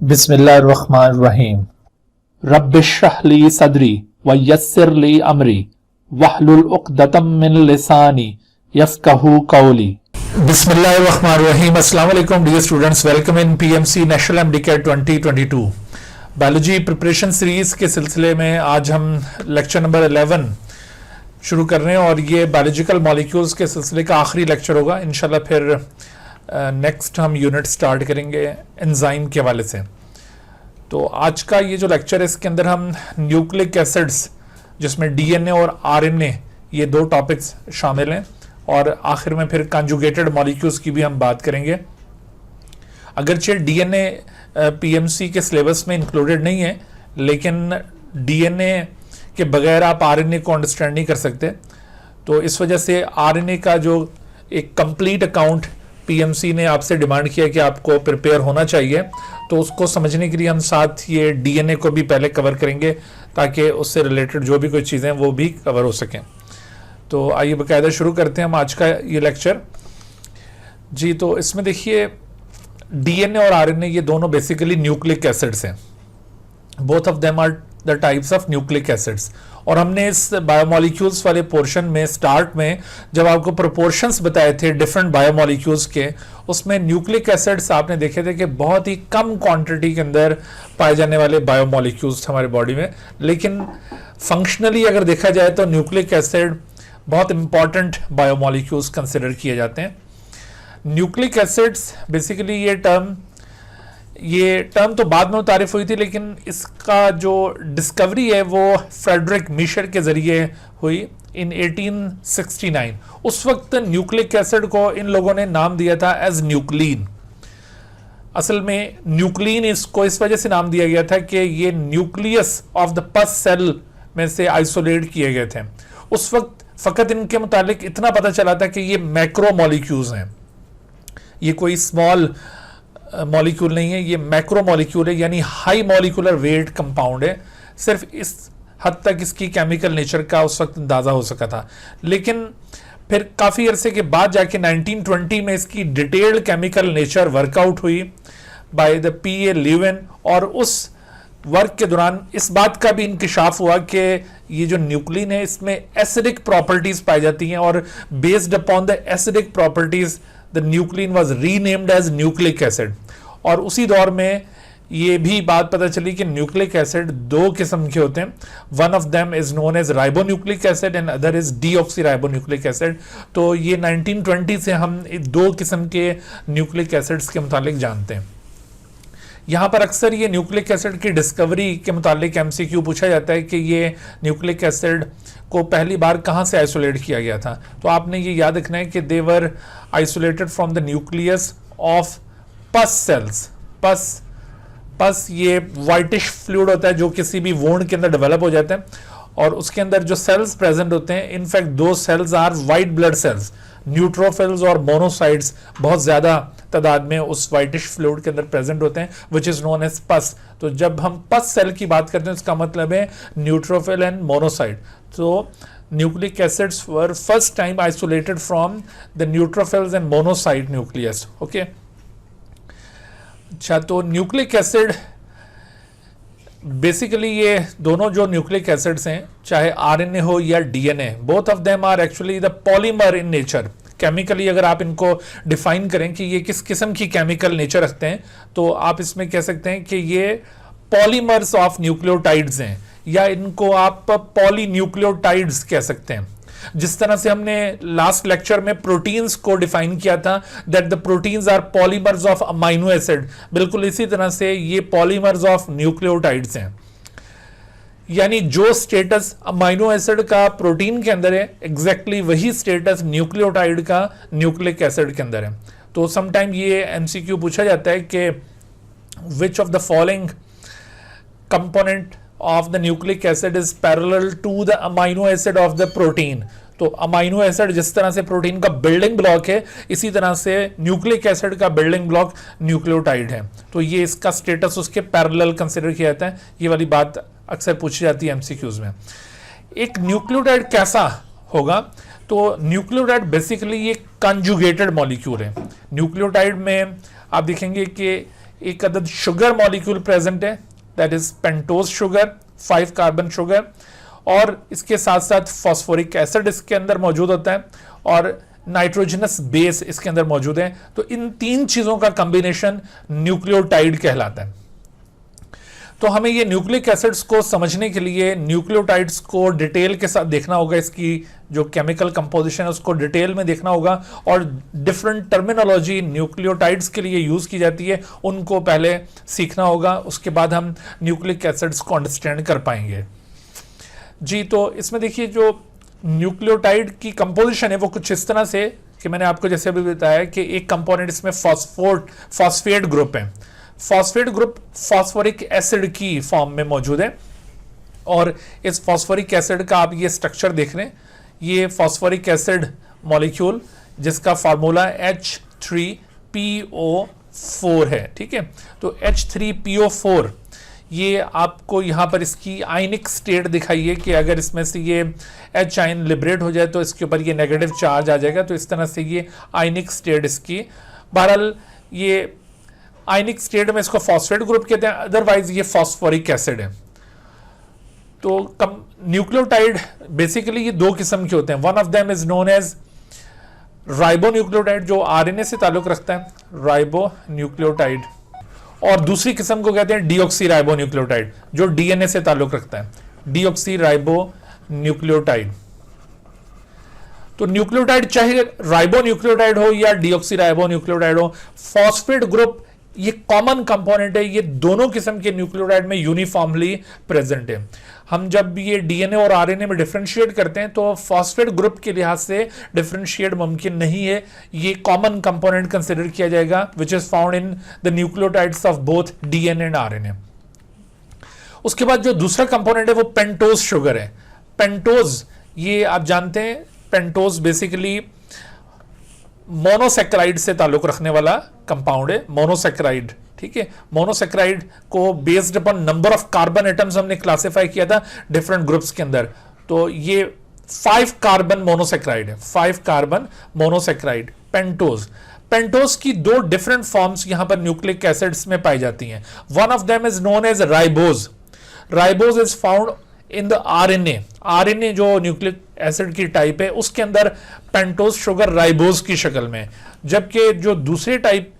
बिस्मिल्लाहिर्रहमानिर्रहीम। रब्बिश्रह ली सदरी व यस्सिर ली अमरी वहलुल उक़दतम मिन लिसानी यफ़क़हू क़ौली। बिस्मिल्लाहिर्रहमानिर्रहीम। अस्सलाम वालेकुम dear students, welcome in PMC national MDCAT 2022 biology preparation series के सिलसिले में आज हम लेक्चर नंबर 11 शुरू कर रहे हैं और ये बायोलॉजिकल मॉलिक्यूल्स के सिलसिले का आखिरी लेक्चर होगा। इंशाल्लाह फिर नेक्स्ट हम यूनिट स्टार्ट करेंगे एंजाइम के हवाले से। तो आज का ये जो लेक्चर है इसके अंदर हम न्यूक्लिक एसिड्स जिसमें डीएनए और आरएनए ये दो टॉपिक्स शामिल हैं और आखिर में फिर कंजुगेटेड मॉलिक्यूल्स की भी हम बात करेंगे। अगरचे डीएनए पीएमसी के सिलेबस में इंक्लूडेड नहीं है, लेकिन डीएनए के बगैर आप आरएनए को अंडरस्टैंड नहीं कर सकते। तो इस वजह से आरएनए का जो एक कंप्लीट अकाउंट पीएमसी ने आपसे डिमांड किया कि आपको प्रिपेयर होना चाहिए, तो उसको समझने के लिए हम साथ ये डीएनए को भी पहले कवर करेंगे ताकि उससे रिलेटेड जो भी कोई चीज़ें वो भी कवर हो सकें। तो आइए बाकायदा शुरू करते हैं हम आज का ये लेक्चर जी। तो इसमें देखिए डीएनए और आरएनए ये दोनों बेसिकली न्यूक्लिक एसिड्स हैं। Both of them are the types of nucleic acids. और हमने इस बायोमोलिक्यूल्स वाले पोर्शन में स्टार्ट में जब आपको प्रोपोर्शंस बताए थे डिफरेंट बायोमोलिक्यूल्स के, उसमें न्यूक्लिक एसिड्स आपने देखे थे कि बहुत ही कम क्वांटिटी के अंदर पाए जाने वाले बायोमोलिक्यूल्स हमारे बॉडी में। लेकिन फंक्शनली अगर देखा जाए तो न्यूक्लिक एसिड बहुत इंपॉर्टेंट बायोमोलिक्यूल्स कंसिडर किए जाते हैं। न्यूक्लिक एसिड्स बेसिकली ये टर्म तो बाद में तारीफ हुई थी, लेकिन इसका जो डिस्कवरी है वो फ्रेडरिक मीशर के जरिए हुई इन 1869। उस वक्त न्यूक्लिक एसिड को इन लोगों ने नाम दिया था एज न्यूक्लीन। असल में न्यूक्लीन इसको इस वजह से नाम दिया गया था कि ये nucleus of the pus cell में से आइसोलेट किए गए थे। उस वक्त फकत इनके मुतालिक इतना पता चला था कि ये मैक्रो मॉलिक्यूल्स हैं, ये कोई स्मॉल मॉलिक्यूल नहीं है, ये मैक्रो मॉलिक्यूल है, यानी हाई मॉलिक्यूलर वेट कंपाउंड है। सिर्फ इस हद तक इसकी केमिकल नेचर का उस वक्त अंदाजा हो सका था। लेकिन फिर काफ़ी अरसे के बाद जाके 1920 में इसकी डिटेल्ड केमिकल नेचर वर्कआउट हुई बाय द पी.ए. ल्यूवेन, और उस वर्क के दौरान इस बात का भी इंकिशाफ हुआ कि ये जो न्यूक्लिन है इसमें एसिडिक प्रॉपर्टीज पाई जाती हैं, और based upon the acidic properties the nuclein was renamed as nucleic acid. और उसी दौर में ये भी बात पता चली कि न्यूक्लिक एसिड दो किस्म के होते हैं। One of them is known as ribonucleic acid and other is deoxyribonucleic acid. तो ये 1920 से हम दो किस्म के न्यूक्लिक एसिड्स के मुतालिक जानते हैं। यहाँ पर अक्सर ये न्यूक्लिक एसिड की डिस्कवरी के मुतालिक एमसीक्यू पूछा जाता है कि ये न्यूक्लिक एसिड को पहली बार कहाँ से आइसोलेट किया गया था। तो आपने ये याद रखना है कि they were isolated from the nucleus of pus cells. Pus ये वाइटिश फ्लूइड होता है जो किसी भी वुंड के अंदर डेवलप हो जाता है, और उसके अंदर जो सेल्स प्रेजेंट होते हैं, इनफैक्ट दो cells are white blood cells, neutrophils और मोनोसाइट्स बहुत ज्यादा तादाद में उस वाइटिश फ्लूइड के अंदर प्रेजेंट होते हैं, विच इज नोन एज पस। तो जब हम पस सेल की बात करते हैं इसका मतलब है न्यूट्रोफिल एंड मोनोसाइट। तो nucleic acids were first time isolated from the neutrophils and monocyte nucleus. Okay, अच्छा, तो न्यूक्लिक एसिड बेसिकली ये दोनों जो न्यूक्लिक एसिड्स हैं, चाहे आरएनए हो या DNA, both of them are actually the polymer in nature. Chemically अगर आप इनको डिफाइन करें कि ये किस किस्म की केमिकल नेचर रखते हैं, तो आप इसमें कह सकते हैं कि ये पॉलीमर्स ऑफ न्यूक्लियोटाइड्स हैं, या इनको आप पॉलीन्यूक्लियोटाइड्स कह सकते हैं। जिस तरह से हमने लास्ट लेक्चर में प्रोटीन्स को डिफाइन किया था that the proteins are polymers of amino acid, बिल्कुल इसी तरह से ये पॉलीमर्स ऑफ न्यूक्लियोटाइड्स हैं। यानी जो स्टेटस अमाइनो एसिड का प्रोटीन के अंदर है, एग्जैक्टली वही स्टेटस न्यूक्लियोटाइड का न्यूक्लिक एसिड के अंदर है। तो समटाइम ये एमसीक्यू पूछा जाता है कि which of the following component of the nucleic acid is parallel to the amino acid of the protein। तो अमाइनो एसिड जिस तरह से प्रोटीन का बिल्डिंग ब्लॉक है, इसी तरह से न्यूक्लिक एसिड का बिल्डिंग ब्लॉक न्यूक्लियोटाइड है। तो ये इसका स्टेटस उसके पैरेलल कंसिडर किया जाता है। ये वाली बात अक्सर पूछी जाती है एमसीक्यूज में। एक न्यूक्लियोटाइड कैसा होगा? तो न्यूक्लियोटाइड बेसिकली ये कंजुगेटेड मॉलिक्यूल है। न्यूक्लियोटाइड में आप देखेंगे कि एक अदद शुगर मॉलिक्यूल प्रेजेंट है, that is pentose sugar, 5 carbon sugar, और इसके साथ साथ फॉस्फोरिक एसिड इसके अंदर मौजूद होता है और नाइट्रोजनस बेस इसके अंदर मौजूद है। तो इन 3 चीजों का कॉम्बिनेशन न्यूक्लियोटाइड कहलाता है। तो हमें ये न्यूक्लिक एसिड्स को समझने के लिए न्यूक्लियोटाइड्स को डिटेल के साथ देखना होगा, इसकी जो केमिकल कंपोजिशन है उसको डिटेल में देखना होगा, और डिफरेंट टर्मिनोलॉजी न्यूक्लियोटाइड्स के लिए यूज की जाती है उनको पहले सीखना होगा, उसके बाद हम न्यूक्लिक एसिड्स को अंडरस्टैंड कर पाएंगे जी। तो इसमें देखिए जो न्यूक्लियोटाइड की कंपोजिशन है वो कुछ इस तरह से कि मैंने आपको जैसे अभी बताया कि एक कंपोनेंट इसमें फॉस्फेट ग्रुप है। फॉस्फेट ग्रुप फॉस्फोरिक एसिड की फॉर्म में मौजूद है, और इस फॉस्फोरिक एसिड का आप ये स्ट्रक्चर देख रहे हैं, ये फॉस्फोरिक एसिड मॉलिक्यूल जिसका फार्मूला H3PO4 है, ठीक है। तो H3PO4 ये आपको यहां पर इसकी आयनिक स्टेट दिखाई है कि अगर इसमें से ये H आयन लिबरेट हो जाए तो इसके ऊपर ये नेगेटिव चार्ज आ जाएगा। तो इस तरह से ये आयनिक स्टेट इसकी, बहरहाल ये आयनिक स्टेट में इसको फॉस्फेट ग्रुप कहते हैं, अदरवाइज ये फॉस्फोरिक एसिड है। तो न्यूक्लियोटाइड बेसिकली ये 2 किस्म के होते हैं। One of them is known as ribonucleotide जो आरएनए से ताल्लुक रखता है, राइबोन्यूक्लियोटाइड, और दूसरी किस्म को कहते हैं डीऑक्सी राइबोन्यूक्लियोटाइड जो डीएनए से ताल्लुक रखता है, डीऑक्सी राइबोन्यूक्लियोटाइड। तो न्यूक्लियोटाइड चाहे राइबोन्यूक्लियोटाइड हो या डीऑक्सी राइबोन्यूक्लियोटाइड हो, फॉस्फेट ग्रुप ये कॉमन कंपोनेंट है, ये दोनों किस्म के न्यूक्लियोटाइड में यूनिफॉर्मली प्रेजेंट है। हम जब ये डीएनए और आरएनए में डिफरेंशिएट करते हैं तो फॉस्फेट ग्रुप के लिहाज से डिफरेंशिएट मुमकिन नहीं है, ये कॉमन कंपोनेंट कंसिडर किया जाएगा which is found in the nucleotides of both DNA and RNA. उसके बाद जो दूसरा कंपोनेंट है वो पेंटोज शुगर है। पेंटोज ये आप जानते हैं, पेंटोज बेसिकली मोनोसेक्राइड से ताल्लुक रखने वाला कंपाउंड है, मोनोसेक्राइड, ठीक है। मोनोसेक्राइड को based upon number of carbon atoms हमने क्लासिफाई किया था डिफरेंट ग्रुप्स के अंदर। तो ये 5 कार्बन मोनोसेक्राइड है, 5 कार्बन मोनोसेक्राइड पेंटोज। पेंटोज की 2 डिफरेंट फॉर्म्स यहां पर न्यूक्लिक एसिड्स में पाई जाती हैं। One of them is known as ribose. Ribose is found in the RNA. RNA जो न्यूक्लिक एसिड की टाइप है उसके अंदर पेंटोज शुगर राइबोज की शक्ल में, जबकि जो दूसरे टाइप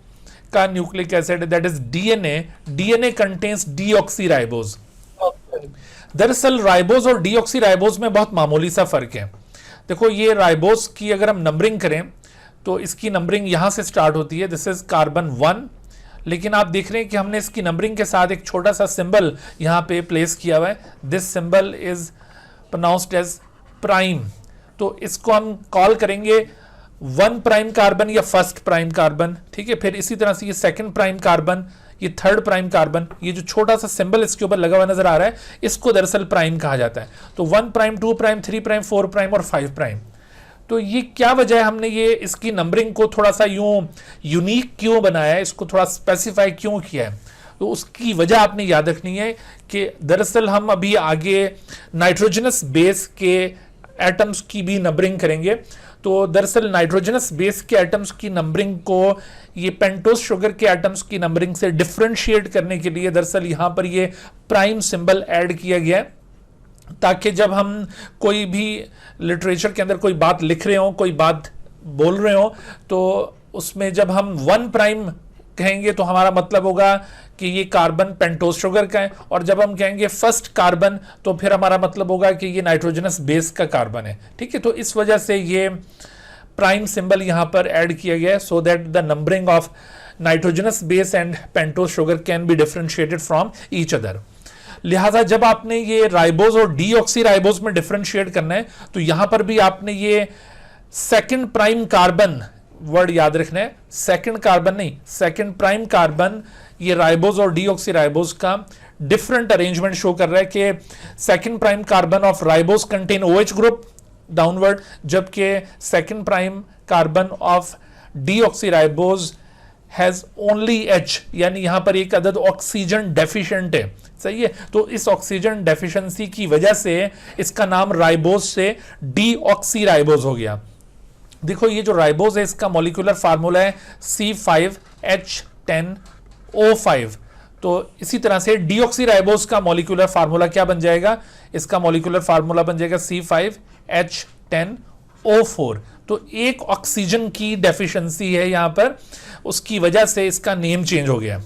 का न्यूक्लिक एसिड है that is DNA, DNA contains deoxy ribose. दरअसल राइबोज और डीऑक्सी राइबोज में बहुत मामूली सा फर्क है। देखो ये राइबोज की अगर हम नंबरिंग करें तो इसकी नंबरिंग यहां से स्टार्ट होती है, दिस इज कार्बन 1, लेकिन आप देख रहे हैं कि हमने इसकी नंबरिंग के साथ एक छोटा सा सिंबल यहां पे प्लेस किया हुआ है, this symbol is pronounced as prime. तो इसको हम कॉल करेंगे 1 प्राइम कार्बन या फर्स्ट प्राइम कार्बन, ठीक है। फिर इसी तरह से ये 2nd प्राइम कार्बन, ये 3rd प्राइम कार्बन, ये जो छोटा सा सिंबल इसके ऊपर लगा हुआ नजर आ रहा है इसको दरअसल प्राइम कहा जाता है। तो 1 प्राइम, 2 प्राइम, 3 प्राइम, 4 प्राइम और 5 प्राइम। तो ये क्या वजह है हमने ये इसकी नंबरिंग को थोड़ा सा यूं यूनिक क्यों बनाया है, इसको थोड़ा स्पेसिफाई क्यों किया है, तो उसकी वजह आपने याद रखनी है कि दरअसल हम अभी आगे नाइट्रोजनस बेस के एटम्स की भी नंबरिंग करेंगे। तो दरअसल नाइट्रोजनस बेस के एटम्स की नंबरिंग को ये पेंटोज शुगर के एटम्स की नंबरिंग से डिफरेंशिएट करने के लिए दरअसल यहां पर ये प्राइम सिंबल ऐड किया गया है, ताकि जब हम कोई भी लिटरेचर के अंदर कोई बात लिख रहे हो, कोई बात बोल रहे हो, तो उसमें जब हम 1 प्राइम कहेंगे तो हमारा मतलब होगा कि ये कार्बन पेंटोज शुगर का है, और जब हम कहेंगे फर्स्ट कार्बन तो फिर हमारा मतलब होगा कि ये नाइट्रोजनस बेस का कार्बन है, ठीक है। तो इस वजह से ये प्राइम सिंबल यहां पर ऐड किया गया है so that the numbering of nitrogenous base and pentose sugar can be differentiated from each other. लिहाजा जब आपने ये राइबोज और डीऑक्सी राइबोज में डिफरेंशिएट करना है तो यहां पर भी आपने ये 2nd प्राइम कार्बन वर्ड याद रखना है, 2nd कार्बन नहीं, 2nd प्राइम कार्बन, ये राइबोज और डीऑक्सी राइबोज का डिफरेंट अरेंजमेंट शो कर रहा है कि 2nd prime carbon of ribose contain OH group downward, जबकि 2nd prime carbon of deoxy ribose has only H, यानी यहां पर एक अदद ऑक्सीजन डेफिशिएंट है, सही है। तो इस ऑक्सीजन डेफिशिएंसी की वजह से इसका नाम राइबोज से डीऑक्सी राइबोज हो गया। देखो ये जो राइबोज है इसका मॉलिक्यूलर फार्मूला है C5H10 O5। तो इसी तरह से डीऑक्सीराइबोज का मॉलिक्यूलर फार्मूला क्या बन जाएगा, इसका मॉलिक्यूलर फार्मूला बन जाएगा C5H10O4। तो एक ऑक्सीजन की डेफिशिएंसी है यहां पर, उसकी वजह से इसका नेम चेंज हो गया।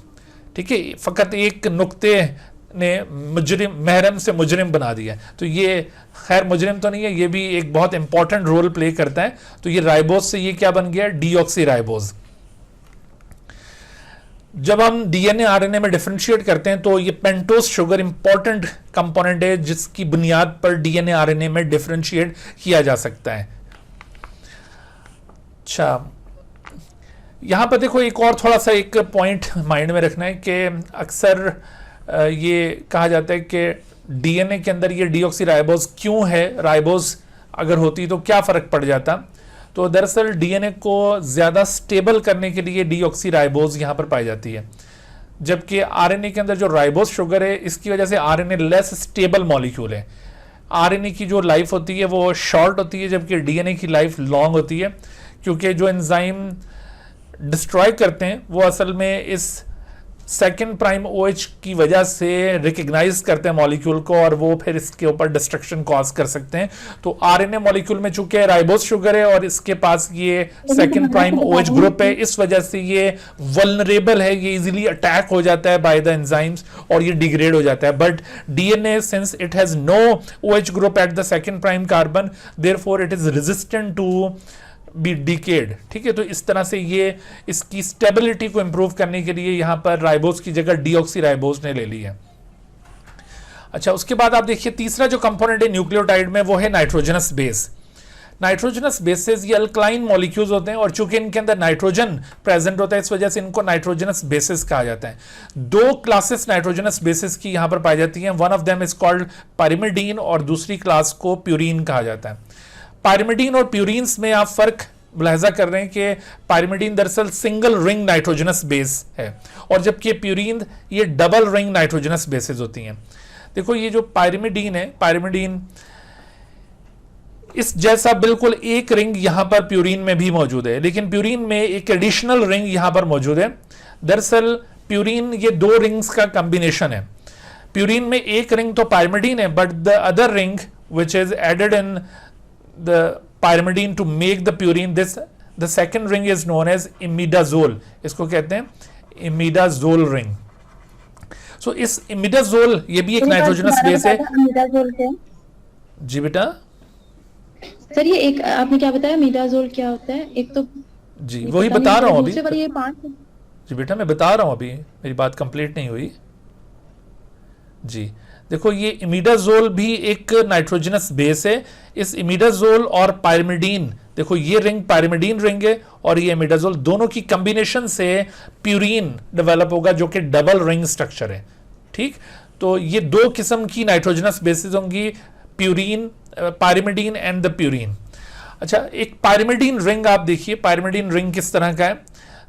ठीक है, फकत एक नुक्ते ने मुजरिम, महरम से मुजरिम बना दिया। तो ये खैर मुजरिम तो नहीं है, ये भी एक बहुत इंपॉर्टेंट रोल प्ले करता है। तो ये राइबोज से ये क्या बन गया, डीऑक्सीराइबोज। जब हम डीएनए आरएनए में डिफरेंशिएट करते हैं तो ये पेंटोज शुगर इंपॉर्टेंट कंपोनेंट है जिसकी बुनियाद पर डीएनए आरएनए में डिफरेंशिएट किया जा सकता है। अच्छा, यहां पर देखो एक और थोड़ा सा एक पॉइंट माइंड में रखना है कि अक्सर ये कहा जाता है कि डीएनए के अंदर ये डीऑक्सीराइबोज क्यों है, राइबोज अगर होती तो क्या फर्क पड़ जाता। तो दरअसल डीएनए को ज्यादा स्टेबल करने के लिए डीऑक्सीराइबोज यहां पर पाई जाती है, जबकि आरएनए के अंदर जो राइबोज शुगर है इसकी वजह से आरएनए लेस स्टेबल मॉलिक्यूल है। आरएनए की जो लाइफ होती है वो शॉर्ट होती है, जबकि डीएनए की लाइफ लॉन्ग होती है, क्योंकि जो एंजाइम डिस्ट्रॉय करते हैं वो असल में इस सेकेंड प्राइम OH की वजह से रिकग्नाइज करते हैं मॉलिक्यूल को, और वो फिर इसके ऊपर डिस्ट्रक्शन कॉज कर सकते हैं। तो आरएनए मॉलिक्यूल में चूंकि राइबोज शुगर है और इसके पास ये सेकेंड प्राइम OH ग्रुप है, इस वजह से ये वल्नरेबल है, ये इजीली अटैक हो जाता है बाय द एंजाइम्स और ये डिग्रेड हो जाता है। But DNA since it has no OH group at the second prime carbon, therefore it is resistant to be decayed. ठीक है, तो इस तरह से ये इसकी स्टेबिलिटी को इंप्रूव करने के लिए यहां पर राइबोज की जगह डीऑक्सीराइबोज ने ले ली है। अच्छा, उसके बाद आप देखिए तीसरा जो कंपोनेंट है न्यूक्लियोटाइड में वो है नाइट्रोजनस बेस। नाइट्रोजनस बेसेस ये अल्कलाइन मॉलिक्यूल्स होते हैं और चूंकि इनके अंदर नाइट्रोजन प्रेजेंट होता है इस वजह से इनको नाइट्रोजनस बेसिस कहा जाता है। दो क्लासेस नाइट्रोजनस बेसिस की यहां पर पाई जाती हैं, one of them is called pyrimidine और दूसरी क्लास को प्यूरीन कहा जाता है। पाइरिमिडीन और प्यूरीन्स में आप फर्क मुलाहिजा कर रहे हैं कि पाइरिमिडीन दरअसल सिंगल रिंग नाइट्रोजनस बेस है और जबकि प्यूरीन ये डबल रिंग नाइट्रोजनस बेसेस होती हैं। देखो ये जो पाइरिमिडीन है, पाइरिमिडीन इस जैसा बिल्कुल एक रिंग यहां पर प्यूरीन में भी मौजूद है, लेकिन प्यूरीन में एक एडिशनल रिंग यहां पर मौजूद है। दरअसल प्यूरीन ये दो रिंग्स का कॉम्बिनेशन है। प्यूरीन में एक रिंग तो पाइरिमिडीन है, but the other ring which is added in the pyrimidine to make the purine, the second ring is known as imidazole, इसको कहते हैं imidazole ring। so इस imidazole ये भी एक नाइट्रोजनस बेस है। imidazole क्या? जी बेटा, सर ये एक आपने क्या बताया, imidazole क्या होता है? एक तो जी वही बता रहा हूँ अभी। दूसरे वाली ये 5 जी बेटा मैं बता रहा हूँ, अभी मेरी बात कंप्लीट नहीं हुई। जी देखो ये इमिडाजोल भी एक नाइट्रोजनस बेस है। इस इमिडाजोल और पाइरिमिडीन, देखो ये रिंग पाइरिमिडीन रिंग है और ये इमिडाजोल, दोनों की कॉम्बिनेशन से प्यूरीन डेवलप होगा जो कि डबल रिंग स्ट्रक्चर है। ठीक, तो ये दो किस्म की नाइट्रोजनस बेसिस होंगी, purine, pyrimidine and the purine. अच्छा, एक पाइरिमिडीन रिंग आप देखिए, पाइरिमिडीन रिंग किस तरह का है।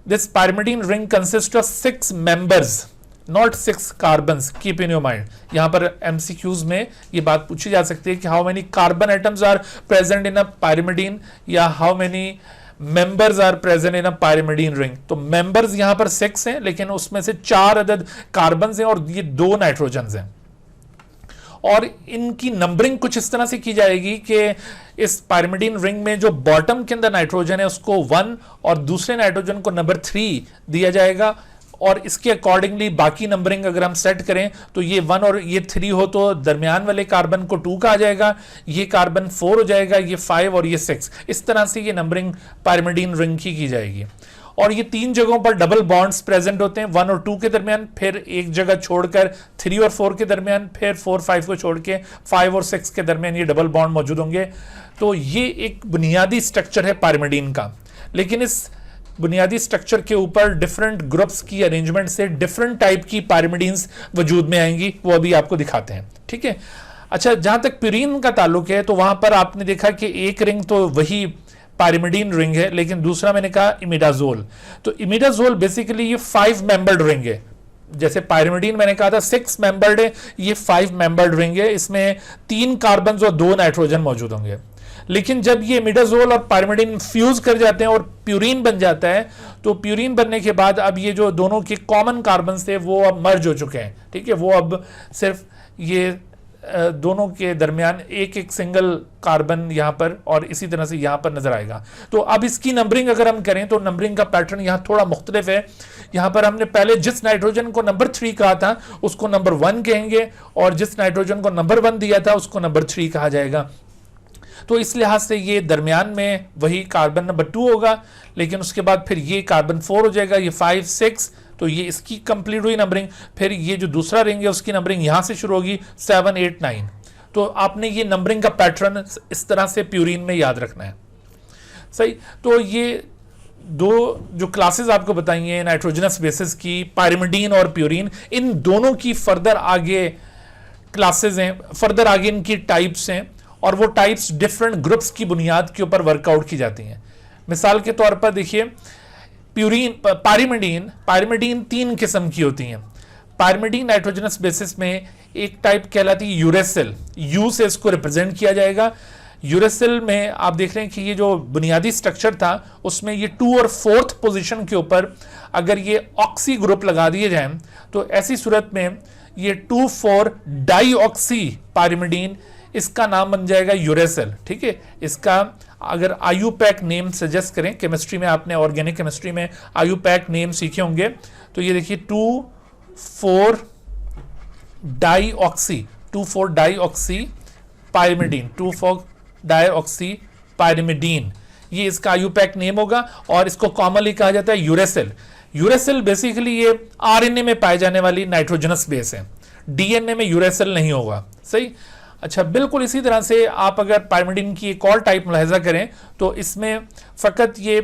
This pyrimidine ring consist of 6 members, not 6 carbons, keep in your mind. यहां पर एमसीक्यूज में ये बात पूछी जा सकती है कि how many carbon atoms are present in a pyrimidine या how many members are present in a pyrimidine ring. तो मेंबर्स यहां पर 6 हैं, लेकिन उसमें से 4 अदद कार्बन्स हैं और ये 2 नाइट्रोजन्स हैं। और इनकी नंबरिंग कुछ इस तरह से की जाएगी कि इस पाइरिमिडीन रिंग में जो बॉटम के अंदर नाइट्रोजन है उसको 1 और दूसरे नाइट्रोजन को नंबर 3 दिया जाएगा, और इसके अकॉर्डिंगली बाकी नंबरिंग अगर हम सेट करें तो ये 1 और ये 3 हो तो दरमियान वाले कार्बन को 2 कहा जाएगा, ये कार्बन 4 हो जाएगा, ये 5 और ये 6। इस तरह से ये नंबरिंग पाइरिमिडीन रिंग की जाएगी। और ये 3 जगहों पर डबल बॉन्ड्स प्रेजेंट होते हैं, 1 और 2 के दरमियान, फिर एक जगह छोड़कर 3 और 4 के दरमियान, फिर 4 5 को छोड़ के 5 और 6 के दरमियान ये डबल बॉन्ड मौजूद होंगे। तो ये एक बुनियादी स्ट्रक्चर है पाइरिमिडीन का, लेकिन इस बुनियादी स्ट्रक्चर के ऊपर डिफरेंट ग्रुप्स की अरेंजमेंट से डिफरेंट टाइप की पाइरिमिडीन्स वजूद में आएंगी, वो अभी आपको दिखाते हैं। ठीक है, अच्छा जहां तक प्यूरीन का ताल्लुक है तो वहां पर आपने देखा कि एक रिंग तो वही पाइरिमिडीन रिंग है, लेकिन दूसरा मैंने कहा इमिडाजोल। तो इमिडाजोल बेसिकली ये 5 मेंबर्ड रिंग है, जैसे पाइरिमिडीन मैंने कहा था 6 मेंबर्ड है, ये 5 मेंबर्ड रिंग है। इसमें 3 कार्बन और 2 नाइट्रोजन मौजूद होंगे। लेकिन जब ये इमिडाजोल और पायरिमिडीन फ्यूज कर जाते हैं और प्यूरिन बन जाता है, तो प्यूरिन बनने के बाद अब ये जो दोनों के कॉमन कार्बन थे वो अब मर्ज हो चुके हैं, ठीक है। वो अब सिर्फ ये दोनों के दरमियान एक एक सिंगल कार्बन यहां पर और इसी तरह से यहां पर नजर आएगा। तो अब इसकी नंबरिंग अगर हम करें तो नंबरिंग का पैटर्न यहां थोड़ा मुख्तलिफ है। यहां पर हमने पहले जिस नाइट्रोजन को नंबर 3 कहा था उसको नंबर 1 कहेंगे, और जिस नाइट्रोजन को नंबर 1 दिया था उसको नंबर 3 कहा जाएगा। तो इस लिहाज से ये दरमियान में वही कार्बन नंबर 2 होगा, लेकिन उसके बाद फिर ये कार्बन 4 हो जाएगा, ये 5 6, तो ये इसकी कंप्लीट हुई नंबरिंग। फिर ये जो दूसरा रिंग है उसकी नंबरिंग यहां से शुरू होगी 7 8 9। तो आपने ये नंबरिंग का पैटर्न इस तरह से प्यूरिन में याद रखना है, सही। तो ये दो जो क्लासेस आपको बताई हैं नाइट्रोजनस बेसिस की, पायरिमिडीन और प्यूरिन, इन दोनों की फर्दर आगे क्लासेस हैं, फर्दर आगे इनकी टाइप्स हैं, और वो टाइप्स डिफरेंट ग्रुप्स की बुनियाद के ऊपर वर्कआउट की जाती हैं। मिसाल के तौर पर देखिए, पायरिमिडीन 3 किस्म की होती हैं। पायरिमिडीन नाइट्रोजनस बेसिस में एक टाइप कहलाती है यूरेसिल, यू से इसको रिप्रेजेंट किया जाएगा। यूरेसिल में आप देख रहे हैं कि ये जो बुनियादी स्ट्रक्चर था उसमें ये 2 और 4th पोजीशन के ऊपर अगर ये ऑक्सी ग्रुप लगा दिए जाएं तो ऐसी सूरत में ये 2,4 डाईऑक्सी पायरिमिडीन, इसका नाम बन जाएगा यूरेसिल, ठीक है। इसका अगर आयुपैक नेम सजेस्ट करें, केमिस्ट्री में आपने ऑर्गेनिक केमिस्ट्री में आयुपैक नेम सीखे होंगे, तो ये देखिए 2,4 डाईऑक्सी पायरिमिडीन, 2,4 डाईऑक्सी पायरिमिडीन, ये इसका आयुपैक नेम होगा, और इसको कॉमनली कहा जाता है यूरेसिल। यूरेसिल बेसिकली ये आरएनए में पाए जाने वाली नाइट्रोजनस बेस है, डीएनए में यूरेसिल नहीं होगा, सही। अच्छा, बिल्कुल इसी तरह से आप अगर पायरिमिडीन की एक और टाइप मुलाहिजा करें तो इसमें फकत ये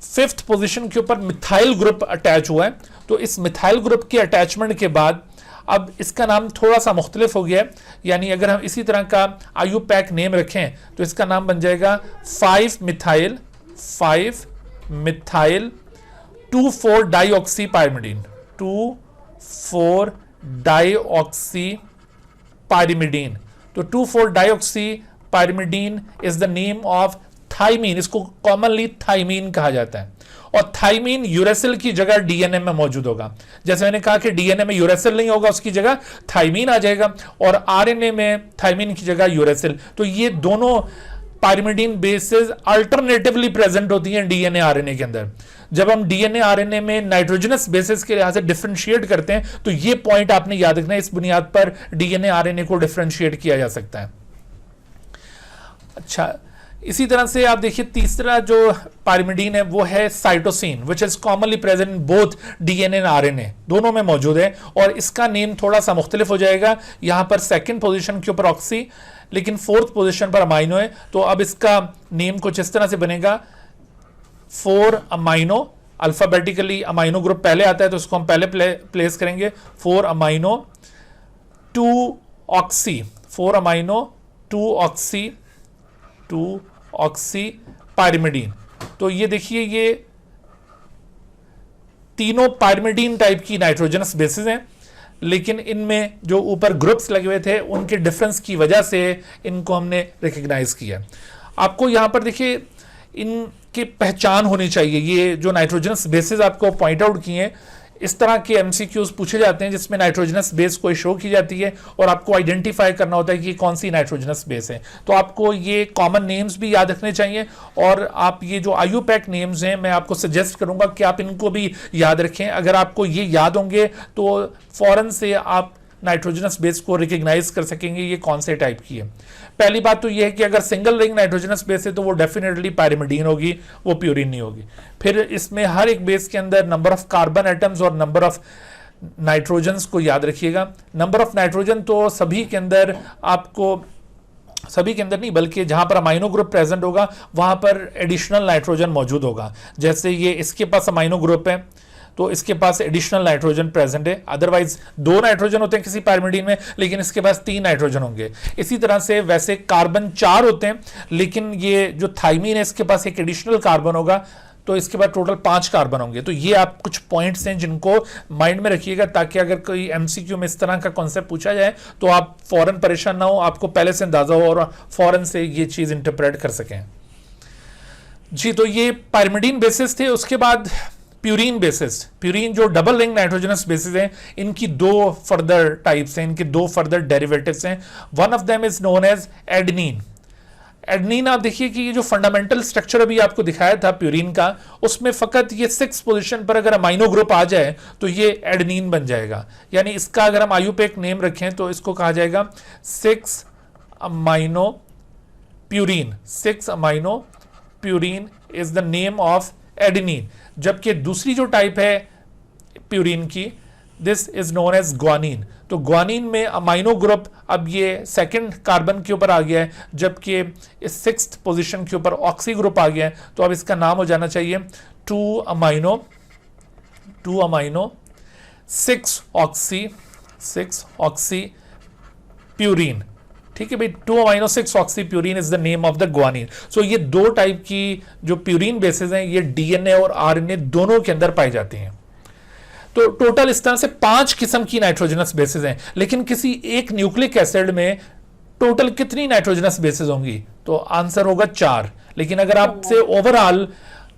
5th पोजीशन के ऊपर मिथाइल ग्रुप अटैच हुआ है। तो इस मिथाइल ग्रुप के अटैचमेंट के बाद अब इसका नाम थोड़ा सा मुख्तलिफ हो गया है, यानी अगर हम इसी तरह का आयुपैक नेम रखें तो इसका नाम बन जाएगा 5 methyl 2,4 dioxypyrimidine, 2,4 dioxypyrimidine. तो 2,4 dioxypyrimidine is the name of thymine, इसको कॉमनली थाइमीन कहा जाता है, और थाइमीन यूरेसिल की जगह डीएनए में मौजूद होगा। जैसे मैंने कहा कि डीएनए में यूरेसिल नहीं होगा, उसकी जगह थाइमीन आ जाएगा, और आरएनए में थाइमीन की जगह यूरेसिल। तो ये दोनों पायरिमिडीन बेसेस अल्टरनेटिवली प्रेजेंट होती हैं डीएनए आरएनए के अंदर। जब हम डीएनए आरएनए में नाइट्रोजनस बेसिस के लिहाज से डिफरेंशिएट करते हैं तो ये पॉइंट आपने याद रखना है, इस बुनियाद पर डीएनए आरएनए को डिफरेंशिएट किया जा सकता है। अच्छा, इसी तरह से आप देखिए तीसरा जो पायरिमिडीन है वो है cytosine, which is commonly present in both DNA and RNA, दोनों में मौजूद है, और इसका नेम थोड़ा सा मुख्तलिफ हो जाएगा। यहां पर 2nd पोजीशन के ऊपर ऑक्सी, लेकिन 4th पोजीशन पर अमाइनो है। तो अब इसका नेम कुछ इस तरह से बनेगा 4 अमाइनो, अल्फाबेटिकली अमाइनो ग्रुप पहले आता है तो उसको हम पहले प्लेस करेंगे, 4 amino 2 oxy, 4 amino 2 oxy pyrimidine. तो ये देखिए ये तीनों पायरिमिडीन टाइप की नाइट्रोजनस बेसिस हैं, लेकिन इनमें जो ऊपर ग्रुप्स लगे हुए थे उनके डिफरेंस की वजह से इनको हमने रिकग्नाइज किया। आपको यहां पर देखिए इनकी पहचान होनी चाहिए। ये जो नाइट्रोजनस बेसिस आपको पॉइंट आउट किए हैं, इस तरह के एमसीक्यूज पूछे जाते हैं जिसमें नाइट्रोजनस बेस कोई शो की जाती है और आपको आइडेंटिफाई करना होता है कि कौन सी नाइट्रोजनस बेस है। तो आपको ये कॉमन नेम्स भी याद रखने चाहिए, और आप ये जो आयुपैक नेम्स हैं मैं आपको सजेस्ट करूंगा कि आप इनको भी याद रखें। अगर आपको ये याद होंगे तो फौरन से आप नाइट्रोजनस बेस को रिकग्नाइज कर सकेंगे ये कौन से टाइप की है। पहली बात तो यह है कि अगर सिंगल रिंग नाइट्रोजनस बेस है तो वो डेफिनेटली पायरिमिडीन होगी, वो प्यूरिन नहीं होगी। फिर इसमें हर एक बेस के अंदर नंबर ऑफ कार्बन एटम्स और नंबर ऑफ नाइट्रोजन्स को याद रखिएगा। नंबर ऑफ नाइट्रोजन तो सभी के अंदर आपको, सभी के अंदर नहीं बल्कि जहां पर अमाइनो ग्रुप प्रेजेंट होगा वहां पर एडिशनल नाइट्रोजन मौजूद होगा। जैसे ये इसके पास अमाइनो ग्रुप है तो इसके पास एडिशनल नाइट्रोजन प्रेजेंट है, अदरवाइज 2 नाइट्रोजन होते हैं किसी पायरिमिडीन में लेकिन इसके पास 3 नाइट्रोजन होंगे। इसी तरह से वैसे कार्बन 4 होते हैं, लेकिन ये जो थाइमीन है इसके पास एक एडिशनल कार्बन होगा तो इसके बाद टोटल 5 कार्बन होंगे। तो ये आप कुछ पॉइंट्स हैं जिनको माइंड में रखिएगा, ताकि अगर कोई एमसीक्यू में इस तरह का कॉन्सेप्ट पूछा जाए तो आप फौरन परेशान ना हो, आपको पहले से अंदाजा हो और फौरन से ये चीज इंटरप्रेट कर सकें। जी, तो ये पाइरिमिडीन बेसिस थे। उसके बाद प्यूरीन बेसिस, प्यूरीन जो डबल रिंग नाइट्रोजनस बेसिस हैं, इनकी 2 फर्दर टाइप्स हैं, इनके 2 फर्दर डेरिवेटिव्स हैं। One of them is known as adenine. Adenine, आप देखिए कि ये जो फंडामेंटल स्ट्रक्चर अभी आपको दिखाया था प्यूरीन का, उसमें फकत ये 6 पोजीशन पर अगर अमाइनो ग्रुप आ जाए तो ये एडेनिन बन जाएगा। यानी इसका अगर हम आयुपेक नेम रखें तो इसको कहा जाएगा 6 aminopurine. 6 aminopurine is the name of adenine. जबकि दूसरी जो टाइप है प्यूरीन की, this is known as guanine. तो ग्वानिन में अमाइनो ग्रुप अब ये 2nd कार्बन के ऊपर आ गया है, जबकि इस 6th पोजीशन के ऊपर ऑक्सी ग्रुप आ गया है। तो अब इसका नाम हो जाना चाहिए 2 अमाइनो 6 ऑक्सी प्यूरीन। ठीक है भाई, 2 amino 6 oxy purine is the name of the guanine. So ये 2 टाइप की जो प्यूरीन बेसिस हैं, ये डीएनए और आरएनए दोनों के अंदर पाई जाती हैं। तो टोटल इस तरह से 5 किस्म की नाइट्रोजनस बेसिस हैं। लेकिन किसी एक न्यूक्लिक एसिड में टोटल कितनी नाइट्रोजनस बेसिस होंगी? तो आंसर होगा 4। लेकिन अगर आपसे ओवरऑल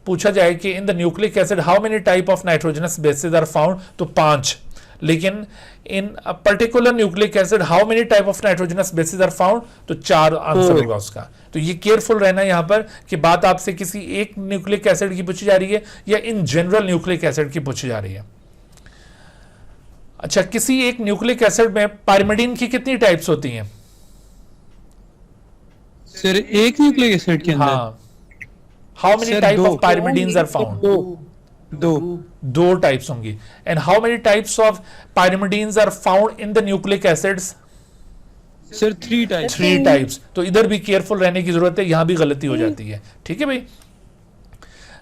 पूछा जाए कि in the nucleic acid how many type of nitrogenous bases are found, तो 5। लेकिन in a particular nucleic acid how many type of nitrogenous bases are found, तो 4 आंसर होगा उसका। तो ये केयरफुल रहना यहां पर कि बात आपसे किसी एक न्यूक्लिक एसिड की पूछी जा रही है या इन जनरल न्यूक्लिक एसिड की पूछी जा रही है। अच्छा, किसी एक न्यूक्लिक एसिड में पाइरिमिडीन की कितनी टाइप्स होती हैं? सर एक न्यूक्लिक एसिड के अंदर? हाँ, how many type of pyrimidines are found? 2 types होंगी। And how many types of pyrimidines are found in the nucleic acids? Sir 3 types. 3 types. तो इधर भी केयरफुल रहने की जरूरत है, यहां भी गलती हो जाती है। ठीक है भाई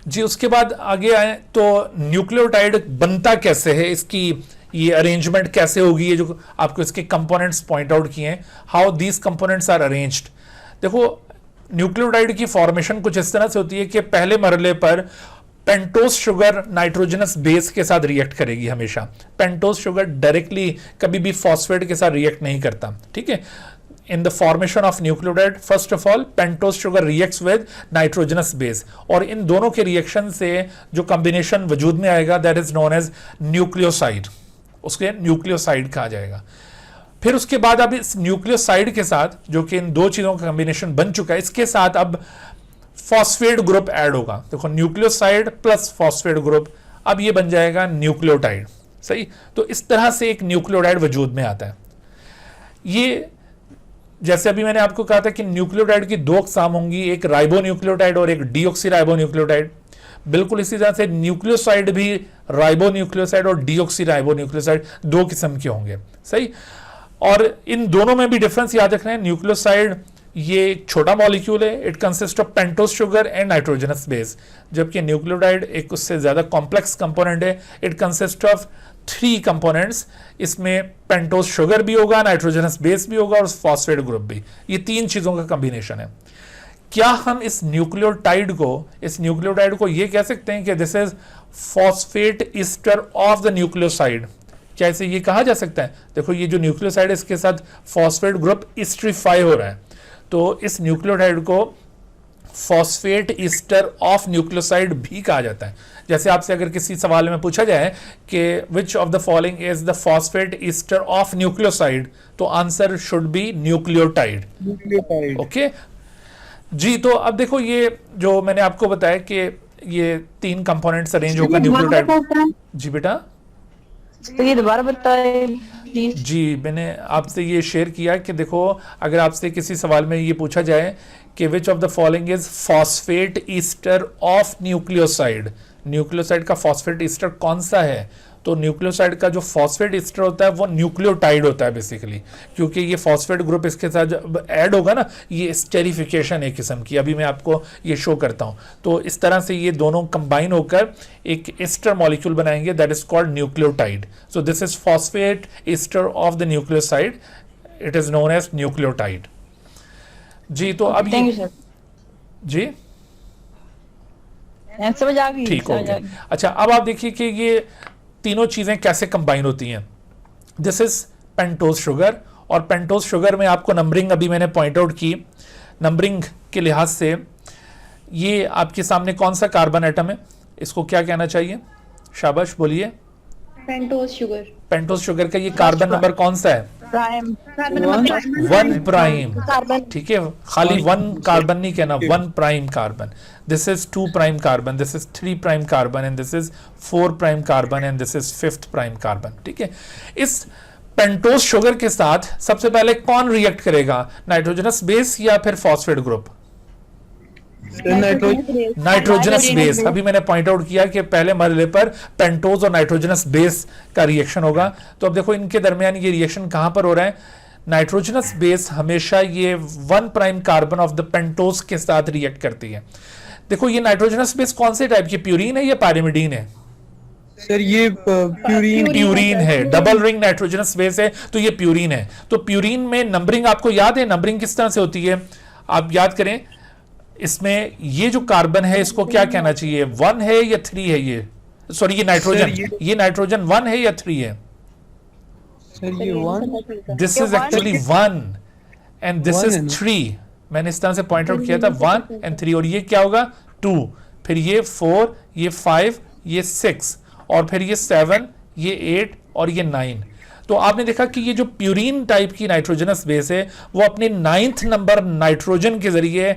जी। उसके बाद आगे आए तो न्यूक्लियोटाइड बनता कैसे है, इसकी ये अरेंजमेंट कैसे होगी, ये जो आपको इसके कंपोनेंट्स पॉइंट आउट किए हैं, how these components are arranged. देखो, न्यूक्लियोटाइड की फॉर्मेशन कुछ इस तरह से होती है कि पहले मरहले पर पेंटोस शुगर नाइट्रोजनस बेस के साथ रिएक्ट करेगी हमेशा। पेंटोस शुगर डायरेक्टली कभी भी फॉस्फेट के साथ रिएक्ट नहीं करता। ठीक है, in the formation of nucleotide, first of all pentose sugar reacts with nitrogenous base, और इन दोनों के रिएक्शन से जो कॉम्बिनेशन वजूद में आएगा that is known as nucleoside, उसके न्यूक्लियोसाइड कहा जाएगा। फिर उसके बाद अब इस न्यूक्लियोसाइड के साथ, जो कि इन 2 चीजों का कॉम्बिनेशन बन चुका है, इसके साथ अब फॉस्फेट ग्रुप ऐड होगा। देखो, न्यूक्लियोसाइड प्लस फॉस्फेट ग्रुप, अब ये बन जाएगा न्यूक्लियोटाइड। सही, तो इस तरह से एक न्यूक्लियोटाइड वजूद में आता है। ये जैसे अभी मैंने आपको कहा था कि न्यूक्लियोटाइड की 2 अक़साम होंगी, एक राइबोन्यूक्लियोटाइड और एक डीऑक्सीराइबोन्यूक्लियोटाइड। बिल्कुल इसी तरह से न्यूक्लियोसाइड भी राइबोन्यूक्लियोसाइड और डीऑक्सीराइबोन्यूक्लियोसाइड 2 किस्म के होंगे। सही, और इन दोनों में भी डिफरेंस याद रखना है। न्यूक्लियोसाइड ये एक छोटा मॉलिक्यूल है, it consist of pentose sugar and nitrogenous base, जबकि न्यूक्लियोटाइड एक उससे ज्यादा कॉम्प्लेक्स कंपोनेंट है, इट कंसिस्ट ऑफ 3 कंपोनेंट्स। इसमें पेंटोस शुगर भी होगा, नाइट्रोजनस बेस भी होगा और फॉस्फेट ग्रुप भी। ये 3 चीजों का कॉम्बिनेशन है। क्या हम इस न्यूक्लियोटाइड को ये कह सकते हैं कि this is phosphate ester of the nucleoside? क्या इसे ये कहा जा सकता है? देखो, ये जो न्यूक्लियोसाइड है इसके साथ फॉस्फेट ग्रुप ईस्ट्रीफाई हो रहा है, तो इस न्यूक्लियोटाइड को फॉस्फेट ईस्टर ऑफ न्यूक्लियोसाइड भी कहा जाता है। जैसे आपसे अगर किसी सवाल में पूछा जाए कि which of the following is the phosphate ester of nucleoside, तो answer should be nucleotide. Okay जी। तो अब देखो, ये जो मैंने आपको बताया कि ये 3 कंपोनेंट्स अरेंज होगा न्यूक्लियोटाइड। जी बेटा, तो ये दोबारा बताए जी। मैंने आपसे ये शेयर किया कि देखो, अगर आपसे किसी सवाल में ये पूछा जाए कि which of the following is phosphate ester of nucleoside, nucleoside का फॉस्फेट ईस्टर कौन सा है, तो न्यूक्लियोसाइड का जो फॉस्फेट ईस्टर होता है वो न्यूक्लियोटाइड होता है बेसिकली, क्योंकि ये फॉस्फेट ग्रुप इसके साथ जब ऐड होगा ना, ये स्टेरिफिकेशन एक किस्म की, अभी मैं आपको ये शो करता हूँ। तो इस तरह से ये दोनों कंबाइन होकर एक ईस्टर मॉलिक्यूल बनाएंगे that is called nucleotide. So this is phosphate ester of the nucleoside, it is known as nucleotide. जी, तो अब ये जी समझ आ गई, ठीक हो समझ आ गया। गई। अच्छा, अब आप देखिए कि ये तीनों चीजें कैसे कंबाइन होती हैं। दिस इज पेंटोज शुगर, और पेंटोज शुगर में आपको नंबरिंग अभी मैंने पॉइंट आउट की। नंबरिंग के लिहाज से ये आपके सामने कौन सा कार्बन एटम है, इसको क्या कहना चाहिए? शाबाश, बोलिए। Pentose sugar. पेंटोज शुगर का ये कार्बन नंबर कौन सा है? Prime carbon number 1 prime. Carbon. ठीक है, खाली 1 कार्बन नहीं कहना, 1 prime carbon. This is 2 prime carbon, this is 3 prime carbon, and this is 4 prime carbon, and this is 5th prime carbon. ठीक है, इस पेंटोज शुगर के साथ सबसे पहले कौन रिएक्ट करेगा, नाइट्रोजनस बेस या फिर फॉस्फेट ग्रुप? Nitrogenous base. अभी मैंने पॉइंट आउट किया कि पहले मरहले पर पेंटोज और नाइट्रोजनस बेस का रिएक्शन होगा। तो अब देखो इनके दरमियान ये रिएक्शन कहां पर हो रहा है? नाइट्रोजनस बेस हमेशा ये 1 prime carbon of the pentose के साथ रिएक्ट करती है। देखो ये नाइट्रोजनस बेस कौन से टाइप की, प्यूरीन है या पायरिमिडीन है? सर ये प्यूरीन प्यूरीन है, डबल रिंग नाइट्रोजनस बेस है, तो ये प्यूरीन है। तो प्यूरीन में नंबरिंग आपको याद है, नंबरिंग किस तरह से होती है? आप याद करें, इसमें ये जो कार्बन है इसको क्या कहना चाहिए, 1 है या 3 है? ये सॉरी, ये नाइट्रोजन, ये नाइट्रोजन 1 है या 3 है? सर ये 1, this is actually 1 and this is 3। मैंने इस तरह से पॉइंट आउट किया था 1 एंड 3, और ये क्या होगा 2, फिर ये 4, ये 5, ये 6, और फिर ये 7, ये 8 और ये 9। तो आपने देखा कि ये जो प्यूरीन टाइप की नाइट्रोजनस बेस है वो अपने 9th नंबर नाइट्रोजन के जरिए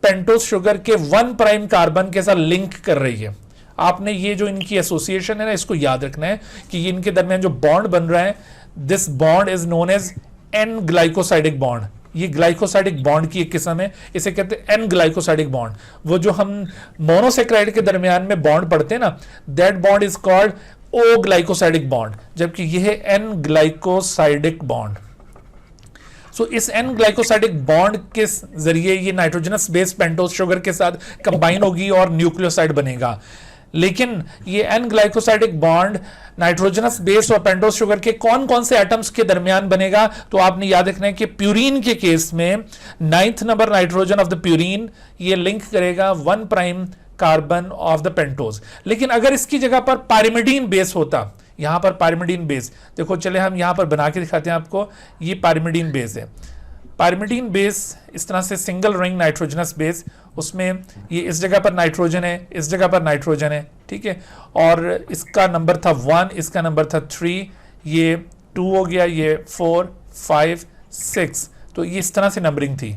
पेंटोज शुगर के 1 प्राइम कार्बन के साथ लिंक कर रही है। आपने ये जो इनकी एसोसिएशन है ना, इसको याद रखना है कि इनके दरमियान जो बॉन्ड बन रहा है, this bond is known as N glycosidic bond. ये ग्लाइकोसाइडिक बॉन्ड की एक किस्म है, इसे कहते हैं एन ग्लाइकोसाइडिक बॉन्ड। वो जो हम मोनोसेक्राइड के दरमियान में बॉन्ड पढ़ते हैं ना, that bond is called O glycosidic bond, जबकि यह है एन ग्लाइकोसाइडिक बॉन्ड। सो इस एन ग्लाइकोसाइडिक बॉन्ड के जरिए ये नाइट्रोजनस बेस पेंटोज शुगर के साथ कंबाइन होगी और न्यूक्लियोसाइड बनेगा। लेकिन ये N glycosidic bond nitrogenous base और पेंटोज शुगर के कौन कौन से एटम्स के दरमियान बनेगा? तो आपने याद रखना है कि प्यूरीन के केस में 9th number nitrogen of the purine ये लिंक करेगा 1 prime carbon of the pentose. लेकिन अगर इसकी जगह पर पायरिमिडीन बेस होता, यहां पर पायरिमिडीन बेस, देखो चले हम यहां पर बना के दिखाते हैं आपको, ये पायरिमिडीन बेस है। पायरिमिडीन बेस इस तरह से सिंगल रिंग नाइट्रोजनस बेस, उसमें ये इस जगह पर नाइट्रोजन है, इस जगह पर नाइट्रोजन है, ठीक है, और इसका नंबर था 1, इसका नंबर था 3, ये 2 हो गया, ये 4, 5, 6। तो ये इस तरह से नंबरिंग थी,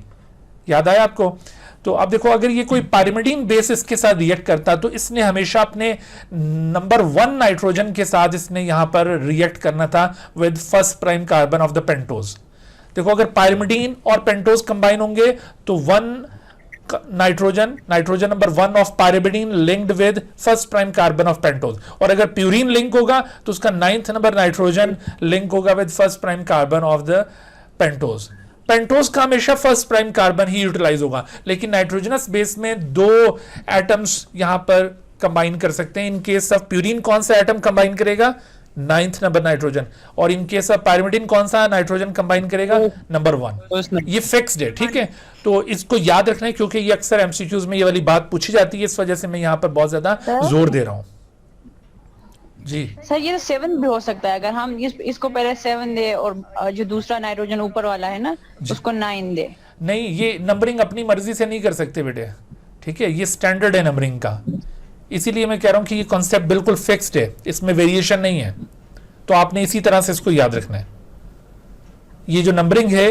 याद आया आपको? तो अब देखो अगर ये कोई पायरिमिडीन बेस इसके साथ रिएक्ट करता तो इसने हमेशा अपने नंबर 1 नाइट्रोजन के साथ इसने यहां पर रिएक्ट करना था with 1st prime carbon of the pentose. देखो अगर पायरिमिडीन और पेंटोज कंबाइन होंगे तो 1 nitrogen number 1 of pyrimidine linked with 1st prime carbon of pentose, और अगर प्यूरीन लिंक होगा तो उसका 9th नंबर नाइट्रोजन लिंक होगा with 1st prime carbon of the pentose. Pentose का हमेशा 1st प्राइम कार्बन ही यूटिलाइज होगा, लेकिन नाइट्रोजनस बेस में 2 एटम्स यहां पर कंबाइन कर सकते हैं। इन केस ऑफ प्यूरीन कौन सा एटम कंबाइन करेगा? 9th number nitrogen. और इन केस ऑफ पायरिमिडीन कौन सा नाइट्रोजन कंबाइन करेगा? नंबर 1। ये फिक्स्ड है, ठीक है, तो इसको याद रखना है क्योंकि ये अक्सर एमसीक्यूज में ये वाली बात पूछी जाती है, इस वजह से मैं यहां पर बहुत ज्यादा जोर दे रहा हूं। जी सर ये तो 7 भी हो सकता है, अगर हम इसको पहले 7 दे और जो दूसरा नाइट्रोजन ऊपर वाला है ना उसको 9 दे। नहीं, ये नंबरिंग अपनी मर्जी से नहीं कर सकते बेटे, ठीक है, ये स्टैंडर्ड है नंबरिंग का, इसीलिए मैं कह रहा हूं कि ये कॉन्सेप्ट बिल्कुल फिक्स्ड है, इसमें वेरिएशन नहीं है, तो आपने इसी तरह से इसको याद रखना है। ये जो नंबरिंग है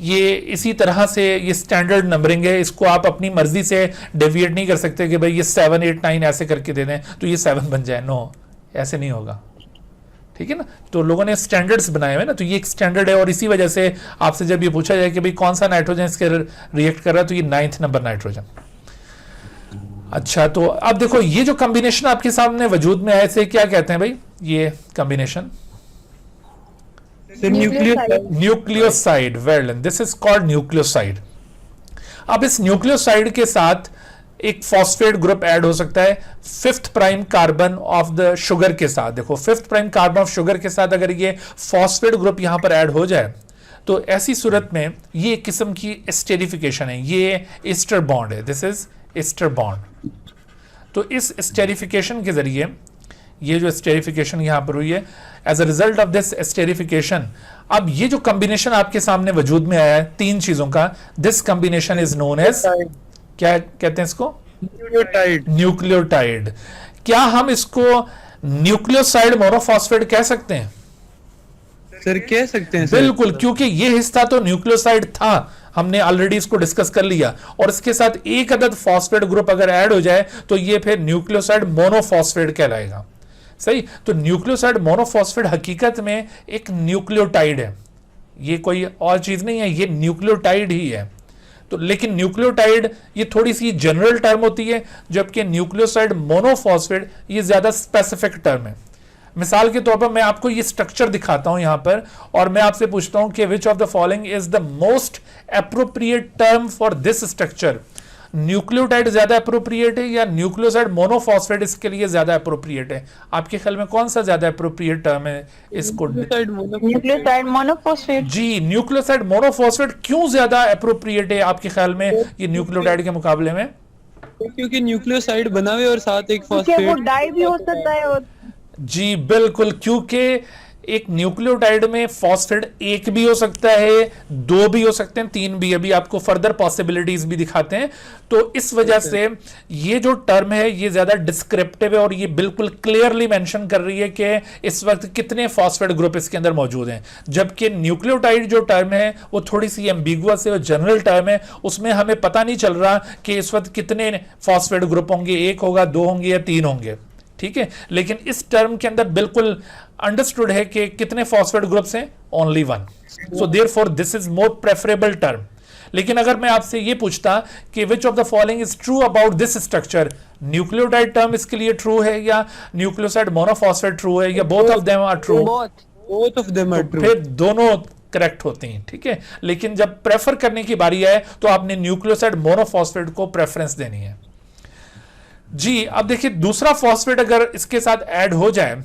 ये इसी तरह से ये स्टैंडर्ड नंबरिंग है, इसको आप अपनी मर्जी से डेविएट नहीं कर सकते कि भाई ये 7, 8, 9 ऐसे करके दे दें तो ये 7 बन जाए, नो, ऐसे नहीं होगा, ठीक है ना। तो लोगों ने स्टैंडर्ड्स बनाए हुए ना, तो ये एक स्टैंडर्ड है, और इसी वजह से आपसे जब ये पूछा जाए कि भाई कौन सा नाइट्रोजन इसके रिएक्ट कर रहा है तो ये 9th नंबर नाइट्रोजन। अच्छा, तो अब देखो ये जो कॉम्बिनेशन आपके सामने वजूद में आए थे, क्या कहते हैं भाई ये combination? Nucleoside. Well, this is called nucleoside. अब इस न्यूक्लियोसाइड के साथ एक फॉस्फेट ग्रुप ऐड हो सकता है 5th prime carbon of the sugar के साथ। देखो 5th prime carbon of sugar के साथ अगर ये फॉस्फेट ग्रुप यहां पर ऐड हो जाए तो ऐसी सूरत में ये एक किस्म की एस्टेरिफिकेशन है, ये एस्टर बॉन्ड है, दिस इज एस्टर बॉन्ड। तो इस स्टेरिफिकेशन के जरिए, ये जो स्टेरिफिकेशन यहाँ पर हुई है, as a result of this esterification, अब ये जो कॉम्बिनेशन आपके सामने वजूद में आया है तीन चीजों का, this combination is known as, क्या कहते हैं इसको? न्यूक्लियोटाइड। न्यूक्लियोटाइड। क्या हम इसको न्यूक्लियोसाइड मोनोफॉस्फेट कह सकते हैं? सर कह सकते हैं सर। बिल्कुल, क्योंकि ये हिस्सा तो न्यूक्लियोसाइड था, हमने ऑलरेडी इसको डिस्कस कर लिया, और इसके साथ एक अदद फॉस्फेट ग्रुप अगर ऐड हो जाए तो ये फिर न्यूक्लियोसाइड मोनोफॉस्फेट कहलाएगा। सही, तो न्यूक्लियोसाइड मोनोफॉस्फेट हकीकत में एक न्यूक्लियोटाइड है, ये कोई और चीज नहीं है, ये न्यूक्लियोटाइड ही है। तो लेकिन न्यूक्लियोटाइड ये थोड़ी सी जनरल टर्म होती है, जबकि न्यूक्लियोसाइड मोनोफॉस्फेट ये ज्यादा स्पेसिफिक टर्म है। मिसाल के तौर पर मैं आपको ये स्ट्रक्चर दिखाता हूं यहां पर, और मैं आपसे पूछता हूं कि which of the following is the most appropriate term for this structure? Nucleotide ज्यादा एप्रोप्रिएट है या न्यूक्लियोसाइड मोनोफॉस्फेट इसके लिए ज्यादा एप्रोप्रिएट है? आपके ख्याल में कौन सा ज्यादा एप्रोप्रिएट टर्म है इसको? Nucleoside monophosphate. जी, न्यूक्लियोसाइड मोनोफॉस्फेट क्यों ज्यादा एप्रोप्रिएट है आपके ख्याल में ये न्यूक्लियोटाइड के मुकाबले में? क्योंकि न्यूक्लियोसाइड बना हुआ है और साथ एक वो फॉस्फेट। डाई भी हो सकता है और जी बिल्कुल, क्योंकि एक न्यूक्लियोटाइड में फॉस्फेट एक भी हो सकता है, दो भी हो सकते हैं, तीन भी, अभी आपको फर्दर पॉसिबिलिटीज भी दिखाते हैं। तो इस वजह से ये जो टर्म है ये ज्यादा डिस्क्रिप्टिव है, और ये बिल्कुल क्लियरली मेंशन कर रही है कि इस वक्त कितने फॉस्फेट ग्रुप इसके अंदर मौजूद हैं। जबकि न्यूक्लियोटाइड जो टर्म है वो थोड़ी सी एम्बिगुअस है, वो जनरल टर्म है, उसमें हमें पता नहीं चल रहा कि इस वक्त कितने फॉस्फेट ग्रुप होंगे, एक होगा, दो होंगे या तीन होंगे। ठीक है, लेकिन इस टर्म के अंदर बिल्कुल अंडरस्टूड है कि कितने फॉस्फेट ग्रुप्स हैं, only one. So therefore this is more preferable term. लेकिन अगर मैं आपसे ये पूछता कि which of the following is true about this structure, nucleotide term इसके लिए ट्रू है या न्यूक्लियोसाइड मोनोफॉस्फेट ट्रू है, या both of them are true? Both of them are true. फिर दोनों करेक्ट होती हैं। ठीक है, लेकिन जब प्रेफर करने की बारी आए तो आपने न्यूक्लियोसाइड मोनोफॉस्फेट को प्रेफरेंस देनी है। जी, अब देखिए दूसरा फॉस्फेट अगर इसके साथ ऐड हो जाए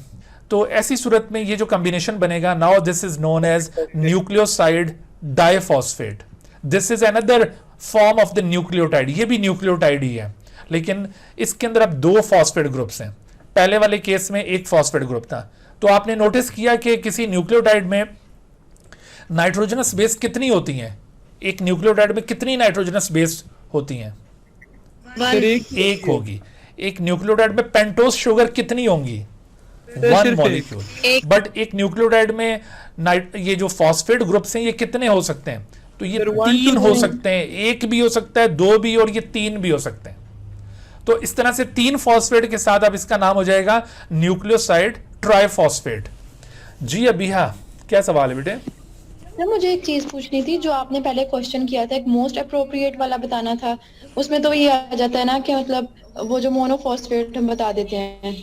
तो ऐसी सूरत में ये जो कॉम्बिनेशन बनेगा, now this is known as nucleoside diphosphate. This is another form of the nucleotide, ये भी न्यूक्लियोटाइड ही है, लेकिन इसके अंदर अब दो फॉस्फेट ग्रुप्स हैं। पहले वाले केस में एक फॉस्फेट ग्रुप था। तो आपने नोटिस किया कि किसी न्यूक्लियोटाइड में नाइट्रोजनस बेस कितनी होती हैं? एक न्यूक्लियोटाइड में कितनी नाइट्रोजनस बेस होती हैं? एक होगी। एक न्यूक्लियोटाइड में पेंटोस शुगर कितनी होंगी? One molecule. बट एक न्यूक्लियोटाइड में ये जो फॉस्फेट ग्रुप्स हैं ये कितने हो सकते हैं? तो ये तीन हो सकते हैं, एक भी हो सकता है, दो भी, और ये तीन भी हो सकते हैं। तो इस तरह से तीन फॉस्फेट के साथ अब इसका नाम हो जाएगा न्यूक्लियोसाइड ट्राइफॉस्फेट। जी अबिहा, क्या सवाल है बेटे? सर मुझे एक चीज पूछनी थी, जो आपने पहले क्वेश्चन किया था, एक मोस्ट अप्रोप्रिएट वाला बताना था, उसमें तो ये आ जाता है ना कि मतलब वो जो मोनोफॉस्फेट हम बता देते हैं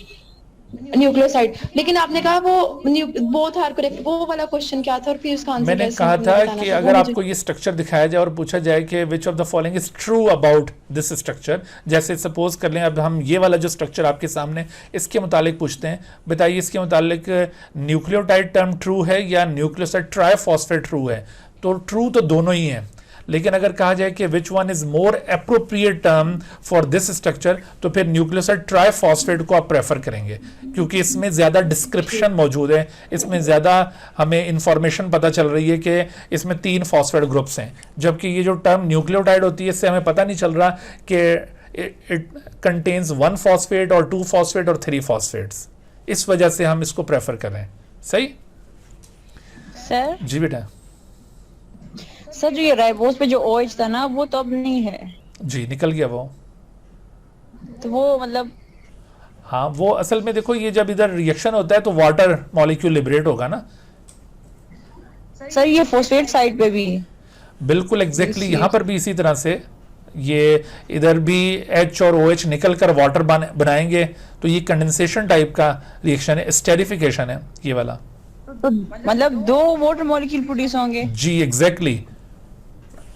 न्यूक्लियोसाइड, लेकिन आपने कहा वो बोथ आर करेक्ट, वो वाला क्वेश्चन क्या था और फिर उसका आंसर मैंने कहा था कि अगर आपको ये स्ट्रक्चर दिखाया जाए और पूछा जाए कि which of the following is true about this structure, जैसे सपोज कर लें अब हम ये वाला जो स्ट्रक्चर आपके सामने इसके मुतालिक पूछते हैं, बताइए इसके मुतालिक न्यूक्लियोटाइड टर्म ट्रू है या न्यूक्लियोसाइड ट्राइफॉस्फेट ट्रू है? तो ट्रू तो दोनों ही हैं, लेकिन अगर कहा जाए कि which one is more appropriate term for this structure, तो फिर न्यूक्लियोसाइड ट्राइफॉस्फेट को आप प्रेफर करेंगे, क्योंकि इसमें ज्यादा डिस्क्रिप्शन मौजूद है, इसमें ज्यादा हमें इंफॉर्मेशन पता चल रही है कि इसमें तीन फॉस्फेट ग्रुप्स हैं। जबकि ये जो टर्म न्यूक्लियोटाइड होती है इससे हमें पता नहीं चल रहा कि इट कंटेन्स वन फॉस्फेट और टू फॉस्फेट और थ्री फॉस्फेट्स, इस वजह से हम इसको प्रेफर कर रहे हैं। सही सर? जी बेटा। सर जो ये राइबोज पे जो OH था ना वो तो अब नहीं है। जी निकल गया वो। तो वो मतलब हाँ, वो असल में देखो ये जब इधर रिएक्शन होता है तो वाटर मॉलिक्यूल लिबरेट होगा ना। सर ये फॉस्फेट साइड पे भी बिल्कुल एग्जैक्टली यहाँ पर भी इसी तरह से ये इधर भी H और OH निकल कर वाटर बनाएंगे, तो ये कंडेंसेशन टाइप का रिएक्शन है, स्टेरिफिकेशन है ये वाला। तो मतलब दो वाटर मॉलिक्यूल प्रोड्यूस होंगे। जी एग्जैक्टली,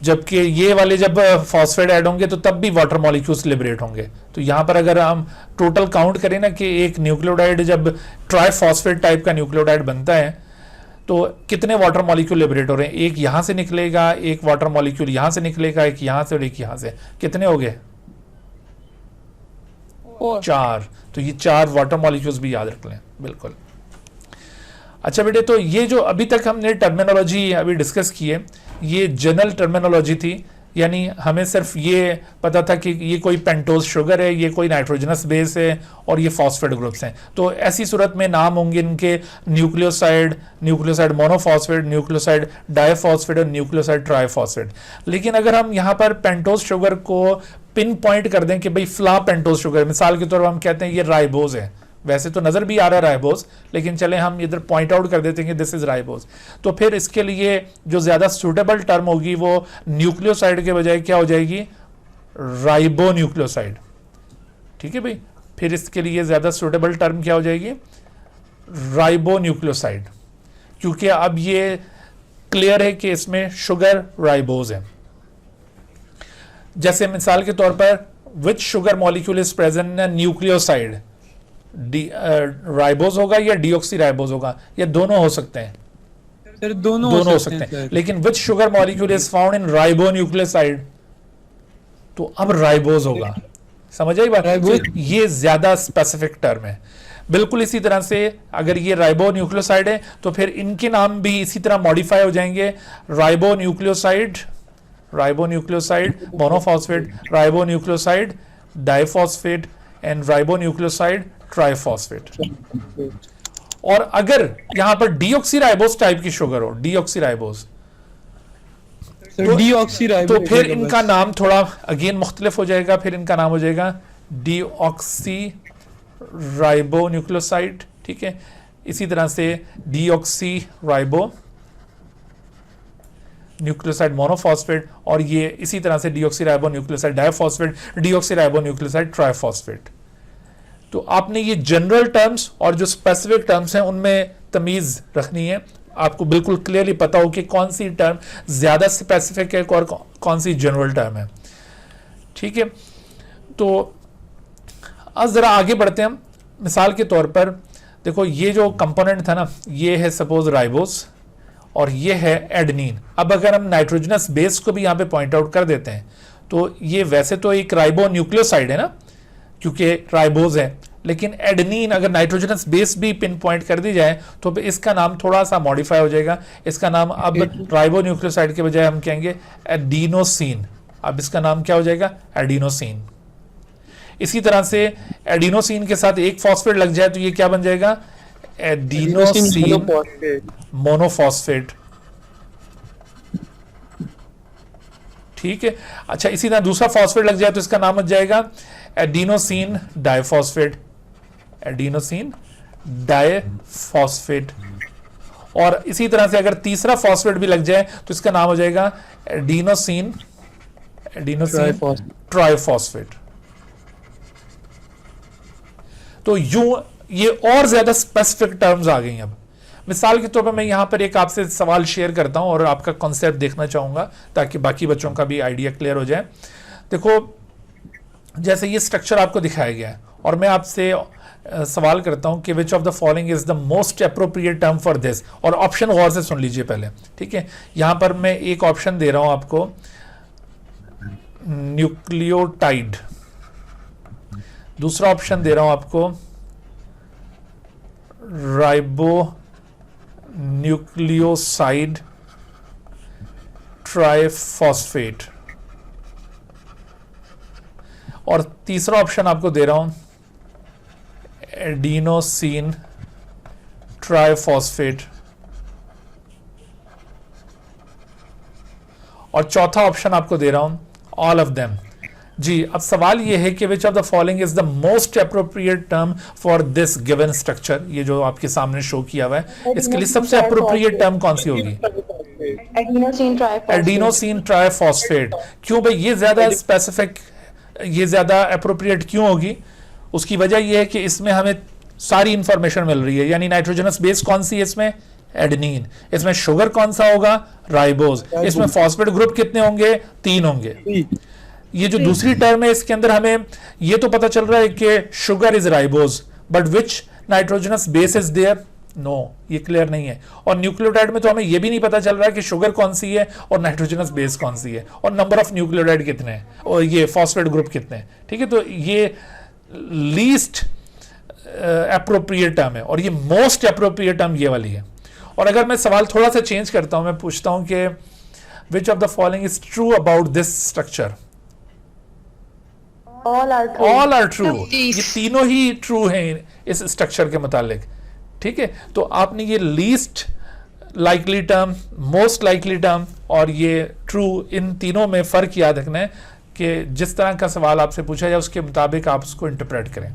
जबकि ये वाले जब फॉस्फेट ऐड होंगे तो तब भी वाटर मॉलिक्यूल्स लिबरेट होंगे। तो यहाँ पर अगर हम टोटल काउंट करें ना कि एक न्यूक्लियोटाइड जब ट्राइफॉस्फेट टाइप का न्यूक्लियोटाइड बनता है तो कितने वाटर मॉलिक्यूल लिबरेट हो रहे हैं? एक यहाँ से निकलेगा, एक वाटर मॉलिक्यूल यहाँ से निकलेगा, एक यहाँ से और एक यहाँ से, कितने हो गए? 4। तो ये 4 वाटर मॉलिक्यूल्स भी याद रख लें, बिल्कुल। अच्छा बेटे, तो ये जो अभी तक हमने टर्मिनोलॉजी अभी डिस्कस की है, ये जनरल टर्मिनोलॉजी थी, यानी हमें सिर्फ ये पता था कि ये कोई पेंटोज शुगर है, ये कोई नाइट्रोजनस बेस है और ये फॉस्फेट ग्रुप्स हैं। तो ऐसी सूरत में नाम होंगे इनके nucleoside, nucleoside monophosphate, nucleoside diphosphate और न्यूक्लियोसाइड ट्राइफॉस्फेट। लेकिन अगर हम यहाँ पर पेंटोज शुगर को पिन पॉइंट कर दें कि भाई फ्ला पेंटोज शुगर, मिसाल के तौर पर हम कहते हैं ये राइबोज है, वैसे तो नजर भी आ रहा है राइबोज, लेकिन चले हम इधर पॉइंट आउट कर देते हैं कि दिस इज राइबोज, तो फिर इसके लिए जो ज्यादा सूटेबल टर्म होगी वो न्यूक्लियोसाइड के बजाय क्या हो जाएगी, राइबो न्यूक्लियोसाइड। ठीक है भाई, फिर इसके लिए ज्यादा सूटेबल टर्म क्या हो जाएगी, राइबो न्यूक्लियोसाइड, क्योंकि अब ये क्लियर है कि इसमें शुगर राइबोज है। जैसे मिसाल के तौर पर which sugar molecule is present in nucleoside, ribose होगा या डीऑक्सी राइबोज होगा, या दोनों हो सकते हैं, सर दोनों हो सकते हैं। लेकिन which sugar molecule is found in ribo nucleoside, तो अब राइबोज होगा। समझ आई बात? ये ज्यादा स्पेसिफिक टर्म है। बिल्कुल इसी तरह से अगर ये राइबो न्यूक्लियोसाइड है तो फिर इनके नाम भी इसी तरह मॉडिफाई हो जाएंगे, ribo nucleoside, ribo nucleoside monophosphate, ribo nucleoside diphosphate and ribo nucleoside triphosphate. और अगर यहां पर डीऑक्सीराइबोस टाइप की शुगर हो, डीऑक्सीराइबोस, तो फिर इनका नाम थोड़ा अगेन मुख्तलिफ हो जाएगा, फिर इनका नाम हो जाएगा डीऑक्सी राइबो न्यूक्लियोसाइड। ठीक है, इसी तरह से डीऑक्सी राइबो न्यूक्लियोसाइड मोनोफॉस्फेट, और ये इसी तरह से deoxy ribo nucleoside diphosphate, deoxy ribo nucleoside triphosphate. तो आपने ये जनरल टर्म्स और जो स्पेसिफिक टर्म्स हैं उनमें तमीज रखनी है, आपको बिल्कुल क्लियरली पता हो कि कौन सी टर्म ज्यादा स्पेसिफिक है और कौन सी जनरल टर्म है। ठीक है, तो अब जरा आगे बढ़ते हैं हम। मिसाल के तौर पर देखो, ये जो कंपोनेंट था ना, ये है सपोज राइबोस और ये है एडेनिन। अब अगर हम नाइट्रोजनस बेस को भी यहाँ पे पॉइंट आउट कर देते हैं तो ये वैसे तो एक राइबो न्यूक्लियोसाइड है ना, क्योंकि राइबोज है, लेकिन एडेनिन अगर नाइट्रोजनस बेस भी पिन पॉइंट कर दी जाए तो इसका नाम थोड़ा सा मॉडिफाई हो जाएगा। इसका नाम अब राइबो न्यूक्लियोसाइड के बजाय हम कहेंगे एडिनोसिन। अब इसका नाम क्या हो जाएगा, एडिनोसिन। इसी तरह से एडिनोसिन के साथ एक फॉस्फेट लग जाए तो ये क्या बन जाएगा, एडिनोसिन मोनोफॉस्फेट। ठीक है, अच्छा इसी तरह दूसरा फॉस्फेट लग जाए तो इसका नाम हो जाएगा एडिनोसिन डाइफॉस्फेट, एडिनोसिन डाइफॉस्फेट। और इसी तरह से अगर तीसरा फॉस्फेट भी लग जाए तो इसका नाम हो जाएगा एडिनोसिन ट्राइफॉस्फेट। तो यूं ये और ज्यादा स्पेसिफिक टर्म्स आ गई। अब मिसाल के तौर पर मैं यहां पर एक आपसे सवाल शेयर करता हूं और आपका कॉन्सेप्ट देखना चाहूंगा ताकि बाकी बच्चों का भी आइडिया क्लियर हो जाए। देखो, जैसे ये स्ट्रक्चर आपको दिखाया गया है और मैं आपसे सवाल करता हूं कि which of the following is the most appropriate term for this, और ऑप्शन गौर से सुन लीजिए पहले। ठीक है, यहां पर मैं एक ऑप्शन दे रहा हूं आपको, न्यूक्लियोटाइड। दूसरा ऑप्शन दे रहा हूं आपको राइबो न्यूक्लियोसाइड ट्राइफॉस्फेट, और तीसरा ऑप्शन आपको दे रहा हूं एडिनोसिन ट्राइफॉस्फेट, और चौथा ऑप्शन आपको दे रहा हूं ऑल ऑफ देम। जी, अब सवाल यह है कि which of the following is the most appropriate term for this given structure. ये जो आपके सामने शो किया हुआ है, इसके लिए सबसे अप्रोप्रिएट टर्म कौन सी होगी, एडिनोसिन ट्राइफॉस्फेट। क्यों भाई, ये ज्यादा स्पेसिफिक, ये ज्यादा अप्रोप्रिएट क्यों होगी? उसकी वजह यह है कि इसमें हमें सारी इंफॉर्मेशन मिल रही है, यानी नाइट्रोजनस बेस कौन सी है इसमें, एडेनिन। इसमें शुगर कौन सा होगा, राइबोज। इसमें फॉस्फेट ग्रुप कितने होंगे, 3 होंगे। ये जो दूसरी टर्म है इसके अंदर हमें ये तो पता चल रहा है कि sugar is ribose, but which nitrogenous base is there, no, ये क्लियर नहीं है। और न्यूक्लियोटाइड में तो हमें ये भी नहीं पता चल रहा है कि शुगर कौन सी है और नाइट्रोजनस बेस कौन सी है और नंबर ऑफ न्यूक्लियोटाइड कितने हैं और ये फॉस्फेट ग्रुप कितने हैं। ठीक है, तो ये लीस्ट अप्रोप्रिएट टर्म है और ये मोस्ट अप्रोप्रिएट टर्म ये वाली है। और अगर मैं सवाल थोड़ा सा चेंज करता हूं, मैं पूछता हूं कि which of the following is true about this structure? All are true. All are true, ये तीनों ही ट्रू हैं इस स्ट्रक्चर के मुतालिक। ठीक है, तो आपने ये least likely term, most likely term और ये ट्रू, इन तीनों में फर्क याद रखना है कि जिस तरह का सवाल आपसे पूछा जाए उसके मुताबिक आप उसको इंटरप्रेट करें।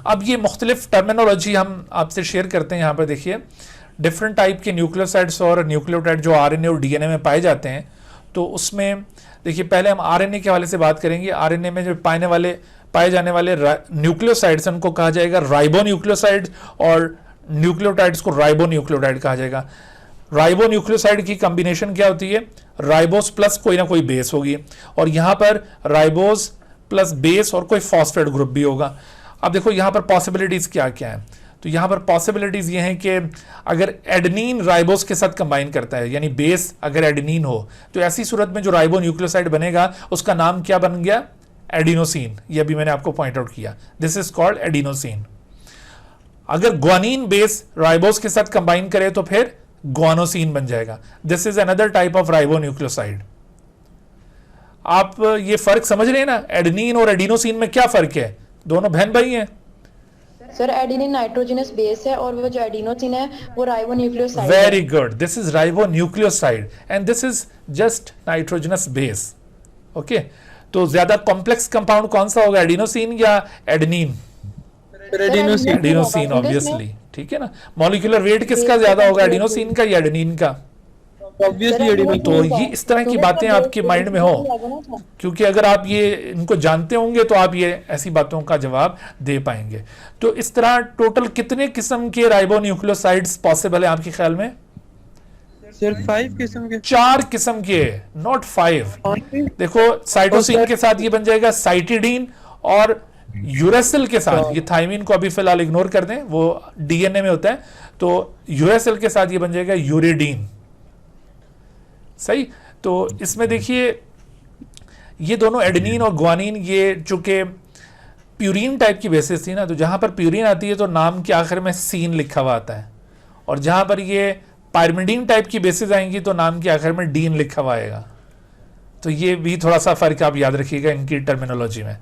अब ये मुख्तलिफ टर्मिनोलॉजी हम आपसे शेयर करते हैं। यहाँ पर देखिए, डिफरेंट टाइप के न्यूक्लियोसाइड्स और न्यूक्लियोटाइड जो आरएनए और डीएनए में पाए जाते हैं, तो उसमें देखिए पहले हम आरएनए के हवाले से बात करेंगे। आरएनए में जो पाए जाने वाले न्यूक्लियोसाइड्स, उनको कहा जाएगा राइबो न्यूक्लियोसाइड्स और न्यूक्लियोटाइड्स को राइबो न्यूक्लियोटाइड कहा जाएगा। राइबो न्यूक्लियोसाइड की कॉम्बिनेशन क्या होती है? राइबोस प्लस कोई ना कोई बेस होगी और यहाँ पर राइबोस प्लस बेस और कोई फॉस्फेट ग्रुप भी होगा। अब देखो यहाँ पर पॉसिबिलिटीज क्या क्या है, तो यहाँ पर पॉसिबिलिटीज ये हैं कि अगर एडेनिन राइबोस के साथ कंबाइन करता है, यानी बेस अगर एडेनिन हो, तो ऐसी सूरत में जो राइबो न्यूक्लियोसाइड बनेगा उसका नाम क्या बन गया? एडिनोसिन। ये अभी मैंने आपको पॉइंट आउट किया, दिस इज कॉल्ड एडिनोसिन। अगर ग्वानिन बेस राइबोस के साथ कंबाइन करे तो फिर ग्वानोसिन बन जाएगा, this is another type of ribo nucleoside. आप ये फर्क समझ रहे हैं ना? एडेनिन और एडिनोसिन में क्या फर्क है? दोनों बहन भाई हैं। सर एडेनिन नाइट्रोजनस बेस है और वो जो एडिनोसिन है वो राइबो न्यूक्लियोसाइड है। Very good, this is ribo nucleoside and this is just nitrogenous base. Okay, तो ज्यादा कॉम्प्लेक्स कंपाउंड कौन सा होगा, एडिनोसिन या एडेनिन? एडिनोसिन। एडिनोसिन ऑब्वियसली, ठीक है ना। मॉलिक्यूलर वेट किसका ज्यादा होगा, एडिनोसिन का या एडेनिन का? Obviously adenosine. तो ये इस तरह की बातें आपके माइंड में हो, क्योंकि अगर आप ये इनको जानते होंगे तो आप ये ऐसी बातों का जवाब दे पाएंगे। तो इस तरह टोटल कितने किस्म के राइबो न्यूक्लियोसाइड्स पॉसिबल है आपके ख्याल में? सिर्फ 5 किस्म के। 4 किस्म के, नॉट 5। देखो साइटोसिन के साथ ये बन जाएगा साइटिडीन और यूरेसिल के साथ, ये थाइमिन को अभी फिलहाल इग्नोर कर दें, वो डीएनए में होता है, तो यूरेसिल के साथ ये बन जाएगा यूरिडीन। सही, तो इसमें देखिए ये दोनों एडेनिन और ग्वानिन, ये चूंकि प्यूरिन टाइप की बेसिस थी ना, तो जहां पर प्यूरिन आती है तो नाम के आखिर में सीन लिखा हुआ आता है, और जहां पर ये पायरिमिडीन टाइप की बेसिस आएंगी तो नाम के आखिर में डीन लिखा हुआ आएगा। तो ये भी थोड़ा सा फर्क आप याद रखिएगा इनकी टर्मिनोलॉजी में।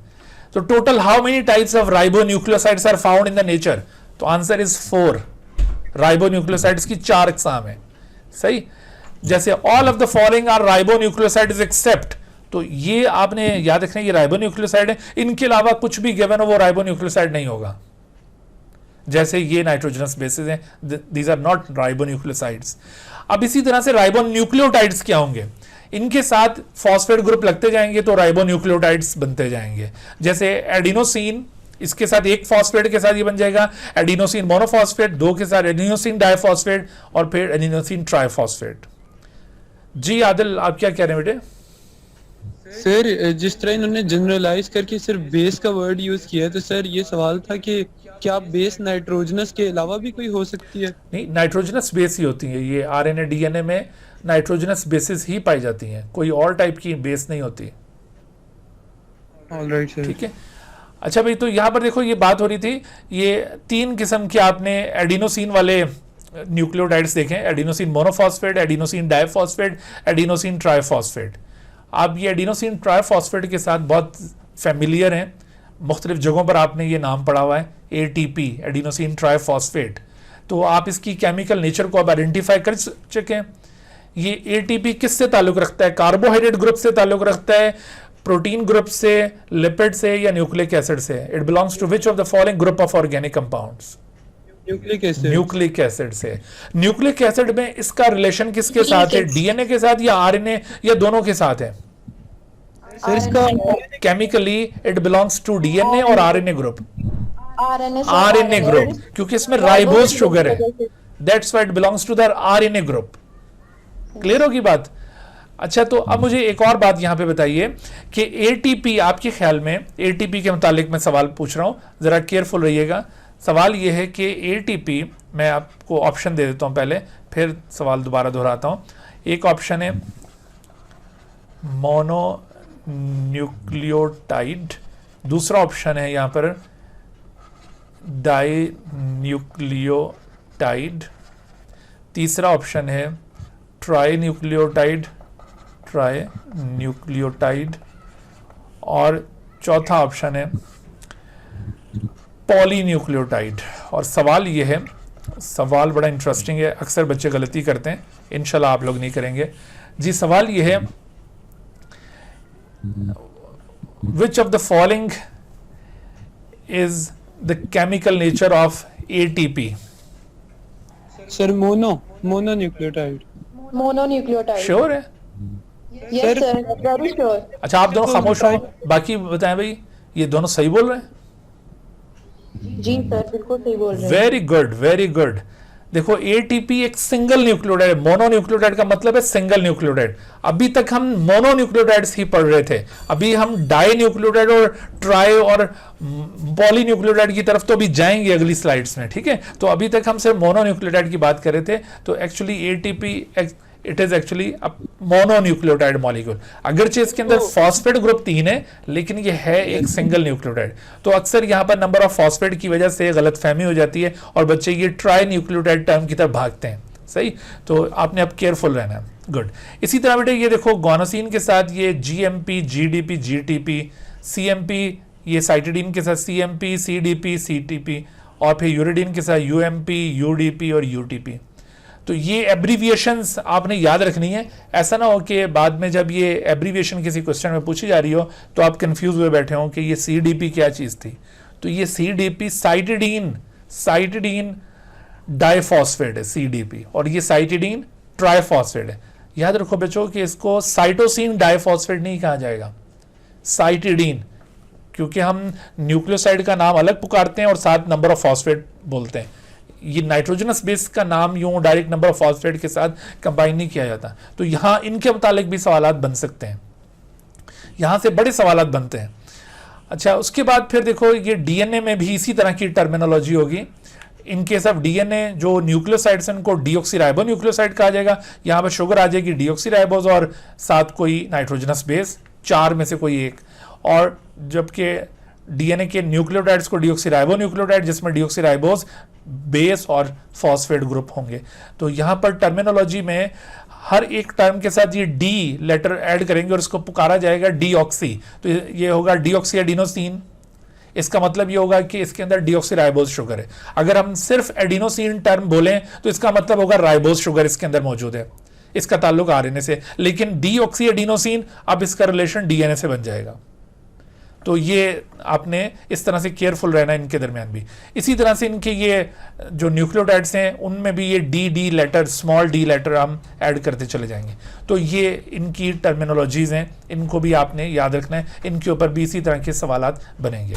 तो total how many types of ribonucleosides are found in the nature? तो आंसर इज 4। राइबो न्यूक्लियोसाइड्स की 4 अक़साम है। सही, जैसे all of the following are ribonucleosides except, तो ये आपने याद रखना, ये राइबो न्यूक्लियोसाइड है, इनके अलावा कुछ भी गिवन हो वो राइबो न्यूक्लियोसाइड नहीं होगा। जैसे ये नाइट्रोजनस बेसिस हैं, these are not ribonucleosides. अब इसी तरह से राइबो न्यूक्लियोटाइड्स क्या होंगे? इनके साथ फॉस्फेट ग्रुप लगते जाएंगे तो राइबो न्यूक्लियोटाइड्स बनते जाएंगे। जैसे एडिनोसिन, इसके साथ एक फॉस्फेट के साथ ये बन जाएगा एडिनोसिन मोनोफॉस्फेट, 2 के साथ एडिनोसिन डाइफॉस्फेट और फिर एडिनोसिन ट्राइफॉस्फेट। जी आदिल, आप क्या कह रहे हैं बेटे? सर जिस तरह इन्होंने जनरलाइज करके सिर्फ बेस का वर्ड यूज किया है, तो सर ये सवाल था कि क्या बेस नाइट्रोजनस के अलावा भी कोई हो सकती है? नहीं, नाइट्रोजनस बेस ही होती है ये। आरएनए डीएनए में नाइट्रोजनस बेसिस ही पाई जाती हैं, कोई और टाइप की बेस नहीं होती। ऑलराइट सर, ठीक है। अच्छा भाई, तो यहाँ पर देखो ये बात हो रही थी, ये 3 किस्म के आपने एडिनोसिन वाले न्यूक्लियोटाइड्स देखें, adenosine monophosphate, adenosine diphosphate, adenosine triphosphate. आप ये एडिनोसिन ट्राइफॉस्फेट के साथ बहुत फेमिलियर हैं, मुख्तलिफ जगहों पर आपने ये नाम पढ़ा हुआ है, ATP एडिनोसिन ट्राइफॉस्फेट। तो आप इसकी केमिकल नेचर को अब आइडेंटिफाई कर चुके हैं। ये ATP किससे ताल्लुक रखता है? कार्बोहाइड्रेट ग्रुप से ताल्लुक रखता है, प्रोटीन ग्रुप से, लिपिड से या न्यूक्लिक एसिड से? It belongs to which of the following group of organic compounds? Nucleic acid. Nucleic acid से। न्यूक्लिक एसिड में इसका रिलेशन किसके साथ है? डीएनए के साथ या आरएनए या दोनों के साथ है? सर इसका chemically it belongs to DNA और आरएनए ग्रुप। आरएनए ग्रुप, क्योंकि इसमें राइबोज शुगर है, that's why it belongs to the RNA group. Clear होगी बात? अच्छा, तो अब मुझे एक और बात यहां पे बताइए कि एटीपी, आपके ख्याल में एटीपी के मुतालिक मैं सवाल पूछ रहा हूं, जरा केयरफुल रहिएगा। सवाल यह है कि एटीपी, मैं आपको ऑप्शन दे देता हूं पहले, फिर सवाल दोबारा दोहराता हूं। एक ऑप्शन है मोनो न्यूक्लियोटाइड, दूसरा ऑप्शन है यहाँ पर डाई न्यूक्लियोटाइड, तीसरा ऑप्शन है ट्राई न्यूक्लियोटाइड, और चौथा ऑप्शन है पॉलीन्यूक्लियोटाइड। और सवाल ये है, सवाल बड़ा इंटरेस्टिंग है, अक्सर बच्चे गलती करते हैं, इंशाल्लाह आप लोग नहीं करेंगे जी। सवाल ये है, which of the following is the chemical nature of ATP? Sir mononucleotide. Mononucleotide. Sure है? Yes sir, very sure. अच्छा, आप दोनों खामोश हो, बाकी बताएं भाई, ये दोनों सही बोल रहे हैं? जी सर, बिल्कुल सही बोल रहे हैं। Very good, very good. देखो ATP एक सिंगल न्यूक्लियोटाइड, मोनोन्यूक्लियोटाइड का मतलब है सिंगल न्यूक्लियोटाइड। अभी तक हम मोनोन्यूक्लियोटाइड्स ही पढ़ रहे थे, अभी हम डाई न्यूक्लियोटाइड और ट्राई और पॉलीन्यूक्लियोटाइड की तरफ तो अभी जाएंगे अगली स्लाइड्स में, ठीक है। तो अभी तक हम सिर्फ मोनोन्यूक्लियोटाइड की बात कर रहे थे। तो actually ATP it is actually mononucleotide molecule. अगरचे इसके अंदर फॉस्फेट ग्रुप 3 है, लेकिन ये है एक सिंगल न्यूक्लियोटाइड। तो अक्सर यहाँ पर नंबर ऑफ फॉस्फेट की वजह से गलतफहमी हो जाती है और बच्चे ये ट्राई न्यूक्लियोटाइड टर्म की तरफ भागते हैं। सही, तो आपने अब केयरफुल रहना है। गुड। इसी तरह बेटे ये देखो, गोनोसिन के साथ ये GMP, GDP, GTP, CMP, ये साइटिडीन के साथ CMP, CDP, CTP, और फिर यूरिडीन के साथ UMP, UDP और UTP। तो ये एब्रीविएशंस आपने याद रखनी है। ऐसा ना हो कि बाद में जब ये एब्रीविएशन किसी क्वेश्चन में पूछी जा रही हो तो आप कंफ्यूज हुए बैठे हो कि ये CDP क्या चीज़ थी। तो ये CDP साइटिडीन डाइफॉस्फेट है CDP, और ये साइटिडीन ट्राइफॉस्फेट है। याद रखो बच्चों कि इसको साइटोसिन डाइफॉस्फेट नहीं कहा जाएगा, साइटिडीन, क्योंकि हम न्यूक्लियोसाइड का नाम अलग पुकारते हैं और साथ नंबर ऑफ फॉस्फेट बोलते हैं। ये नाइट्रोजनस बेस का नाम यूं डायरेक्ट नंबर ऑफ फॉस्फेट के साथ कंबाइन नहीं किया जाता। तो यहां इनके मुतालिक भी सवालात बन सकते हैं, यहां से बड़े सवालात बनते हैं। अच्छा, उसके बाद फिर देखो ये DNA में भी इसी तरह की टर्मिनोलॉजी होगी। इन केस ऑफ DNA जो न्यूक्लियोसाइड्स हैं उनको डीऑक्सीराइबो न्यूक्लियोसाइड कहा जाएगा। यहां पर शुगर आ जाएगी डीऑक्सीराइबोज और साथ कोई नाइट्रोजनस बेस, 4 में से कोई एक। और जबकि DNA के न्यूक्लियोटाइड्स को डीऑक्सीराइबो न्यूक्लियोटाइड, जिसमें डीऑक्सीराइबोज बेस और फॉस्फेट ग्रुप होंगे। तो यहां पर टर्मिनोलॉजी में हर एक टर्म के साथ ये D लेटर ऐड करेंगे और इसको पुकारा जाएगा डीऑक्सी। तो ये होगा डीऑक्सी एडिनोसिन। इसका मतलब ये होगा कि इसके अंदर डीऑक्सीराइबोज शुगर है। अगर हम सिर्फ एडिनोसिन टर्म बोलें तो इसका मतलब होगा राइबोज शुगर इसके अंदर मौजूद है, इसका ताल्लुक RNA से। लेकिन डीऑक्सी एडिनोसिन, अब इसका रिलेशन DNA से बन जाएगा। तो ये आपने इस तरह से केयरफुल रहना है इनके दरमियान भी। इसी तरह से इनके ये जो न्यूक्लियोटाइड्स हैं उनमें भी ये D letter, small d letter हम ऐड करते चले जाएंगे। तो ये इनकी टर्मिनोलॉजीज हैं, इनको भी आपने याद रखना है, इनके ऊपर भी इसी तरह के सवालात बनेंगे।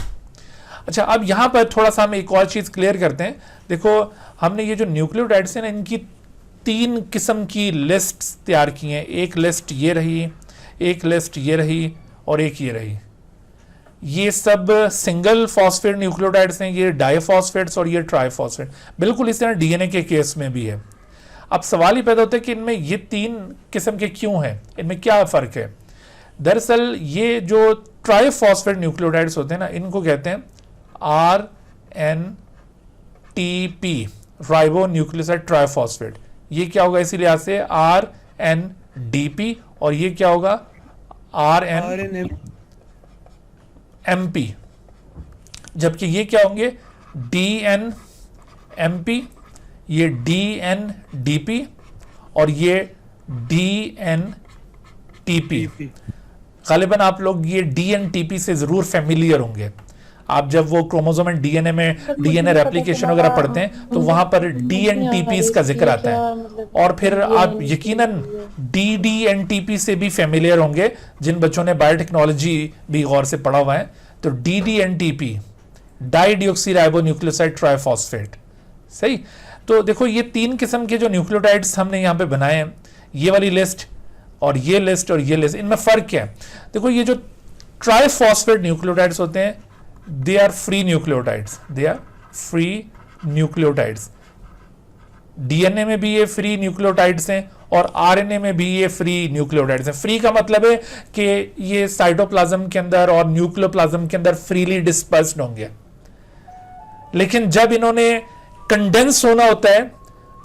अच्छा, अब यहाँ पर थोड़ा सा हम एक और चीज़ क्लियर करते हैं। देखो, हमने ये जो न्यूक्लियोटाइड्स हैं ना, इनकी 3 किस्म की लिस्ट तैयार की हैं। एक लिस्ट ये रही, एक लिस्ट ये रही, और एक ये रही। ये सब सिंगल फॉस्फेट न्यूक्लियोटाइड्स हैं, ये डाइफॉस्फेट्स और ये ट्राइफॉस्फेट। बिल्कुल इस तरह DNA के केस में भी है। अब सवाल ही पैदा होता है कि इनमें ये 3 किस्म के क्यों हैं, इनमें क्या फ़र्क है। दरअसल ये जो ट्राइफॉस्फेट न्यूक्लियोटाइड्स होते हैं ना, इनको कहते हैं RNTP, राइबो न्यूक्लियोसाइड ट्राइफॉस्फेट। ये क्या होगा इसी लिहाज से RNDP, और ये क्या होगा RNMP। जबकि ये क्या होंगे DNMP, ये DNDP और ये DNTP। गालिबन आप लोग ये DNTP से जरूर फेमिलियर होंगे। आप जब वो क्रोमोसोम एंड DNA में DNA रेप्लिकेशन वगैरह पढ़ते हैं तो वहां पर DNTPs का जिक्र आता है। और फिर आप यकीनन DDNTP से भी फेमिलियर होंगे जिन बच्चों ने बायोटेक्नोलॉजी भी गौर से पढ़ा हुआ है। तो DDNTP, dideoxyribonucleoside triphosphate. सही। तो देखो ये 3 किस्म के जो न्यूक्लियोटाइड्स हमने यहाँ पे बनाए हैं, ये वाली लिस्ट और ये लिस्ट और ये लिस्ट, इनमें फर्क क्या है। देखो ये जो ट्राइफॉस्फेट न्यूक्लियोटाइड्स होते हैं, they are free nucleotides, they are free nucleotides. DNA में भी ये फ्री न्यूक्लियोटाइड्स हैं और आरएनए में भी ये फ्री न्यूक्लियोटाइड्स हैं। फ्री का मतलब है कि ये साइटोप्लाज्म के अंदर और न्यूक्लियोप्लाज्म के अंदर फ्रीली डिस्पर्स्ड होंगे। लेकिन जब इन्होंने कंडेंस होना होता है,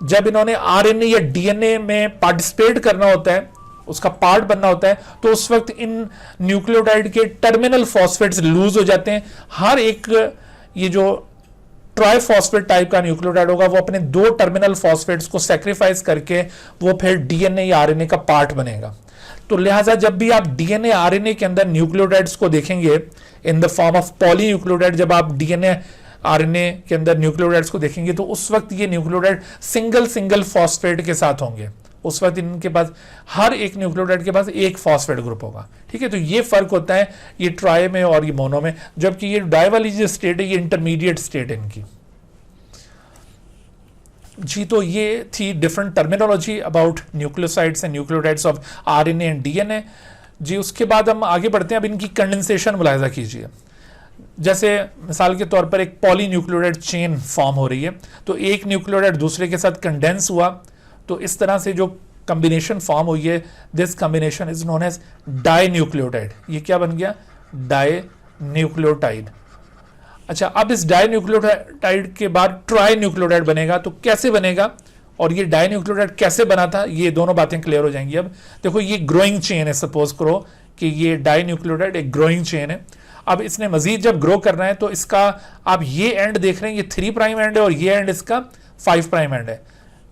जब इन्होंने आरएनए या डीएनए में पार्टिसिपेट करना होता है, उसका पार्ट बनना होता है, तो उस वक्त इन न्यूक्लियोटाइड के टर्मिनल फॉस्फेट्स लूज हो जाते हैं। हर एक ये जो ट्राइफॉस्फेट टाइप का न्यूक्लियोटाइड होगा वो अपने 2 टर्मिनल फॉस्फेट्स को सैक्रिफाइस करके वो फिर डीएनए या आरएनए का पार्ट बनेगा। तो लिहाजा जब भी आप डीएनए आरएनए के अंदर न्यूक्लियोटाइड्स को देखेंगे in the form of polynucleotide, जब आप डीएनए आरएनए के अंदर न्यूक्लियोटाइड्स को देखेंगे तो उस वक्त ये न्यूक्लियोटाइड सिंगल फॉस्फेट के साथ होंगे। उस वक्त इनके पास हर एक न्यूक्लियोटाइड के पास एक फॉस्फेट ग्रुप होगा। ठीक है, तो ये फर्क होता है ये ट्राई में और ये मोनो में, जबकि ये डाई वाली जो स्टेट है ये इंटरमीडिएट स्टेट है इनकी। जी, तो ये थी different terminology about nucleosides and nucleotides of RNA and DNA. जी, उसके बाद हम आगे बढ़ते हैं। अब इनकी कंडेंसेशन मुलाहिजा कीजिए। जैसे मिसाल के तौर पर एक पॉलीन्यूक्लियोटाइड चेन फॉर्म हो रही है, तो एक न्यूक्लियोटाइड दूसरे के साथ कंडेंस हुआ, तो इस तरह से जो कॉम्बिनेशन फॉर्म हुई है, this combination is known as dinucleotide. ये क्या बन गया? Dinucleotide. अच्छा, अब इस डाई न्यूक्लियोटाइड के बाद ट्राई न्यूक्लियोटाइड बनेगा। तो कैसे बनेगा और ये डाई न्यूक्लियोटाइड कैसे बना था, ये दोनों बातें क्लियर हो जाएंगी। अब देखो, ये ग्रोइंग चेन है। सपोज करो कि ये डाई न्यूक्लियोटाइड एक ग्रोइंग चेन है। अब इसने मजीद जब ग्रो करना है तो इसका आप ये एंड देख रहे हैं, ये 3 प्राइम एंड है और ये एंड इसका 5 प्राइम एंड है।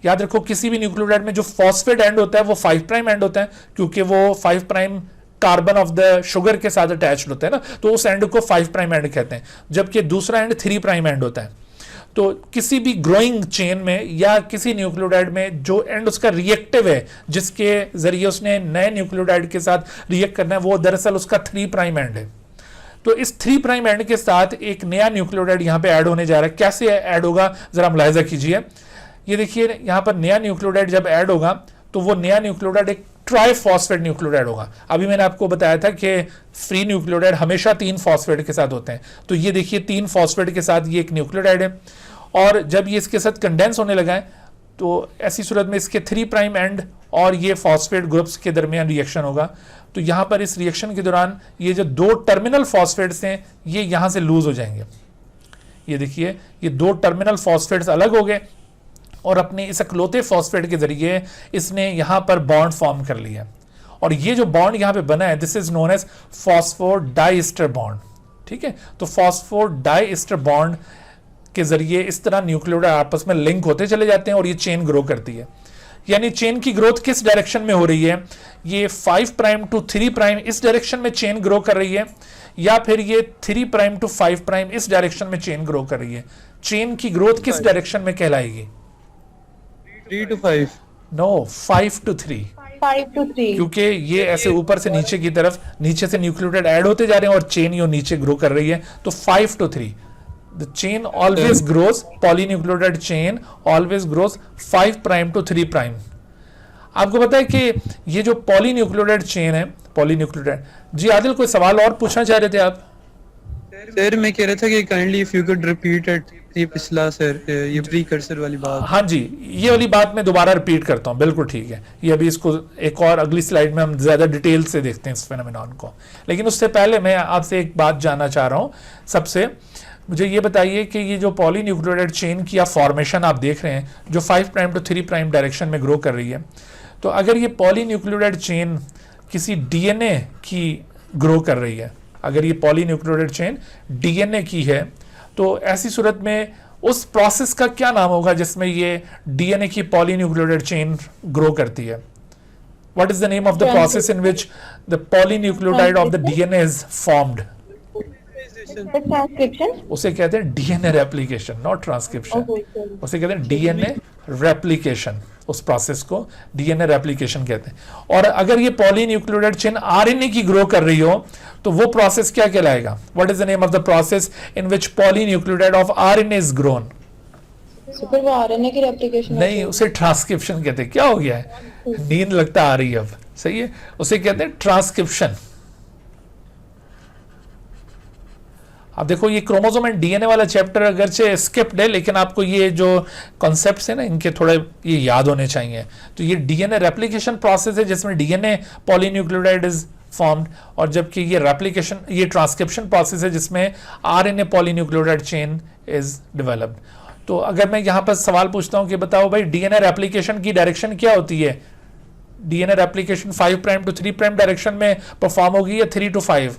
याद रखो, किसी भी न्यूक्लियोटाइड में जो फॉस्फेट एंड होता है वो 5 प्राइम एंड होता है, क्योंकि वो 5 prime carbon of the sugar के साथ अटैच्ड होता है ना, तो उस एंड को 5 प्राइम एंड कहते हैं, जबकि दूसरा एंड 3 प्राइम एंड होता है। तो किसी भी ग्रोइंग चेन में या किसी न्यूक्लियोटाइड में जो एंड उसका रिएक्टिव है, जिसके जरिए उसने नए न्यूक्लियोटाइड के साथ रिएक्ट करना है, वो दरअसल उसका 3 प्राइम एंड है। तो इस 3 प्राइम एंड के साथ एक नया न्यूक्लियोटाइड यहां पे ऐड होने जा रहा है। कैसे ऐड होगा जरा मुलाहिजा कीजिए। ये देखिए, यहां पर नया न्यूक्लियोटाइड जब ऐड होगा तो वो नया न्यूक्लियोटाइड एक ट्राइफॉस्फेट न्यूक्लियोटाइड होगा। अभी मैंने आपको बताया था कि फ्री न्यूक्लियोटाइड हमेशा 3 फॉस्फेट के साथ होते हैं। तो ये देखिए, 3 फॉस्फेट के साथ ये एक न्यूक्लियोटाइड है, और जब ये इसके साथ कंडेंस होने लगा है तो ऐसी सूरत में इसके 3 प्राइम एंड और ये फॉस्फेट ग्रुप्स के दरमियान रिएक्शन होगा। तो यहां पर इस रिएक्शन के दौरान ये जो 2 टर्मिनल फॉस्फेट्स हैं ये यहां से लूज हो जाएंगे। ये देखिए, ये 2 टर्मिनल फॉस्फेट्स अलग हो गए और अपने इस अकलौते फॉस्फेट के जरिए इसने यहां पर बॉन्ड फॉर्म कर लिया, और ये जो बॉन्ड यहां पे बना है this is known as phosphodiester bond. ठीक है, तो फॉस्फोडाइएस्टर बॉन्ड के जरिए इस तरह न्यूक्लियोटाइड आपस में लिंक होते चले जाते हैं और ये चेन ग्रो करती है। यानी चेन की ग्रोथ किस डायरेक्शन में हो रही है? ये 5 प्राइम टू 3 प्राइम इस डायरेक्शन में चेन ग्रो कर रही है, या फिर ये 3 प्राइम टू 5 प्राइम इस डायरेक्शन में चेन ग्रो कर रही है। चेन की ग्रोथ किस डायरेक्शन में कहलाएगी? 3 to 5? No, 5 to 3, 5 to 3। क्योंकि ये ऐसे ऊपर से नीचे की तरफ, नीचे से न्यूक्लियोटाइड ऐड होते जा रहे हैं और चेन यो नीचे ग्रो कर रही है। तो 5 to 3, the chain always grows, polynucleotide chain always grows 5 prime to 3 prime। आपको पता है कि ये जो पॉलीन्यूक्लियोटाइड चेन है, पॉलीन्यूक्लियोटाइड। जी आदिल, कोई सवाल और पूछना चाह रहे थे आप? सर मैं कह रहा था कि kindly if you could repeat it, ये पिछला सर ये प्रीकर्सर वाली बात। हाँ जी, ये वाली बात मैं दोबारा रिपीट करता हूँ। बिल्कुल ठीक है, ये अभी इसको एक और अगली स्लाइड में हम ज्यादा डिटेल से देखते हैं इस फेनोमेनॉन को। लेकिन उससे पहले मैं आपसे एक बात जानना चाह रहा हूँ। सबसे मुझे ये बताइए कि ये जो पॉलीन्यूक्लियोटाइड चेन की आप फॉर्मेशन आप देख रहे हैं जो 5 प्राइम टू 3 प्राइम डायरेक्शन में ग्रो कर रही है, तो अगर ये पॉलीन्यूक्लियोटाइड चेन किसी डीएनए की ग्रो कर रही है, अगर ये पॉलीन्यूक्लियोटाइड चेन डीएनए की है, तो ऐसी सूरत में उस प्रोसेस का क्या नाम होगा जिसमें ये डीएनए की पॉलीन्यूक्लियोटाइड चेन ग्रो करती है? What is the name of the process in which the polynucleotide of the DNA is formed? Transcription. उसे कहते हैं डीएनए रेप्लिकेशन, नॉट ट्रांसक्रिप्शन। उसे कहते हैं डीएनए रेप्लिकेशन। उस प्रोसेस को डीएनए रेप्लिकेशन कहते हैं। और अगर ये पॉलीन्यूक्लियोटाइड चेन आरएनए की ग्रो कर रही हो तो वो प्रोसेस क्या कहलाएगा? What is the name of the process in which polynucleotide of RNA is grown? Super वो आरएनए की रेप्लिकेशन नहीं, उसे ट्रांसक्रिप्शन कहते हैं। क्या हो गया है? नींद लगता आ रही है अब। सही है, उसे कहते हैं ट्रांसक्रिप्शन। आप देखो ये क्रोमोसोम एंड डीएनए वाला चैप्टर अगरचे स्किप्ड है, लेकिन आपको ये जो कॉन्सेप्ट्स है ना इनके थोड़े ये याद होने चाहिए। तो ये डीएनए रेप्लिकेशन प्रोसेस है जिसमें डीएनए पॉलीन्यूक्लियोटाइड इज फॉर्म्ड, और जबकि ये ट्रांसक्रिप्शन प्रोसेस है जिसमें RNA polynucleotide chain is developed. तो अगर मैं यहाँ पर सवाल पूछता हूँ कि बताओ भाई डीएनए रेप्लिकेशन की डायरेक्शन क्या होती है, DNA replication 5 prime to 3 prime direction में परफॉर्म होगी या 3 to 5?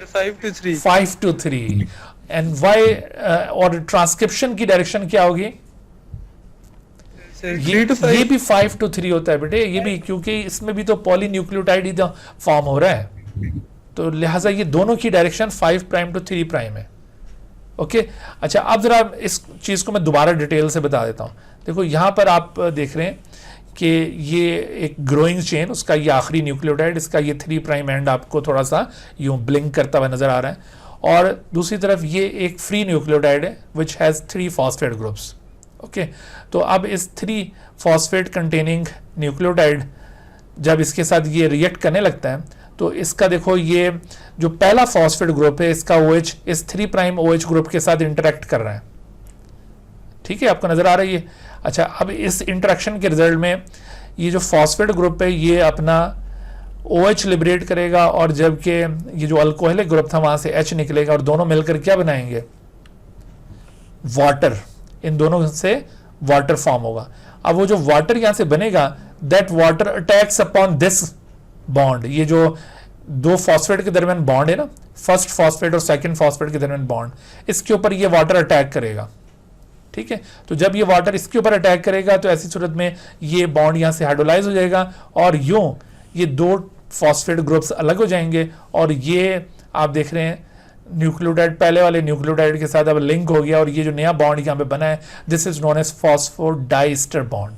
5 to 3। 5 to 3। And Y और ट्रांसक्रिप्शन की डायरेक्शन क्या होगी? ये भी 5 to 3 होता है बेटे, ये भी, क्योंकि इसमें भी तो पॉलीन्यूक्लियोटाइड ही तो फॉर्म हो रहा है, तो लिहाजा ये दोनों की डायरेक्शन 5 प्राइम टू 3 प्राइम है। ओके अच्छा, अब जरा इस चीज को मैं दोबारा डिटेल से बता देता हूं। देखो यहां पर आप देख रहे हैं कि ये एक ग्रोइंग चेन, उसका ये आखिरी न्यूक्लियोटाइड, इसका ये 3 प्राइम एंड आपको थोड़ा सा यूं ब्लिंक करता हुआ नजर आ रहा है, और दूसरी तरफ ये एक फ्री न्यूक्लियोटाइड है which has 3 phosphate groups. Okay तो अब इस 3 फॉस्फेट कंटेनिंग न्यूक्लियोटाइड जब इसके साथ ये रिएक्ट करने लगता है तो इसका देखो ये जो पहला फॉस्फेट ग्रुप है इसका OH इस 3 प्राइम OH ग्रुप के साथ इंटरेक्ट कर रहा है। ठीक है, आपको नजर आ रही है। अच्छा, अब इस इंटरेक्शन के रिजल्ट में ये जो फॉस्फेट ग्रुप है ये अपना OH लिबरेट करेगा, और जबकि ये जो अल्कोहलिक ग्रुप था वहां से H निकलेगा, और दोनों मिलकर क्या बनाएंगे? वाटर। इन दोनों से वाटर फॉर्म होगा। अब वो जो वाटर यहां से बनेगा, that water attacks upon this bond. ये जो 2 फॉस्फेट के दरमियान बॉन्ड है ना, फर्स्ट फॉस्फेट और सेकंड फॉस्फेट के दरमियान बॉन्ड, इसके ऊपर ये वाटर अटैक करेगा। ठीक है, तो जब ये वाटर इसके ऊपर अटैक करेगा तो ऐसी सूरत में ये बॉन्ड यहां से हाइड्रोलाइज हो जाएगा, और यूं ये 2 फॉस्फेट ग्रुप्स अलग हो जाएंगे, और ये आप देख रहे हैं न्यूक्लियोटाइड पहले वाले न्यूक्लियोटाइड के साथ अब लिंक हो गया, और ये जो नया बॉन्ड यहां पे बना है this is known as phosphodiester bond.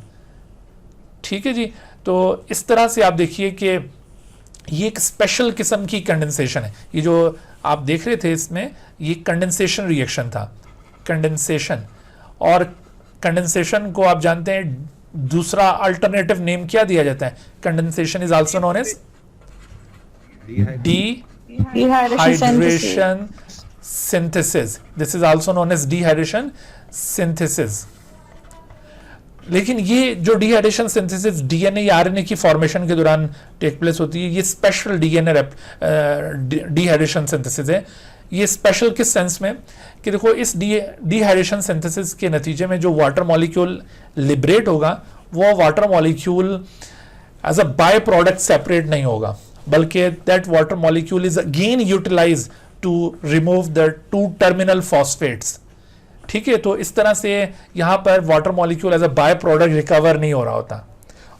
ठीक है जी, तो इस तरह से आप देखिए कि ये एक स्पेशल किस्म की कंडेंसेशन है। ये जो आप देख रहे थे इसमें ये कंडेंसेशन रिएक्शन था, कंडेंसेशन। और कंडेंसेशन को आप जानते हैं दूसरा अल्टरनेटिव नेम क्या दिया जाता है? Condensation is also known as dehydration synthesis. This is also known as dehydration synthesis. लेकिन ये जो डिहाइड्रेशन सिंथेसिस डीएनए या आरएनए की फॉर्मेशन के दौरान टेक प्लेस होती है, ये स्पेशल डीएनए डिहाइड्रेशन सिंथेसिस है। ये स्पेशल किस सेंस में कि देखो इस डिहाइड्रेशन सिंथेसिस के नतीजे में जो वाटर मॉलिक्यूल लिबरेट होगा वो water molecule as a by product separate नहीं होगा, बल्कि that water molecule is again utilize to remove the 2 terminal phosphates. ठीक है, तो इस तरह से यहां पर water molecule as a by product recover नहीं हो रहा होता,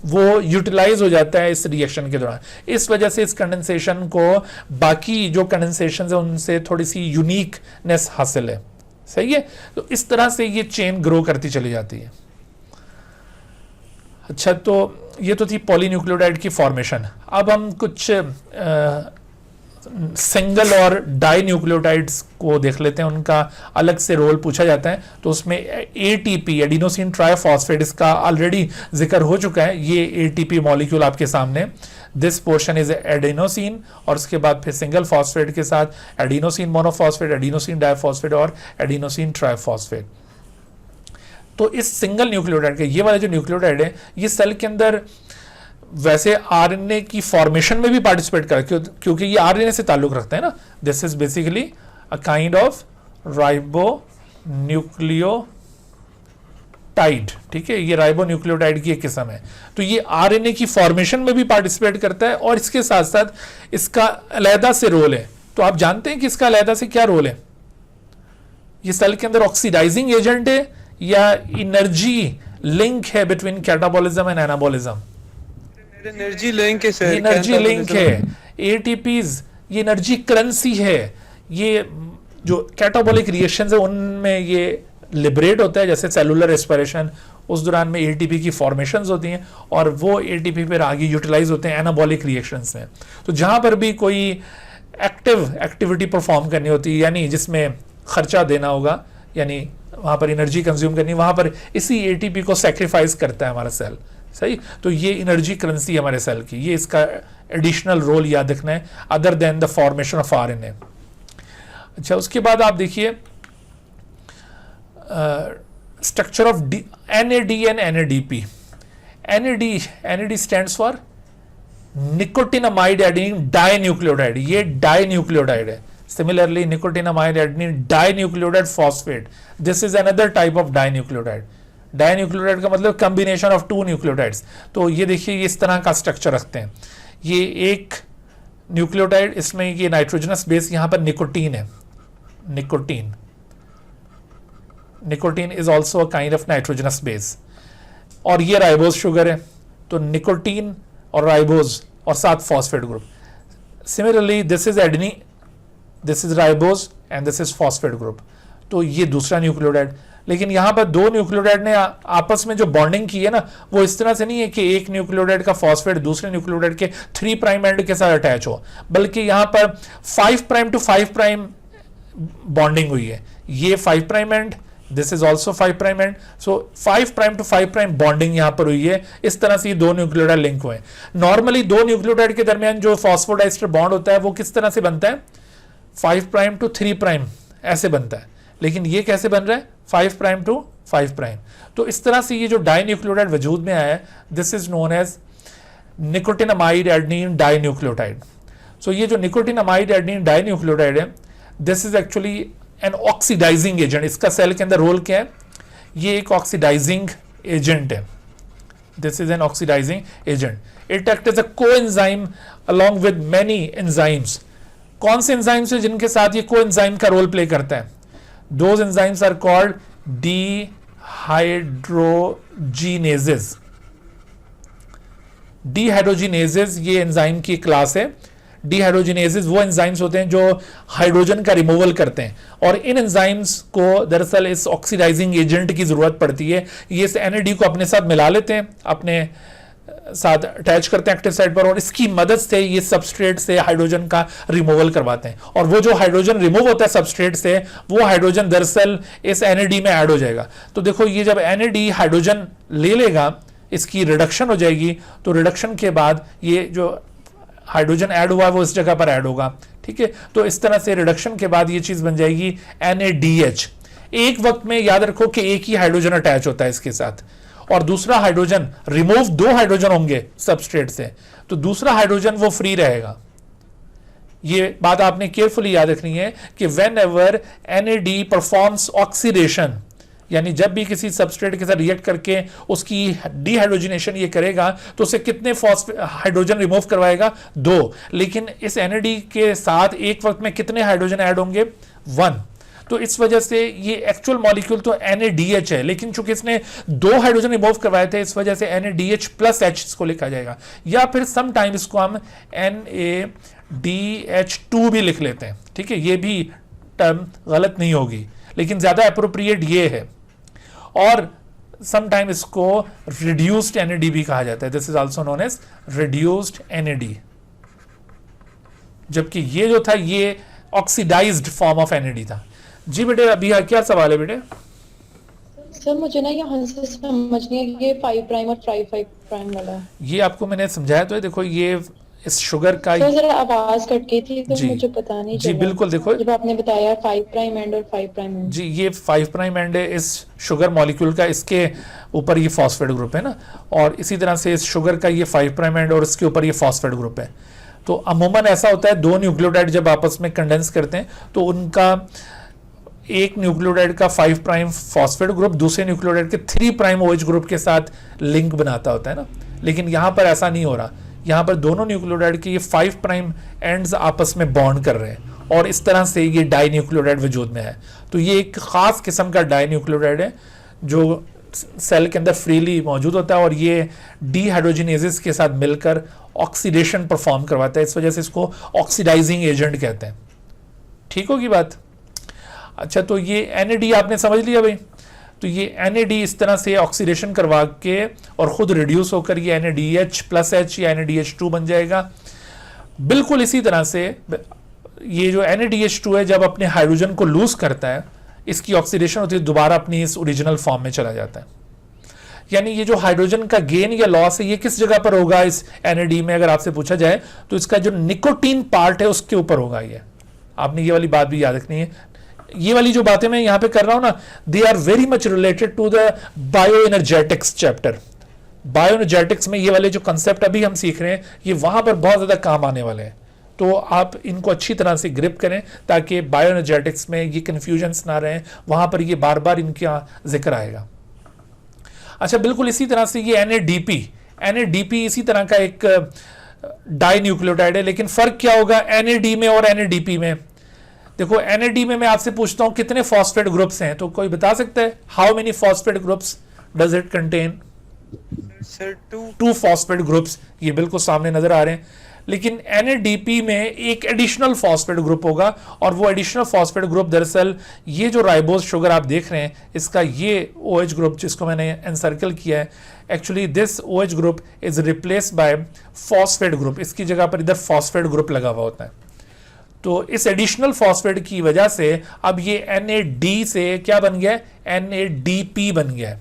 वो यूटिलाइज हो जाता है इस रिएक्शन के दौरान। इस वजह से इस कंडेंसेशन को बाकी जो कंडेंसेशन है उनसे थोड़ी सी यूनिकनेस हासिल है। सही है, तो इस तरह से ये चेन ग्रो करती चली जाती है। अच्छा, तो ये तो थी पॉलीन्यूक्लियोटाइड की फॉर्मेशन। अब हम कुछ सिंगल और डाई न्यूक्लियोटाइड्स को देख लेते हैं, उनका अलग से रोल पूछा जाता है। तो उसमें एटीपी एडिनोसिन ट्राइफॉस्फेट, इसका ऑलरेडी जिक्र हो चुका है। ये एटीपी मॉलिक्यूल आपके सामने, दिस पोर्शन इज एडिनोसिन, और उसके बाद फिर सिंगल फॉस्फेट के साथ एडिनोसिन मोनोफॉस्फेट, एडिनोसिन डाइफॉस्फेट और एडिनोसिन ट्राइफॉस्फेट। तो इस सिंगल न्यूक्लियोटाइड के ये वाला जो न्यूक्लियोटाइड है ये सेल के अंदर वैसे आरएनए की फॉर्मेशन में भी पार्टिसिपेट कर, क्योंकि ये आरएनए से ताल्लुक रखता है ना। This is basically a kind of ribo nucleotide. ठीक है, ये राइबो न्यूक्लियोटाइड की एक किस्म है। तो ये आरएनए की फॉर्मेशन में भी पार्टिसिपेट करता है, और इसके साथ साथ इसका अलहदा से रोल है। तो आप जानते हैं कि इसका अलहदा से क्या रोल है? ये सेल के अंदर ऑक्सीडाइजिंग एजेंट है या एनर्जी लिंक है between catabolism and anabolism? Energy link है सर, एनर्जी लिंक है। एटीपीज ये एनर्जी करेंसी है। ये जो कैटाबॉलिक रिएक्शंस है उनमें ये लिबरेट होता है, जैसे सेलुलर रेस्पिरेशन, उस दौरान में एटीपी की फॉर्मेशंस होती हैं, और वो एटीपी फिर आगे यूटिलाइज होते हैं एनाबॉलिक रिएक्शंस में। तो जहां पर भी कोई एक्टिविटी परफॉर्म करनी होती है, यानी जिसमें खर्चा देना होगा, यानी वहां पर एनर्जी कंज्यूम करनी, वहां पर इसी एटीपी को सेक्रीफाइस करता है हमारा सेल। सही, तो ये एनर्जी करेंसी हमारे सेल की, ये इसका एडिशनल रोल याद रखना है other than the formation of RNA. अच्छा, उसके बाद आप देखिए structure of NAD and NADP. NAD stands for nicotinamide adenine dinucleotide, ये डाइन्यूक्लियोटाइड है. Similarly nicotinamide adenine dinucleotide phosphate, this is another type of dinucleotide. Dinucleotide का मतलब कॉम्बिनेशन ऑफ 2 न्यूक्लियोटाइड्स. तो ये देखिए ये इस तरह का स्ट्रक्चर रखते हैं. ये एक न्यूक्लियोटाइड, इसमें ये नाइट्रोजनस बेस, यहां पर निकोटीन है. Nicotine is also a kind of nitrogenous base. और ये राइबोज शुगर है. तो निकोटीन और राइबोज और साथ phosphate group. Similarly this is adenine, this is ribose and this is phosphate group. तो ये दूसरा न्यूक्लियोटाइड. लेकिन यहां पर 2 न्यूक्लियोटाइड ने आपस में जो बॉन्डिंग की है ना, वो इस तरह से नहीं है कि एक न्यूक्लियोटाइड का फॉस्फेट दूसरे न्यूक्लियोटाइड के 3 प्राइम एंड के साथ अटैच हो, बल्कि यहां पर 5 प्राइम टू 5 प्राइम बॉन्डिंग हुई है. ये 5 prime end, this is also 5 prime end. So 5 prime to 5 prime bonding यहां पर हुई है. इस तरह से ये 2 न्यूक्लियोटाइड लिंक हुए. नॉर्मली 2 न्यूक्लियोटाइड के दरमियान जो फॉस्फोडाइस्टर बॉन्ड होता है वो किस तरह से बनता है? 5 प्राइम टू 3 प्राइम ऐसे बनता है. लेकिन ये कैसे बन रहा है? 5 प्राइम टू 5 प्राइम. तो इस तरह से ये जो डाइन्यूक्लियोटाइड वजूद में आया है, this is known as nicotinamide adenine dinucleotide. So ये जो निकोटिनामाइड एडेनिन डाइन्यूक्लियोटाइड है, this is actually an oxidizing agent. इसका सेल के अंदर रोल क्या है? ये एक ऑक्सीडाइजिंग एजेंट है. This is an oxidizing agent. It act as a coenzyme along with many enzymes. कौन से एंजाइम्स है जिनके साथ ये कोएंजाइम का रोल प्ले करता है? Those enzymes are called dehydrogenases. Dehydrogenases ये एंजाइम की क्लास है. Dehydrogenases वो एंजाइम्स होते हैं जो हाइड्रोजन का रिमूवल करते हैं, और इन एंजाइम्स को दरअसल इस ऑक्सीडाइजिंग एजेंट की जरूरत पड़ती है. ये इस NAD को अपने साथ मिला लेते हैं, अपने साथ अटैच करते हैं एक्टिव साइट पर, और इसकी मदद से ये सबस्ट्रेट से हाइड्रोजन का रिमूवल करवाते हैं. और वो जो हाइड्रोजन रिमूव होता है सबस्ट्रेट से, वो हाइड्रोजन दरअसल इस NAD में ऐड हो जाएगा. तो देखो ये जब NAD हाइड्रोजन ले लेगा, इसकी रिडक्शन हो जाएगी. तो रिडक्शन के बाद ये जो हाइड्रोजन ऐड हुआ है वो इस जगह पर ऐड होगा. ठीक है. तो इस तरह से रिडक्शन के बाद ये चीज बन जाएगी NADH. एक वक्त में याद रखो कि एक ही हाइड्रोजन अटैच होता है इसके साथ, और दूसरा हाइड्रोजन रिमूव, 2 हाइड्रोजन होंगे सबस्ट्रेट से, तो दूसरा हाइड्रोजन वो फ्री रहेगा. ये बात आपने केयरफुली याद रखनी है कि when ever NAD performs oxidation, यानी जब भी किसी सबस्ट्रेट के साथ रिएक्ट करके उसकी डिहाइड्रोजनेशन ये करेगा, तो उसे कितने हाइड्रोजन रिमूव करवाएगा? 2. लेकिन इस NAD के साथ एक वक्त में कितने हाइड्रोजन ऐड होंगे? 1. तो इस वजह से ये एक्चुअल मॉलिक्यूल तो NADH है, लेकिन चूंकि इसने 2 हाइड्रोजन रिमूव करवाए थे, इस वजह से NADH प्लस H इसको लिखा जाएगा. या फिर सम टाइम इसको हम NADH2 भी लिख लेते हैं. ठीक है, ये भी टर्म गलत नहीं होगी, लेकिन ज्यादा अप्रोप्रिएट ये है. और सम टाइम इसको रिड्यूस्ड NAD भी कहा जाता है. This is also known as reduced NAD. जबकि ये जो था ये ऑक्सीडाइज्ड फॉर्म ऑफ NAD था. जी बेटे, अभी क्या सवाल है बेटे? सर मुझे ना यहाँ से समझ नहीं है, ये 5 प्राइम और 5 प्राइम वाला. ये आपको मैंने समझाया तो है. देखो ये इस शुगर का, तो जरा आवाज कट गई थी तो मुझे पता नहीं जी चला. बिल्कुल. देखो जब आपने बताया 5 प्राइम एंड और 5 प्राइम एंड, जी ये 5 प्राइम एंड है इस शुगर मॉलिक्यूल का, इसके ऊपर ये फॉस्फेट ग्रुप है ना, और इसी तरह से इस शुगर का ये 5 प्राइम एंड और इसके ऊपर ये फॉस्फेट ग्रुप है. तो अमूमन ऐसा होता है 2 न्यूक्लियोटाइड जब आपस में कंडेंस करते हैं तो उनका एक न्यूक्लियोटाइड का 5 प्राइम फॉस्फेट ग्रुप दूसरे न्यूक्लियोटाइड के 3 प्राइम OH ग्रुप के साथ लिंक बनाता होता है ना. लेकिन यहां पर ऐसा नहीं हो रहा. यहां पर दोनों न्यूक्लियोटाइड के ये 5 प्राइम एंड्स आपस में बॉन्ड कर रहे हैं, और इस तरह से ये डाइन्यूक्लियोटाइड वजूद में है. तो ये एक खास किस्म का डाइन्यूक्लियोटाइड है जो सेल के अंदर फ्रीली मौजूद होता है, और ये डिहाइड्रोजिनेजेस के साथ मिलकर ऑक्सीडेशन परफॉर्म करवाता है. इस वजह से इसको ऑक्सीडाइजिंग एजेंट कहते हैं. ठीक होगी बात? अच्छा, तो ये NAD आपने समझ लिया भाई. तो ये NAD इस तरह से ऑक्सीडेशन करवा के और खुद रिड्यूस होकर ये NADH प्लस H या NADH2 बन जाएगा. बिल्कुल इसी तरह से ये जो NADH2 है, जब अपने हाइड्रोजन को लूज करता है, इसकी ऑक्सीडेशन होती है, दोबारा अपनी इस ओरिजिनल फॉर्म में चला जाता है. यानी ये जो हाइड्रोजन का गेन या लॉस है, ये किस जगह पर होगा इस NAD में? अगर आपसे पूछा जाए तो इसका जो निकोटीन पार्ट है उसके ऊपर होगा. ये आपने ये वाली बात भी याद रखनी है। ये वाली जो बातें मैं यहाँ पे कर रहा हूँ ना, they are very much related to the bioenergetics chapter. Bioenergetics में ये वाले जो कंसेप्ट अभी हम सीख रहे हैं, ये वहां पर बहुत ज्यादा काम आने वाले हैं। तो आप इनको अच्छी तरह से ग्रिप करें ताकि बायो एनर्जेटिक्स में ये कंफ्यूजन्स ना रहें, वहां पर ये बार बार इनका जिक्र आएगा। अच्छा, बिल्कुल इसी तरह से ये एनएडीपी इसी तरह का एक डाई न्यूक्लियोटाइड है, लेकिन फर्क क्या होगा एनएडी में और एनएडीपी में? देखो, एनएडी में मैं आपसे पूछता हूं कितने फॉस्फेट ग्रुप्स हैं, तो कोई बता सकता है how many phosphate groups does it contain? Sir 2 phosphate groups, ये बिल्कुल सामने नजर आ रहे हैं। लेकिन एनएडीपी में एक एडिशनल फॉस्फेट ग्रुप होगा, और वो एडिशनल फॉस्फेट ग्रुप दरअसल ये जो राइबोज शुगर आप देख रहे हैं, इसका ये OH ग्रुप जिसको मैंने एनसर्कल किया है, actually this OH group is replaced by phosphate group. इसकी जगह पर इधर फॉस्फेट ग्रुप लगा हुआ होता है। तो इस एडिशनल फॉस्फेट की वजह से अब ये NAD से क्या बन गया? NADP बन गया है,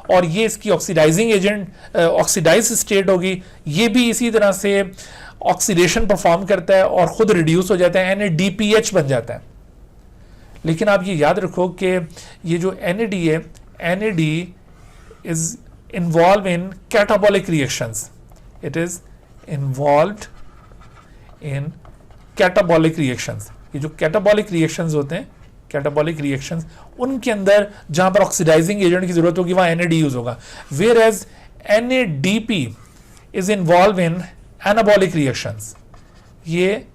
और ये इसकी ऑक्सीडाइजिंग एजेंट, ऑक्सीडाइज स्टेट होगी। ये भी इसी तरह से ऑक्सीडेशन परफॉर्म करता है और खुद रिड्यूस हो जाता है, NADPH बन जाता है। लेकिन आप ये याद रखो कि ये जो NAD है, NAD is involve in catabolic reactions. It is involved in catabolic reactions. ये जो कैटाबॉलिक रिएक्शंस होते हैं, कैटाबॉलिक रिएक्शंस, उनके अंदर जहां पर ऑक्सीडाइजिंग एजेंट की जरूरत होगी वहां NAD यूज होगा। Whereas NADP is involve in anabolic reactions. ये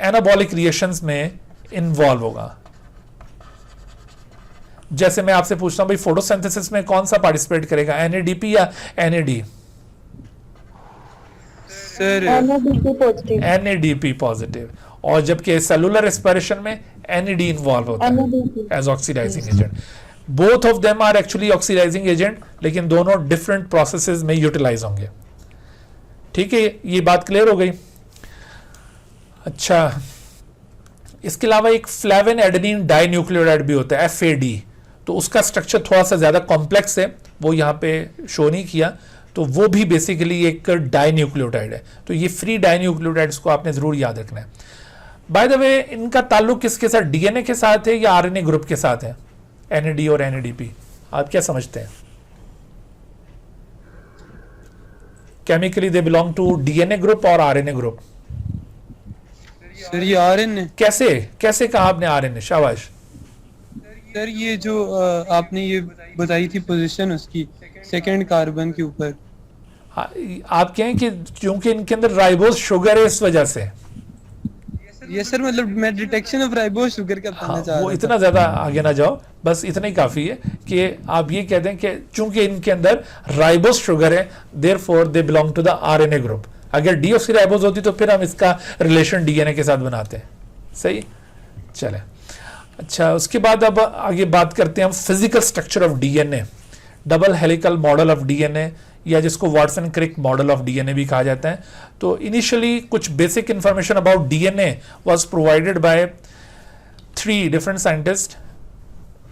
एनाबॉलिक रिएक्शंस में इन्वॉल्व होगा। जैसे मैं आपसे पूछता हूं भाई फोटोसिंथेसिस में कौन सा पार्टिसिपेट करेगा, NADP या NAD? Sir NADP positive. और जबकि सेलुलर रेस्पिरेशन में NAD इन्वॉल्व होता है as oxidizing agent. Both of them are actually oxidizing agent, लेकिन दोनों डिफरेंट प्रोसेसेस में यूटिलाइज होंगे। ठीक है, ये बात क्लियर हो गई। अच्छा, इसके अलावा एक फ्लेविन एडेनिन डाई न्यूक्लियोटाइड भी होता है, FAD। तो उसका स्ट्रक्चर थोड़ा सा ज्यादा कॉम्प्लेक्स है, वो यहाँ पे शो नहीं किया। तो वो भी बेसिकली एक डाई न्यूक्लियोटाइड है। तो ये फ्री डाई न्यूक्लियोटाइड्स को आपने जरूर याद रखना है। बाय द वे, इनका ताल्लुक किसके साथ, DNA के साथ है या RNA ग्रुप के साथ है? NAD और NADP, आप क्या समझते हैं? Chemically they belong to DNA group और RNA ग्रुप। सर ये RNA। कैसे कहा आपने RNA? शाबाश। सर ये जो आपने ये बताई थी पोजीशन उसकी सेकंड कार्बन के ऊपर, आप कहें कि क्योंकि इनके अंदर राइबोज शुगर है इस वजह से। ये सर मतलब मैं डिटेक्शन ऑफ राइबोज शुगर का पढ़ना चाह रहा वो था। इतना ज्यादा आगे ना जाओ, बस इतना ही काफी है कि आप ये कहते हैं कि चूंकि इनके अंदर राइबोज शुगर है, therefore they belong to the RNA group. अगर डीऑक्सीराइबोज होती तो फिर हम इसका रिलेशन DNA के साथ बनाते हैं। सही, चले। अच्छा, उसके बाद अब आगे बात करते हैं हम physical structure of DNA, double helical model of DNA, या जिसको Watson Crick model of DNA भी कहा जाता है। तो इनिशियली कुछ basic information about DNA was provided by 3 different scientist,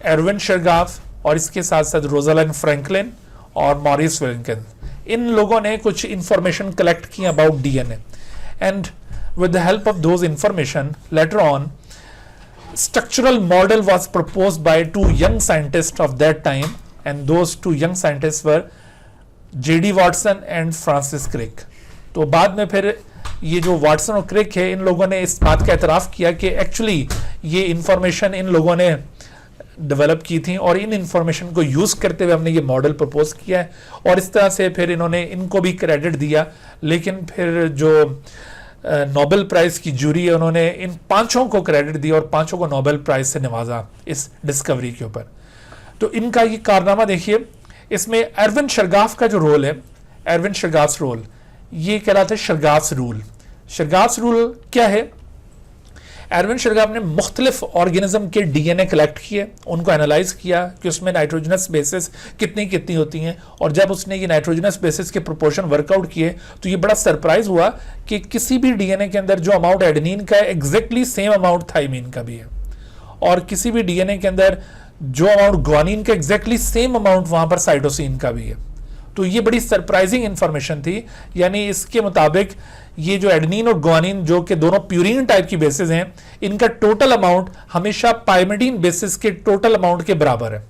Erwin Chargaff, और इसके साथ साथ रोजालिंड फ्रैंकलिन और मॉरिस विल्किंस। इन लोगों ने कुछ इंफॉर्मेशन कलेक्ट की about DNA, and with the help of those information later on structural model was proposed by 2 young scientists of that time, and those 2 young scientists were J.D. Watson and Francis Crick. तो बाद में फिर ये जो Watson और क्रिक है, इन लोगों ने इस बात का एतराफ़ किया कि एक्चुअली ये इंफॉर्मेशन इन लोगों ने डेवलप की थी, और इन इंफॉर्मेशन को यूज़ करते हुए हमने ये मॉडल प्रपोज किया है। और इस तरह से फिर इन्होंने इनको भी क्रेडिट दिया, लेकिन फिर जो नोबेल प्राइज की जूरी है, उन्होंने इन 5 को क्रेडिट दिया और 5 को नोबेल प्राइज से नवाजा इस डिस्कवरी के ऊपर। तो इनका ये कारनामा देखिए, इसमें एरविन शर्गाफ का जो रोल है, एरविन शर्गाफ रोल, ये कहलाता है शर्गाफ रूल। शर्गाफ रूल क्या है? एरविन शर्गाफ ने मुख्तलिफ ऑर्गेनिज्म के DNA कलेक्ट किए, उनको एनालाइज किया कि उसमें नाइट्रोजनस बेसिस कितनी होती हैं, और जब उसने ये नाइट्रोजनस बेसिस के प्रोपोर्शन वर्कआउट किए तो ये बड़ा सरप्राइज हुआ कि किसी भी DNA के अंदर जो अमाउंट एडेनिन का है एग्जैक्टली सेम अमाउंट थाइमिन का भी है, और किसी भी DNA के अंदर जो अमाउंट ग्वानिन का एग्जैक्टली सेम अमाउंट वहां पर साइटोसिन का भी है। तो ये बड़ी सरप्राइजिंग इंफॉर्मेशन थी। यानी इसके मुताबिक ये जो एडेनिन और ग्वानिन जो कि दोनों प्यूरिन टाइप की बेसिस हैं, इनका टोटल अमाउंट हमेशा पाइरिमिडीन बेसिस के टोटल अमाउंट के बराबर है।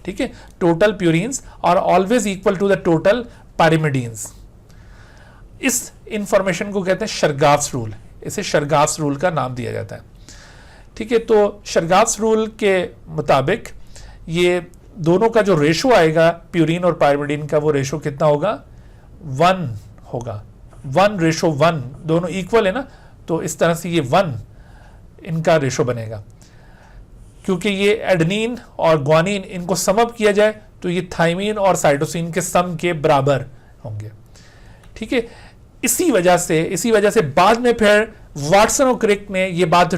ठीक है, total purines are always equal to the total pyrimidines. इस इंफॉर्मेशन को कहते हैं शरगाफ्स रूल, इसे शरगाफ्स रूल का नाम दिया जाता है। ठीक है, तो शरगाफ्स रूल के मुताबिक ये दोनों का जो रेशो आएगा प्यूरिन और पाइरिमिडीन का, वो रेशो कितना होगा, 1 होगा। 1:1, दोनों इक्वल है ना, तो इस तरह से ये 1 इनका रेशो बनेगा। क्योंकि ये एडेनिन और ग्वानिन इनको सम अप किया जाए तो ये थाइमिन और साइटोसिन के सम के बराबर होंगे। ठीक है, इसी वजह से बाद में फिर वाटसन और क्रिक ने ये बात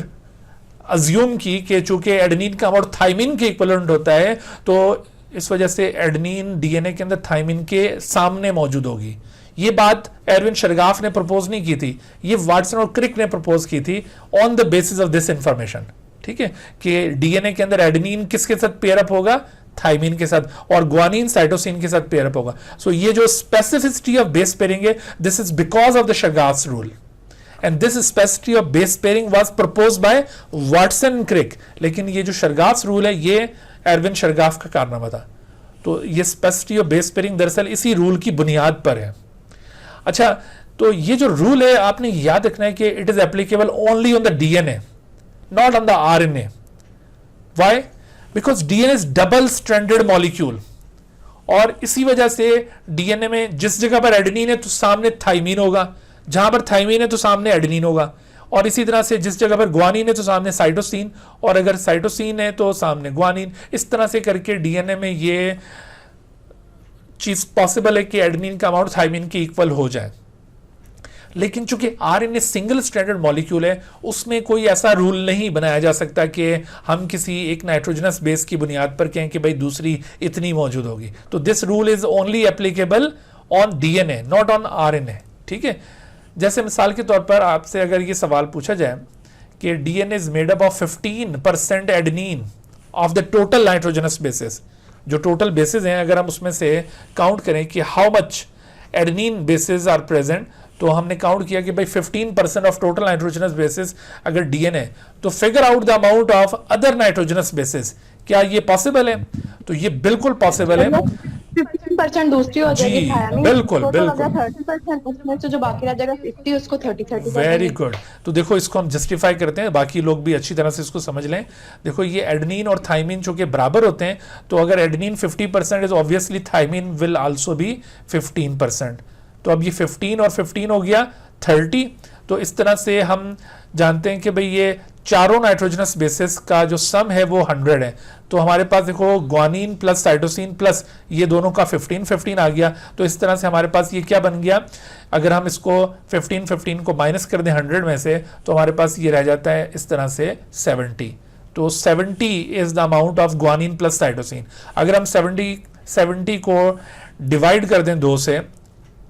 अज्यूम की कि चूंकि एडेनिन का अमाउंट थाइमिन के इक्विवेलेंट होता है, तो इस वजह से एडेनिन डीएनए के अंदर थाइमिन के सामने मौजूद होगी। ये बात एरविन शरगाफ ने प्रपोज नहीं की थी, ये वाटसन और क्रिक ने प्रपोज की थी on the basis of this information. ठीक है, कि डीएनए के अंदर एडेनिन किसके साथ पेयर अप होगा, थाइमिन के साथ, और ग्वानिन साइटोसिन के साथ पेयर अप होगा। सो ये जो स्पेसिफिसिटी ऑफ बेस पेयरिंग है, this is because of the Chargaff's rule, and this specificity of base pairing was proposed by Watson and Crick. लेकिन ये जो शरगाफ्स रूल है, ये एरविन शरगाफ का कारनामा था। तो ये स्पेसिफिसिटी ऑफ बेस पेयरिंग दरअसल इसी रूल की बुनियाद पर है। अच्छा, तो ये जो रूल है आपने याद रखना है कि it is applicable only on the DNA, not on the RNA. Why? Because DNA is double stranded molecule, और इसी वजह से डीएनए में जिस जगह पर एडेनिन है तो सामने थाइमिन होगा, जहां पर थाइमिन है तो सामने एडेनिन होगा, और इसी तरह से जिस जगह पर ग्वानिन है तो सामने साइटोसिन, और अगर साइटोसिन है तो सामने ग्वानिन। इस तरह से करके डीएनए में ये चीज पॉसिबल है कि एडेनिन का अमाउंट थाइमिन के इक्वल हो जाए। लेकिन चूंकि आरएनए सिंगल स्ट्रैंडेड मॉलिक्यूल है, उसमें कोई ऐसा रूल नहीं बनाया जा सकता कि हम किसी एक नाइट्रोजनस बेस की बुनियाद पर कहें कि भाई दूसरी इतनी मौजूद होगी। तो this rule is only applicable on DNA, not on RNA. ठीक है, जैसे मिसाल के तौर पर आपसे अगर ये सवाल पूछा जाए कि DNA is made up of 15% adenine of the total nitrogenous bases, जो टोटल बेसिस हैं अगर हम उसमें से काउंट करें कि how much adenine bases are present, तो हमने काउंट किया कि भाई 15% ऑफ टोटल नाइट्रोजनस बेसिस अगर डीएनए, तो figure out the amount of other nitrogenous bases. क्या ये पॉसिबल है? तो ये बिल्कुल पॉसिबल है। 15% दूसरी हो जाएगी थायमिन, बिल्कुल टोटल बिल्कुल, हो गया 30%, उसमें से जो बाकी रह जाएगा 50, उसको 30-30 वेरी गुड। तो देखो इसको हम जस्टिफाई करते हैं, बाकी लोग भी अच्छी तरह से इसको समझ लें। देखो ये एडेनिन और थाइमिन जो कि बराबर होते हैं, तो अगर adenine 50% is obviously thymine will also be 15%। तो अब ये 15 और 15 हो गया 30। तो इस तरह से हम जानते हैं कि भाई ये चारों नाइट्रोजनस बेसिस का जो सम है वो 100 है। तो हमारे पास देखो ग्वानिन प्लस साइटोसिन प्लस ये दोनों का 15-15 आ गया। तो इस तरह से हमारे पास ये क्या बन गया, अगर हम इसको 15-15 को माइनस कर दें 100 में से, तो हमारे पास ये रह जाता है इस तरह से 70। तो 70 is the amount of guanine plus cytosine. अगर हम 70 को डिवाइड कर दें 2 से,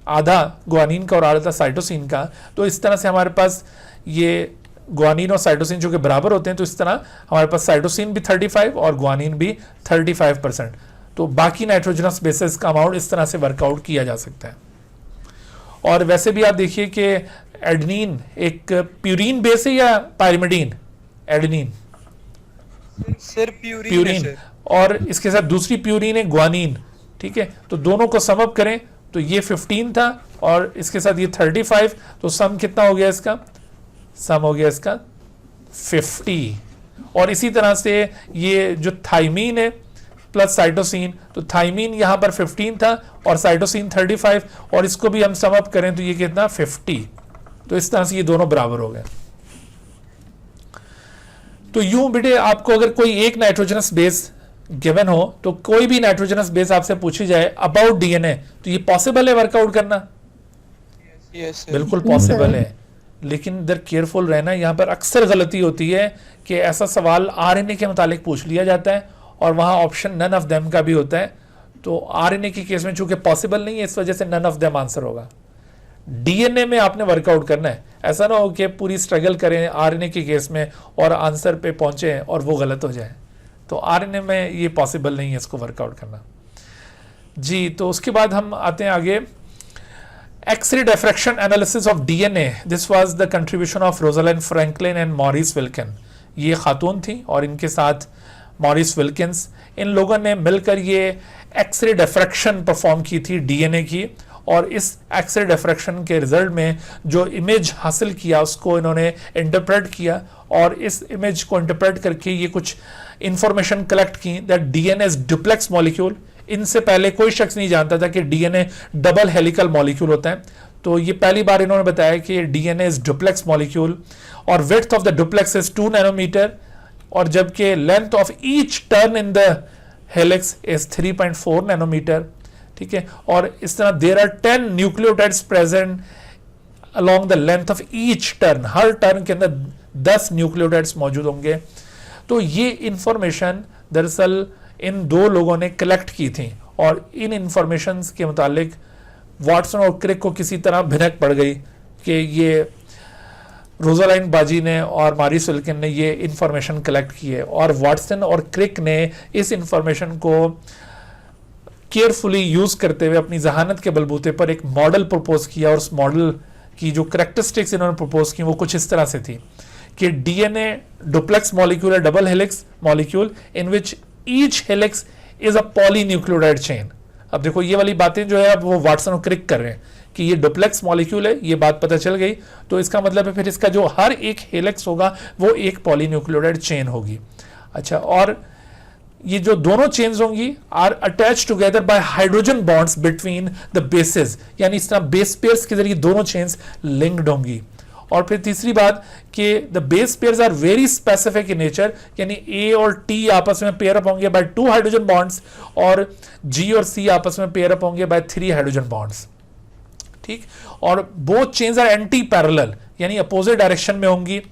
आधा ग्वानिन का और आधा साइटोसिन का, तो इस तरह से हमारे पास ये ग्वानिन और साइटोसिन जो कि बराबर होते हैं, तो इस तरह हमारे पास साइटोसिन भी 35 और ग्वानिन भी 35%। तो बाकी नाइट्रोजनस बेसिस का अमाउंट इस तरह से वर्कआउट किया जा सकता है। और वैसे भी आप देखिए कि एडेनिन एक प्यूरिन बेस है या पाइरिमिडीन? एडेनिन सर प्यूरिन, और इसके साथ दूसरी प्यूरिन है ग्वानिन। ठीक है, तो दोनों को सम अप करें तो ये 15 था और इसके साथ ये 35, तो सम कितना हो गया इसका? सम हो गया इसका 50। और इसी तरह से ये जो थाइमीन है प्लस साइटोसिन, तो थाइमीन यहां पर 15 था और साइटोसिन 35, और इसको भी हम सम अप करें तो ये कितना 50। तो इस तरह से ये दोनों बराबर हो गए। तो यूं बेटे आपको अगर कोई एक नाइट्रोजनस बेस गिवन हो, तो कोई भी नाइट्रोजनस बेस आपसे पूछी जाए अबाउट डीएनए, तो ये पॉसिबल है वर्कआउट करना? बिल्कुल पॉसिबल है। लेकिन इधर केयरफुल रहना, यहां पर अक्सर गलती होती है कि ऐसा सवाल आरएनए के मुतालिक पूछ लिया जाता है और वहां ऑप्शन नन ऑफ देम का भी होता है। तो आरएनए के केस में चूंकि पॉसिबल नहीं है, इस वजह से नन ऑफ देम आंसर होगा। डीएनए में आपने वर्कआउट करना है, ऐसा ना हो कि पूरी स्ट्रगल करें आरएनए के केस में और आंसर पे पहुंचे और वो गलत हो जाए। तो आरएनए में ये पॉसिबल नहीं है इसको वर्कआउट करना। जी, तो उसके बाद हम आते हैं आगे, X ray diffraction analysis of DNA, this was the contribution of Rosalind Franklin and Maurice Wilkin. ये खातून थी और इनके साथ मॉरिस विल्किंस, इन लोगों ने मिलकर ये एक्सरे डिफ्रैक्शन परफॉर्म की थी डीएनए की, और इस एक्सरे डिफ्रैक्शन के रिजल्ट में जो इमेज हासिल किया उसको इन्होंने इंटरप्रेट किया, और इस इमेज को इंटरप्रेट करके ये कुछ इंफॉर्मेशन कलेक्ट की that DNA is duplex molecule. इनसे पहले कोई शख्स नहीं जानता था कि डीएनए डबल हेलिकल मॉलिक्यूल होता है, तो ये पहली बार इन्होंने बताया कि डीएनए इज डुप्लेक्स मॉलिक्यूल, और width of the duplex is 2 nanometre, और जबकि length of each turn in the helix is 3.4 nanometre. ठीक है, और इस तरह there are 10 nucleotides present along the length of each turn, हर टर्न के अंदर 10 न्यूक्लियोटाइड्स मौजूद होंगे। तो ये इंफॉर्मेशन दरअसल इन दो लोगों ने कलेक्ट की थी, और इन इंफॉर्मेशन के मुतालिक वाटसन और क्रिक को किसी तरह भिनक पड़ गई कि ये रोजालाइंड बाजी ने और मॉरिस विल्किन ने ये इंफॉर्मेशन कलेक्ट की है, और वाटसन और क्रिक ने इस इंफॉर्मेशन को केयरफुली यूज करते हुए अपनी जहानत के बलबूते पर एक मॉडल प्रपोज किया, और उस मॉडल की जो करैक्टरिस्टिक्स इन्होंने प्रपोज की वो कुछ इस तरह से थी कि डीएनए डुप्लेक्स मॉलिक्यूल है, double helix molecule in which each helix is a polynucleotide chain. अब देखो ये वाली बातें जो है अब वो वाटसन और क्रिक कर रहे हैं कि ये डुप्लेक्स मॉलिक्यूल है, ये बात पता चल गई, तो इसका मतलब है फिर इसका जो हर एक हेलिक्स होगा वो एक पॉलीन्यूक्लियोटाइड चेन होगी। अच्छा, और ये जो दोनों चेन्स होंगी are attach together by hydrogen bonds between the bases, यानी इस तरह बेस पेयर्स के जरिए दोनों चेन्स लिंक्ड होंगी। और फिर तीसरी बात कि the base pairs are very specific in nature, यानी ए और टी आपस में पेयर अप होंगे बाय 2 हाइड्रोजन बॉन्ड्स, और जी और सी आपस में पेयर अप होंगे बाय 3 हाइड्रोजन बॉन्ड्स। ठीक, और both chains are antiparallel, यानी अपोजिट डायरेक्शन में होंगी,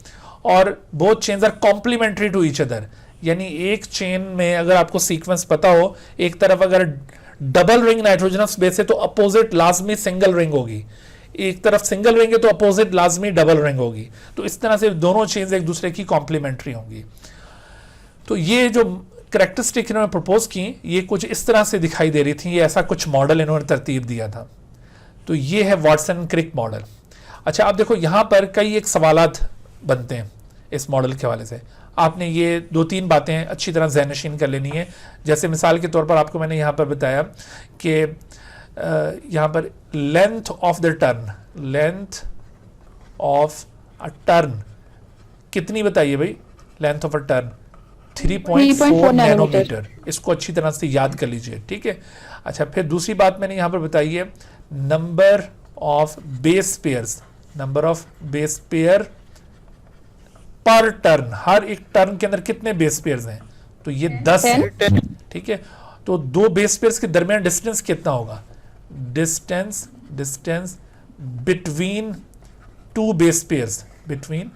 और both chains are complementary to each other, यानी एक चेन में अगर आपको सीक्वेंस पता हो, एक तरफ अगर डबल रिंग नाइट्रोजनस बेस है तो अपोजिट लाजमी सिंगल रिंग होगी, एक तरफ सिंगल रिंग है तो अपोजिट लाजमी डबल रिंग होगी, तो इस तरह से दोनों चेन्स एक दूसरे की कॉम्प्लीमेंट्री होंगी। तो ये जो करैक्टरिस्टिक इन्होंने प्रपोज की ये कुछ इस तरह से दिखाई दे रही थी, ये ऐसा कुछ मॉडल इन्होंने तरतीब दिया था। तो ये है वाटसन क्रिक मॉडल। अच्छा, आप देखो यहां पर कई एक सवालात बनते हैं इस मॉडल के हवाले से, आपने ये 2-3 बातें अच्छी तरह ज़हनशीन कर लेनी है। जैसे मिसाल के तौर पर आपको मैंने यहाँ पर बताया कि यहाँ पर length of the turn, length of a turn कितनी बताइए भाई, length of a turn 3.4 nanometre, इसको अच्छी तरह से याद कर लीजिए। ठीक है, अच्छा, फिर दूसरी बात मैंने यहाँ पर बताई है number of base pairs, number of base pair पर टर्न, हर एक टर्न के अंदर कितने बेस पेयर्स हैं, तो ये 10 है। ठीक है, तो 2 बेस पेयर्स के दरमियान डिस्टेंस कितना होगा, distance between 2 base pairs, between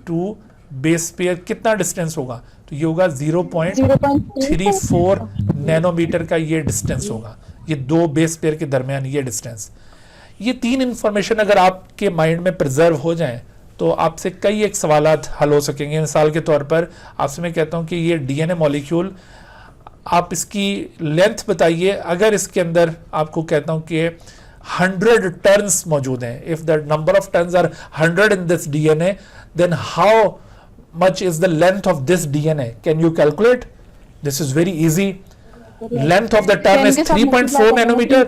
2 base pair कितना डिस्टेंस होगा, तो ये होगा 0.34 नैनोमीटर का ये डिस्टेंस होगा, ये 2 बेस पेयर के दरमियान ये डिस्टेंस। ये 3 इंफॉर्मेशन अगर आपके माइंड में प्रिजर्व हो जाएं तो आपसे कई एक सवालात हल हो सकेंगे। मिसाल के तौर पर आपसे मैं कहता हूं कि ये डीएनए मॉलिक्यूल, आप इसकी लेंथ बताइए, अगर इसके अंदर आपको कहता हूं कि 100 टर्न्स मौजूद हैं, if the number of turns are 100 in this DNA then how much is the length of this DNA, can you calculate? This is very easy. Length of the turn is 3.4 nanometre,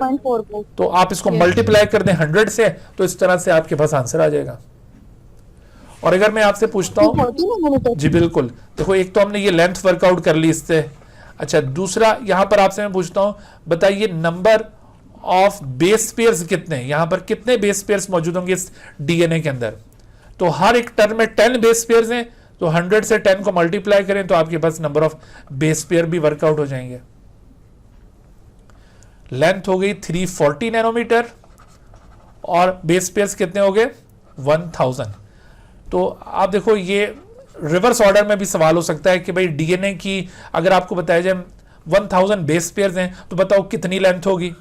तो आप इसको multiply कर दें 100 से, तो इस तरह से आपके पास आंसर आ जाएगा। और अगर मैं आपसे पूछता हूं, जी बिल्कुल, देखो एक तो हमने ये लेंथ वर्कआउट कर ली इससे। अच्छा, दूसरा यहां पर आपसे मैं पूछता हूं, बताइए नंबर ऑफ बेस पेयर्स कितने, यहां पर कितने बेस पेयर्स मौजूद होंगे इस डीएनए के अंदर, तो हर एक टर्न में 10 बेस पेयर्स हैं, तो 100 से 10 को मल्टीप्लाई करें तो आपके पास नंबर ऑफ बेस पेयर भी वर्कआउट हो जाएंगे। लेंथ हो गई 340 नैनोमीटर और बेस पेयर्स कितने हो गए 1000। तो आप देखो ये रिवर्स ऑर्डर में भी सवाल हो सकता है कि भाई डीएनए की अगर आपको बताया जाए 1000 बेस पेयर्स हैं तो बताओ कितनी लेंथ होगी,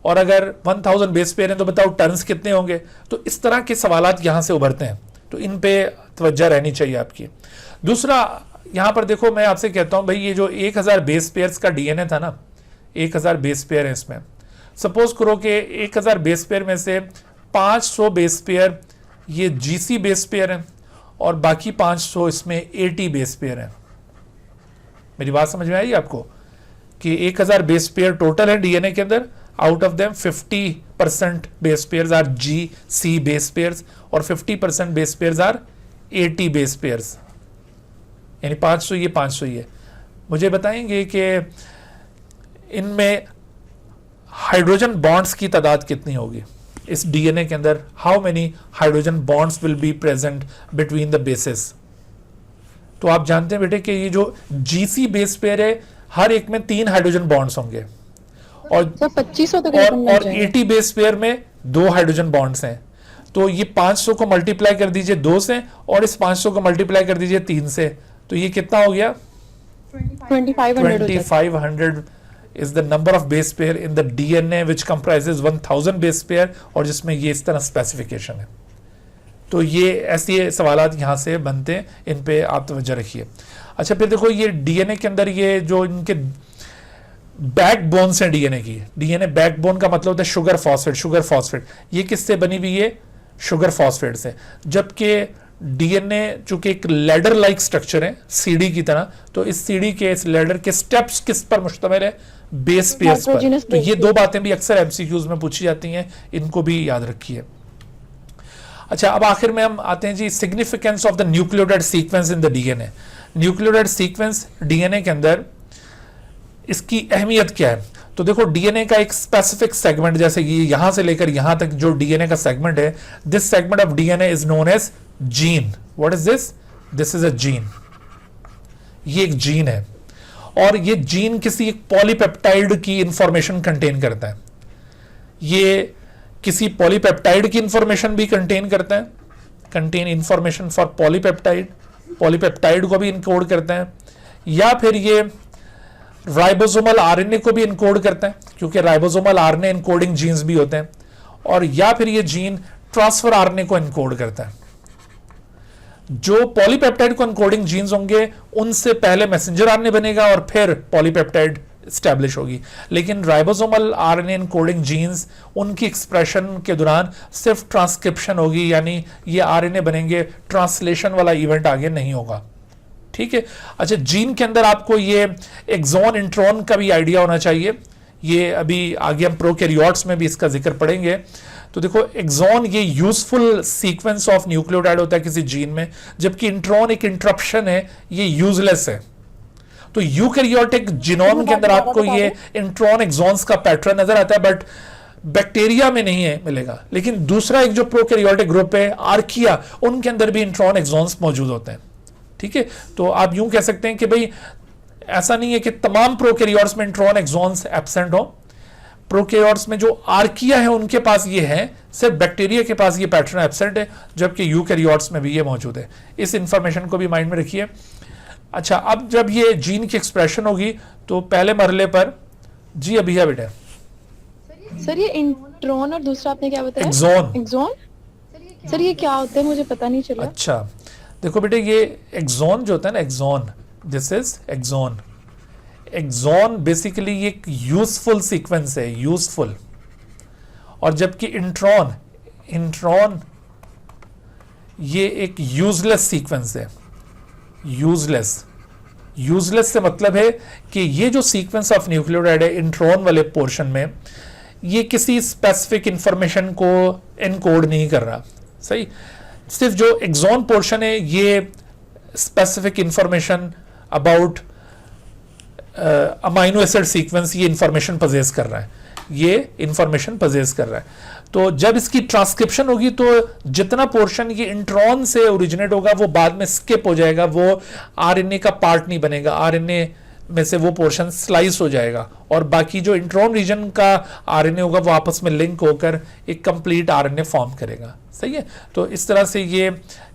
और अगर 1000 बेस पेयर हैं तो बताओ टर्न्स कितने होंगे। तो इस तरह के सवालात यहां से उभरते हैं, तो इन पे तवज्जो रहनी चाहिए आपकी। दूसरा यहां पर देखो मैं आपसे कहता हूं भाई ये जो 1000 बेस पेयर्स का डीएनए था ना, 1000 बेस पेयर है इसमें। सपोज करो कि 1000 बेस पेयर में से 500 बेस पेयर ये जीसी बेस पेयर हैं और बाकी 500 इसमें एटी बेस पेयर हैं। मेरी बात समझ में आई आपको कि 1000 बेस पेयर टोटल है डीएनए के अंदर, out of them 50% base pairs are G C base pairs और 50% base pairs are AT base pairs, यानी 500 ये 500 ये। मुझे बताएंगे कि इनमें हाइड्रोजन बॉन्ड्स की तादाद कितनी होगी इस डीएनए के अंदर? How many hydrogen bonds will be present between the bases? तो आप जानते हैं बेटे कि ये जो जीसी बेस पेयर है हर एक में 3 हाइड्रोजन बॉन्ड्स होंगे और 2500 तक और 80 बेस पेयर में 2 हाइड्रोजन बॉन्ड्स हैं। तो ये 500 को मल्टीप्लाई कर दीजिए 2 से और इस 500 को मल्टीप्लाई कर दीजिए 3 से, तो ये कितना हो गया? 2500 is the number of base pair in the DNA which comprises 1000 base pair और जिसमें ये इस तरह स्पेसिफिकेशन है। तो ये ऐसे सवालात यहाँ से बनते हैं, इन पे आप तवज्जो रखिए। अच्छा फिर देखो ये डीएनए के अंदर ये जो इनके बैकबोन्स हैं डीएनए की, डीएनए बैकबोन का मतलब होता है शुगर फॉस्फेट। ये किससे बनी हुई है? शुगर फॉस्फेट से। जबकि डीएनए चूंकि एक लैडर लाइक स्ट्रक्चर है सीडी की तरह, तो इस सीडी के इस लैडर के स्टेप्स किस पर मुश्तमिल है? बेस पेयर्स पर। तो ये दो बातें भी अक्सर एमसीक्यूज में पूछी जाती हैं, इनको भी याद रखिए। अच्छा अब आखिर में हम आते हैं जी significance of the nucleotide sequence in the DNA. Nucleotide sequence DNA के अंदर इसकी अहमियत क्या है? तो देखो डीएनए का एक स्पेसिफिक सेगमेंट, जैसे कि यहां से लेकर यहां तक जो डीएनए का सेगमेंट है, this segment of DNA is known as gene. What is this? This is a gene. ये एक जीन है और ये जीन किसी एक पॉलीपेप्टाइड की इंफॉर्मेशन कंटेन करता है। ये किसी पॉलीपेप्टाइड की इंफॉर्मेशन भी कंटेन करता है, कंटेन इंफॉर्मेशन फॉर पॉलीपेप्टाइड को भी इनकोड करता है, या फिर ये राइबोसोमल आरएनए को भी इनकोड करता है क्योंकि राइबोसोमल आरएनए इनकोडिंग जीन्स भी होते हैं, और या फिर ये जीन ट्रांसफर आरएनए को इनकोड करता है। जो पॉलीपेप्टाइड को इनकोडिंग जीन्स होंगे उनसे पहले मैसेंजर आरएनए बनेगा और फिर पॉलीपेप्टाइड स्टैब्लिश होगी। लेकिन राइबोसोमल आरएनए इनकोडिंग जीन्स उनकी एक्सप्रेशन के दौरान सिर्फ ट्रांसक्रिप्शन होगी, यानी ये आरएनए बनेंगे, ट्रांसलेशन वाला इवेंट आगे नहीं होगा। ठीक है। अच्छा जीन के अंदर आपको ये एक्सॉन इंट्रॉन का भी आइडिया होना चाहिए। ये अभी आगे हम प्रोकैरियोट्स में भी इसका जिक्र पढ़ेंगे। तो देखो एक्सॉन ये यूजफुल सीक्वेंस ऑफ न्यूक्लियोटाइड होता है किसी जीन में, जबकि इंट्रॉन एक इंटरप्शन है, ये यूजलेस है। तो यूकैरियोटिक जीनोम के अंदर आपको ये इंट्रॉन एक्सॉन्स का पैटर्न नजर आता है, बट बैक्टीरिया में नहीं है मिलेगा। लेकिन दूसरा एक जो प्रोकैरियोटिक ग्रुप है आर्किया, उनके अंदर भी इंट्रॉन एक्सॉन्स मौजूद होते हैं। ठीक है। तो आप यूं कह सकते हैं कि भाई ऐसा नहीं है कि तमाम प्रोकैरियोट्स में इंट्रॉन एक्सॉन्स एब्सेंट हो। प्रोकैरियोट्स में जो आर्किया है उनके पास ये है, सिर्फ बैक्टीरिया के पास ये पैटर्न एब्सेंट है, जबकि यूकैरियोट्स में भी ये मौजूद है। इस इंफॉर्मेशन को भी माइंड में रखिए। अच्छा अब जब ये जीन की एक्सप्रेशन होगी तो पहले मरहले पर जी अभी है बेटा सर ये इंट्रॉन और दूसरा आपने क्या बताया? एक्सॉन। सर ये क्या होता है मुझे पता नहीं चला। अच्छा देखो बेटे ये एक्सॉन जो होता है ना, exon, this is exon. Exon basically ये एक यूजफुल सीक्वेंस है, यूजफुल। और जबकि इंट्रॉन ये एक यूजलेस सीक्वेंस है। यूजलेस से मतलब है कि ये जो सीक्वेंस ऑफ न्यूक्लियोटाइड है इंट्रॉन वाले पोर्शन में, ये किसी स्पेसिफिक इंफॉर्मेशन को एनकोड नहीं कर रहा। सही। सिर्फ जो एक्सॉन पोर्शन है ये specific information about amino acid sequence ये इंफॉर्मेशन पजेस कर रहा है, ये इंफॉर्मेशन पजेस कर रहा है। तो जब इसकी ट्रांसक्रिप्शन होगी तो जितना पोर्शन ये इंट्रॉन से ओरिजिनेट होगा वो बाद में स्किप हो जाएगा, वो आरएनए का पार्ट नहीं बनेगा, आरएनए में से वो पोर्शन स्लाइस हो जाएगा और बाकी जो इंट्रॉन रीजन का आरएनए होगा वो आपस में लिंक होकर एक कंप्लीट आरएनए फॉर्म करेगा। सही है। तो इस तरह से ये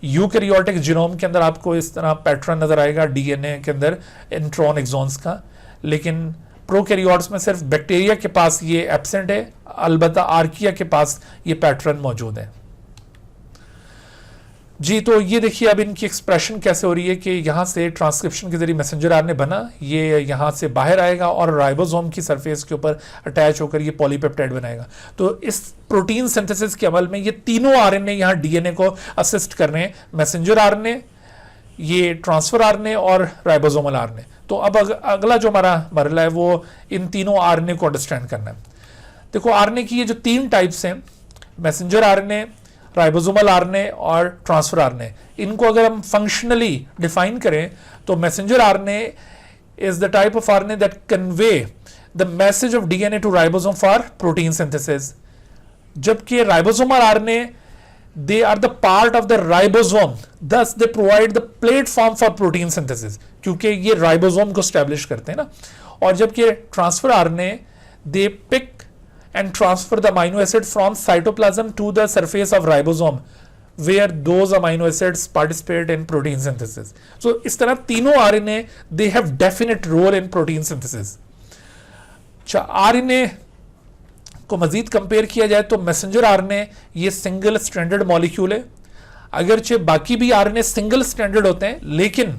यूकैरियोटिक जीनोम के अंदर आपको इस तरह पैटर्न नजर आएगा डीएनए के अंदर इंट्रॉन एक्सॉन्स का। लेकिन प्रोकैरियोट्स में सिर्फ बैक्टीरिया के पास ये एब्सेंट है, अलबत्ता आर्किया के पास ये पैटर्न मौजूद है। जी, तो ये देखिए अब इनकी एक्सप्रेशन कैसे हो रही है कि यहाँ से ट्रांसक्रिप्शन के जरिए मैसेंजर आरएनए बना, ये यहाँ से बाहर आएगा और राइबोसोम की सरफेस के ऊपर अटैच होकर ये पॉलीपेप्टाइड बनाएगा। तो इस प्रोटीन सिंथेसिस के अमल में ये तीनों आरएनए यहाँ डीएनए को असिस्ट कर रहे हैं, मैसेंजर आरएनए, ये ट्रांसफर आरएनए और राइबोसोमल आरएनए। तो अब अगला जो हमारा मरला है वो इन तीनों आरएनए को अंडरस्टैंड करना है। देखो आरएनए की ये जो 3 टाइप्स हैं, मैसेंजर आरएनए, राइबोसोमल आरएनए और ट्रांसफर आरएनए, इनको अगर हम फंक्शनली डिफाइन करें तो messenger RNA is the type of RNA that convey the message of DNA to ribosome for protein synthesis, जबकि ribosomal RNA they are the part of the ribosome, thus they provide the platform for protein synthesis, क्योंकि ये ribosome को establish करते हैं ना। और जबकि transfer RNA they pick and transfer the amino acid from cytoplasm to the surface of ribosome where those amino acids participate in protein synthesis. So इस तरह तीनों RNA they have definite role in protein synthesis. RNA को मजीद compare किया जाए तो messenger RNA ये single stranded molecule है, अगरचे बाकी भी आरएनए सिंगल स्ट्रैंडेड होते हैं, लेकिन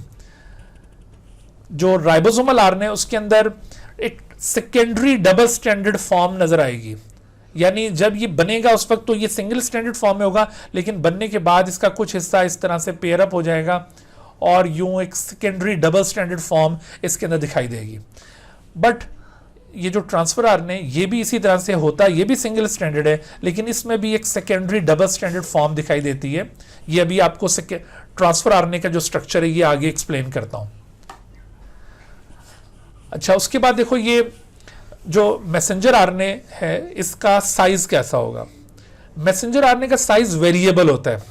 जो राइबोसोमल आरएनए उसके अंदर एक सेकेंडरी डबल स्ट्रैंडेड फॉर्म नजर आएगी, यानी जब ये बनेगा उस वक्त तो ये सिंगल स्ट्रैंडेड फॉर्म में होगा, लेकिन बनने के बाद इसका कुछ हिस्सा इस तरह से पेयर अप हो जाएगा और यूं एक सेकेंडरी डबल स्ट्रैंडेड फॉर्म इसके अंदर दिखाई देगी। बट ये जो ट्रांसफर आरएनए ये भी इसी तरह से होता है, ये भी सिंगल स्ट्रैंडेड है, लेकिन इसमें भी एक सेकेंडरी डबल स्ट्रैंडेड फॉर्म दिखाई देती है। ये अभी आपको ट्रांसफर आरएनए का जो स्ट्रक्चर है ये आगे एक्सप्लेन करता हूं। अच्छा, उसके बाद देखो ये जो मैसेंजर आरएनए है इसका साइज कैसा होगा। मैसेंजर आरएनए का साइज वेरिएबल होता है।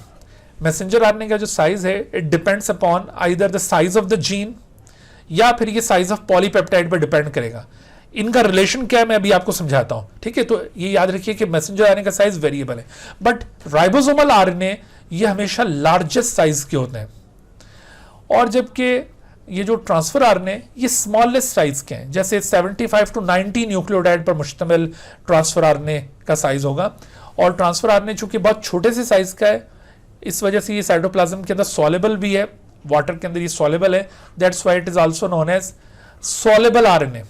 मैसेंजर आरएनए का जो साइज है it depends upon either the size of the gene या फिर ये साइज ऑफ पॉलीपेप्टाइड पर डिपेंड करेगा। इनका रिलेशन क्या है मैं अभी आपको समझाता हूं, ठीक है। तो ये याद रखिए कि मैसेंजर आरएनए का साइज वेरिएबल है, बट राइबोसोमल आरएनए ये हमेशा लार्जेस्ट साइज के होते हैं, और जबकि ये जो ट्रांसफर आरएनए ये स्मॉलेस्ट साइज के हैं, जैसे 75 to 90 न्यूक्लियोटाइड पर मुश्तमिल ट्रांसफर आरएनए का साइज होगा। और ट्रांसफर आरएनए चूंकि बहुत छोटे से साइज का है, इस वजह से ये साइटोप्लाज्म के अंदर सॉलेबल भी है, वाटर के अंदर ये सॉलेबल है, that's why it is also known as soluble RNA.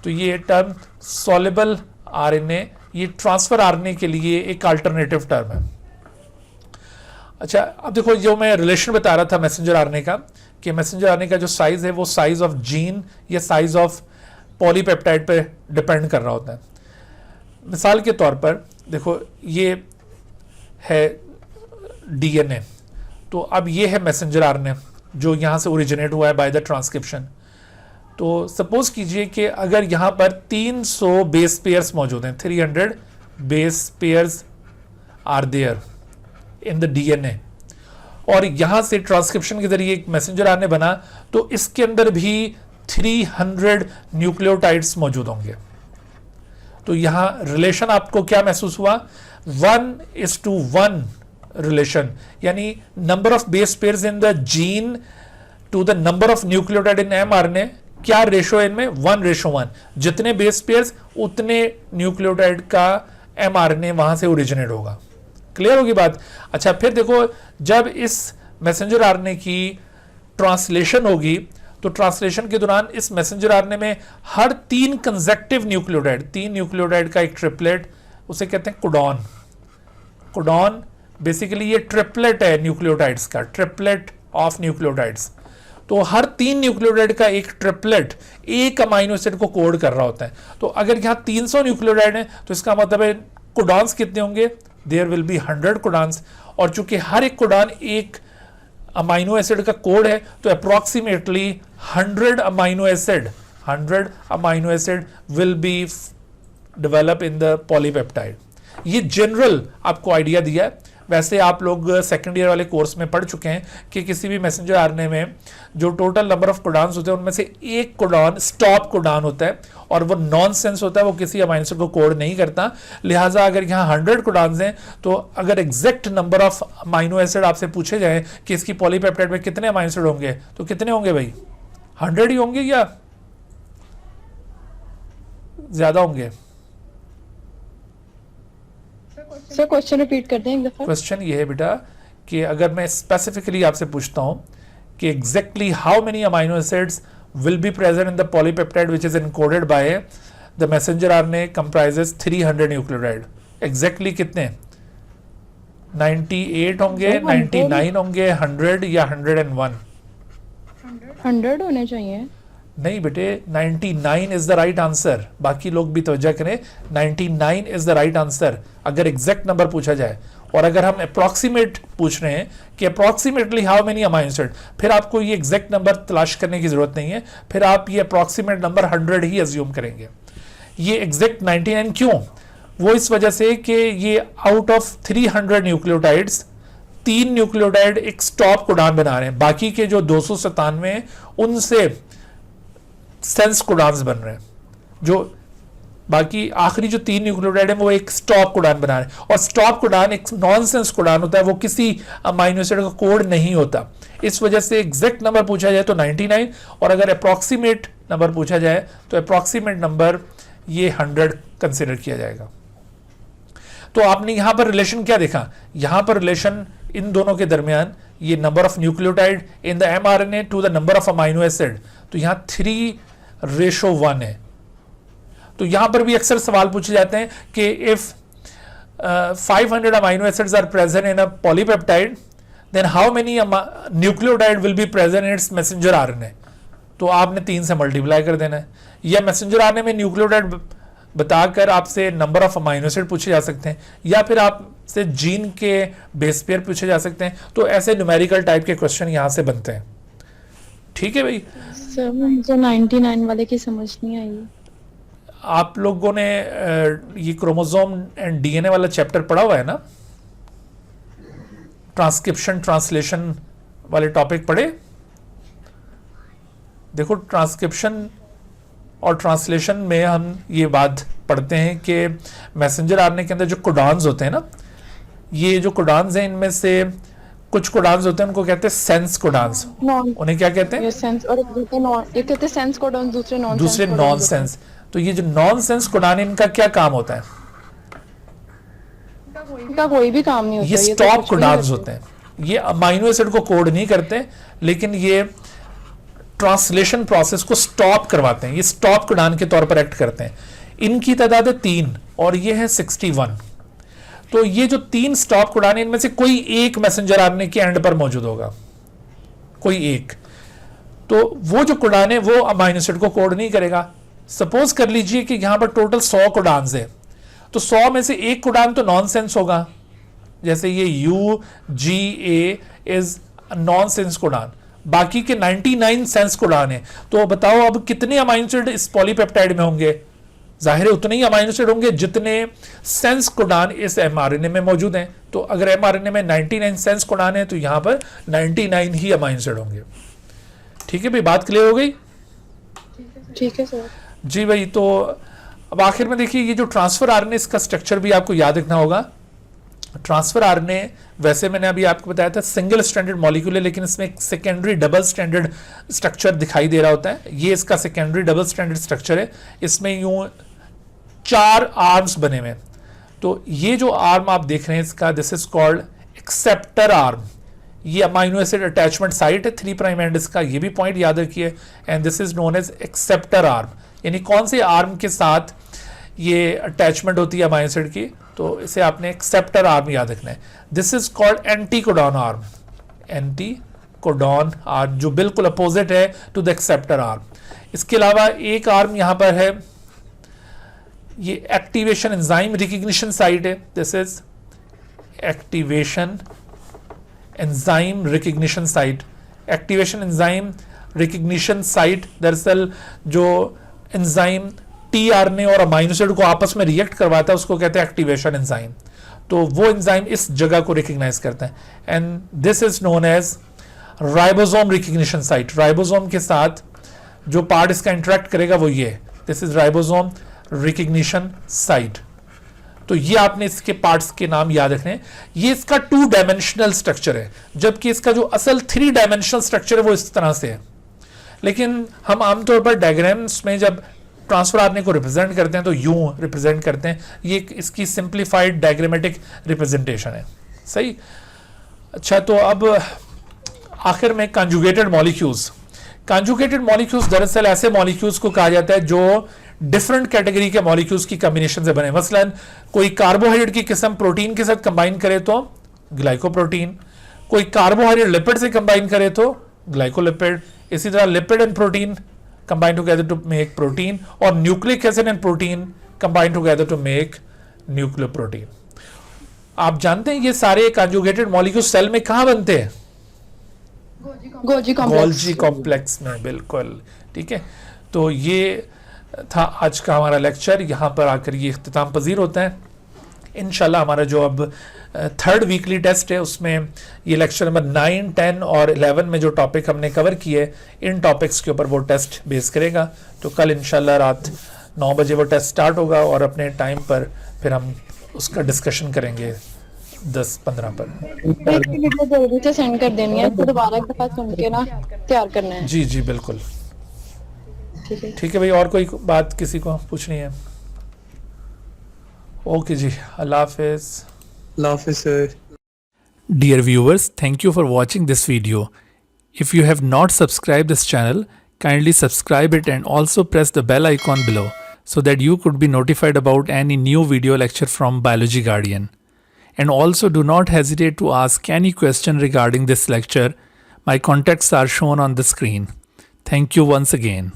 तो ये टर्म सॉलेबल आरएनए ये ट्रांसफर आरएनए के लिए एक अल्टरनेटिव टर्म है। अच्छा, अब देखो जो मैं रिलेशन बता रहा था मैसेंजर आरएनए का, कि मैसेंजर आरएनए का जो साइज है वो साइज ऑफ जीन या साइज ऑफ पॉलीपेप्टाइड पे डिपेंड कर रहा होता है। मिसाल के तौर पर देखो ये है डीएनए, तो अब ये है मैसेंजर आरएनए जो यहाँ से ओरिजिनेट हुआ है बाय द ट्रांसक्रिप्शन। तो सपोज कीजिए कि अगर यहाँ पर 300 बेस पेयर्स मौजूद हैं, 300 base pairs are there in the DNA, और यहाँ से ट्रांसक्रिप्शन के जरिए एक मैसेंजर आरएनए बना, तो इसके अंदर भी 300 न्यूक्लियोटाइड्स मौजूद होंगे। तो यहाँ रिलेशन आपको क्या महसूस हुआ, 1:1 रिलेशन, यानी number of base pairs in the gene to the number of nucleotide in mRNA, क्या रेशो है इनमें, 1:1। जितने बेस पेयर्स उतने न्यूक्लियोटाइड का एमआरएनए वहां से ओरिजिनेट होगा। क्लियर होगी बात। अच्छा, फिर देखो जब इस मैसेंजर आरएनए की ट्रांसलेशन होगी तो ट्रांसलेशन के दौरान इस मैसेंजर आरएनए में हर 3 कंसेक्टिव न्यूक्लियोटाइड, 3 न्यूक्लियोटाइड का एक ट्रिपलेट, उसे कहते हैं कोडॉन। कोडॉन बेसिकली ये ट्रिपलेट है न्यूक्लियोटाइड्स का, ट्रिपलेट ऑफ न्यूक्लियोटाइड्स। तो हर 3 न्यूक्लियोटाइड का एक ट्रिपलेट एक अमाइनो एसिड को कोड कर रहा होता है। तो अगर यहाँ 300 न्यूक्लियोटाइड है तो इसका मतलब है कोडॉन्स कितने होंगे, देयर विल बी 100 कोडॉन्स, और चूंकि हर एक कोडॉन एक अमाइनो एसिड का कोड है तो approximately 100 amino acid will be develop in the polypeptide. ये जनरल आपको आइडिया दिया है। वैसे आप लोग सेकंड ईयर वाले कोर्स में पढ़ चुके हैं कि किसी भी मैसेंजर आरएनए में जो टोटल नंबर ऑफ कोडॉन्स होते हैं उनमें से एक कोडॉन स्टॉप कोडॉन होता है और वो नॉनसेंस होता है, वो किसी अमाइनो एसिड को कोड नहीं करता। लिहाजा अगर यहाँ 100 कोडॉन्स हैं तो अगर exact number of amino acid आपसे पूछे जाए कि इसकी पॉलीपेप्टाइड में कितने अमाइनो एसिड होंगे तो कितने होंगे भाई, 100 ही होंगे या ज्यादा होंगे? सर क्वेश्चन रिपीट कर दें एक दफा। क्वेश्चन ये है बेटा कि अगर मैं स्पेसिफिकली आपसे पूछता हूं कि exactly how many amino acids will be present in the polypeptide which is encoded by the messenger RNA comprises 300 nucleotide, exactly कितने? 98 होंगे, 99 होंगे, 100 या 101? 100 होने चाहिए। नहीं बेटे, 99 इज द राइट आंसर। बाकी लोग भी तवज्जो करें, 99 इज द राइट आंसर अगर एग्जैक्ट नंबर पूछा जाए। और अगर हम अप्रॉक्सीमेट पूछ रहे हैं कि approximately how many amino acid, फिर आपको ये एग्जैक्ट नंबर तलाश करने की जरूरत नहीं है, फिर आप ये अप्रॉक्सीमेट नंबर 100 ही अज्यूम करेंगे। ये एग्जैक्ट 99 क्यों? वो इस वजह से कि ये आउट ऑफ 300 न्यूक्लियोटाइड्स 3 न्यूक्लियोटाइड एक स्टॉप कोडान बना रहे हैं, बाकी के जो 297 उनसे सेंस कोडान्स बन रहे हैं। जो बाकी आखिरी जो 3 न्यूक्लियोटाइड है वो एक स्टॉप कोडान बना रहे हैं, और स्टॉप कोडान एक नॉनसेंस कोडान होता है, वो किसी अमाइनो एसिड का कोड नहीं होता। इस वजह से एग्जैक्ट नंबर पूछा जाए तो 99, और अगर अप्रॉक्सीमेट नंबर पूछा जाए तो अप्रॉक्सीमेट नंबर ये 100 कंसिडर किया जाएगा। तो आपने यहां पर रिलेशन क्या देखा? यहां पर रिलेशन इन दोनों के दरमियान ये number of nucleotide in the mRNA to the number of amino acid, तो यहां 3:1 है। तो यहां पर भी अक्सर सवाल पूछे जाते हैं कि if 500 amino acids are present in a polypeptide then how many nucleotide will be present in its messenger RNA. तो आपने 3 से मल्टीप्लाई कर देना है, या मैसेंजर आरएनए में न्यूक्लियोटाइड बताकर आपसे नंबर ऑफ अमाइनो एसिड पूछे जा सकते हैं, या फिर आपसे जीन के बेस पेयर पूछे जा सकते हैं। तो ऐसे न्यूमेरिकल टाइप के क्वेश्चन यहां से बनते हैं। ठीक है भाई? सर मुझे 99 वाले की समझ नहीं आई। आप लोगों ने ये क्रोमोसोम एंड डीएनए वाला चैप्टर पढ़ा हुआ है ना? ट्रांसक्रिप्शन ट्रांसलेशन वाले टॉपिक पढ़े? देखो, ट्रांसक्रिप्शन और ट्रांसलेशन में हम ये बात पढ़ते हैं कि मैसेंजर आरएनए के अंदर जो कोडान्स होते हैं ना, ये जो कोडान्स हैं इनमें से कुछ कोडान्स होते हैं उनको कहते हैं सेंस कोडान्स। उन्हें क्या कहते हैं? सेंस, और एक कहते हैं सेंस कोडान, दूसरे नॉन सेंस। तो ये जो नॉन सेंस कोडान, इनका क्या काम होता है? इनका कोई भी काम नहीं होता। ये स्टॉप कोडान्स होते हैं। ये अमाइनो एसिड को कोड नहीं करते, लेकिन ये ट्रांसलेशन प्रोसेस को स्टॉप करवाते हैं। ये स्टॉप कोडान के तौर पर एक्ट करते हैं। इनकी तादाद है 3 और ये है 61। तो ये जो 3 स्टॉप कोडान, इनमें से कोई एक मैसेंजर आरएनए के एंड पर मौजूद होगा, कोई एक। तो वो जो कोडान है वो अमाइनो एसिड को कोड नहीं करेगा। सपोज कर लीजिए कि यहां पर टोटल 100 कोडान्स है, तो 100 में से एक कोडान तो नॉन सेंस होगा, जैसे ये UGA is non sense codon. बाकी के 99 सेंस कोडान है। तो बताओ अब कितने अमाइनो एसिड इस पॉलीपेप्टाइड में होंगे? जाहिर है उतने ही अमाइनो एसिड होंगे जितने सेंस कोडान इस एमआरएनए में मौजूद हैं। तो अगर एमआरएनए में 99 सेंस कोडान है तो यहां पर 99 ही अमाइनो एसिड होंगे। ठीक है भाई, बात क्लियर हो गई? ठीक है सर। जी भाई, तो अब आखिर में देखिए, ये जो ट्रांसफर आरएनए, इसका स्ट्रक्चर भी आपको याद रखना होगा। ट्रांसफर आरएनए वैसे मैंने अभी आपको बताया था सिंगल स्ट्रैंडेड मॉलिक्यूल है, लेकिन इसमें एक सेकेंडरी डबल स्ट्रैंडेड स्ट्रक्चर दिखाई दे रहा होता है। ये इसका सेकेंडरी डबल स्ट्रैंडेड स्ट्रक्चर है। इसमें यूं 4 आर्म्स बने हुए हैं। तो ये जो आर्म आप देख रहे हैं इसका, this is called acceptor arm. ये अमाइनो एसिड अटैचमेंट साइट है 3 प्राइम एंड इसका, ये भी पॉइंट याद रखिए। And this is known as acceptor arm. यानी कौन से आर्म के साथ ये अटैचमेंट होती है अमाइनो एसिड की, तो इसे आपने एक्सेप्टर आर्म याद रखना है। This is called anti codon arm. Anti codon arm जो बिल्कुल अपोजिट है टू द एक्सेप्टर आर्म। इसके अलावा एक आर्म यहां पर है, ये एक्टिवेशन एंजाइम रिकग्निशन साइट है। This is activation enzyme recognition site. Activation enzyme recognition site दरअसल जो एंजाइम टीआरएनए और अमाइनो एसिड को आपस में रिएक्ट करवाता है उसको कहते हैं एक्टिवेशन एंजाइम। तो वो एंजाइम इस जगह को रिकग्नाइज करता है। And this is known as ribosome recognition site. Ribosome के साथ जो पार्ट इसका इंटरेक्ट करेगा वो ये, this is ribosome recognition site. तो ये आपने इसके पार्ट्स के नाम याद रखने हैं। ये इसका 2 डायमेंशनल स्ट्रक्चर है, जबकि इसका जो असल 3 डायमेंशनल स्ट्रक्चर है वो इस तरह से है। लेकिन हम आमतौर पर डायग्राम्स में जब ट्रांसफर आरएनए को रिप्रेजेंट करते हैं तो यूं रिप्रेजेंट करते हैं। ये इसकी सिंप्लीफाइड डायग्रामेटिक रिप्रेजेंटेशन है। सही। अच्छा, तो अब आखिर में कंजुगेटेड मॉलिक्यूल्स। कंजुगेटेड मॉलिक्यूल्स दरअसल ऐसे मॉलिक्यूल्स को कहा जाता है जो डिफरेंट कैटेगरी के मॉलिक्यूल्स की कॉम्बिनेशन से बने। मसलन कोई कार्बोहाइड्रेट की किस्म प्रोटीन के साथ कंबाइन करे तो ग्लाइकोप्रोटीन, कोई कार्बोहाइड्रेट लिपिड से कंबाइन करे तो ग्लाइकोलिपिड, इसी तरह lipid and protein combine together to make protein, और nucleic acid and protein combine together to make nucleoprotein. आप जानते हैं ये सारे कंजुगेटेड मॉलिक्यूल सेल में कहां बनते हैं? गोल्जी कॉम्प्लेक्स में, बिल्कुल ठीक है। तो ये था आज का हमारा लेक्चर, यहाँ पर आकर ये इख्तिताम पजीर होता है। इंशाल्लाह हमारा जो अब थर्ड वीकली टेस्ट है उसमें ये लेक्चर नंबर 9, 10 और 11 में जो टॉपिक हमने कवर किए, इन टॉपिक्स के ऊपर वो टेस्ट बेस करेगा। तो कल इंशाल्लाह रात 9 बजे वो टेस्ट स्टार्ट होगा और अपने टाइम पर फिर हम उसका डिस्कशन करेंगे 10-15 पर। जल्दी से सेंड कर देनी है, तो दोबारा एक दफा सुन के ना तैयार करना है। जी जी बिल्कुल, ठीक है भाई। और कोई बात किसी को पूछनी है? Okay ji, Allah Hafiz. Allah Hafiz sir. Dear viewers, thank you for watching this video. If you have not subscribed this channel, kindly subscribe it and also press the bell icon below so that you could be notified about any new video lecture from Biology Guardian. And also do not hesitate to ask any question regarding this lecture. My contacts are shown on the screen. Thank you once again.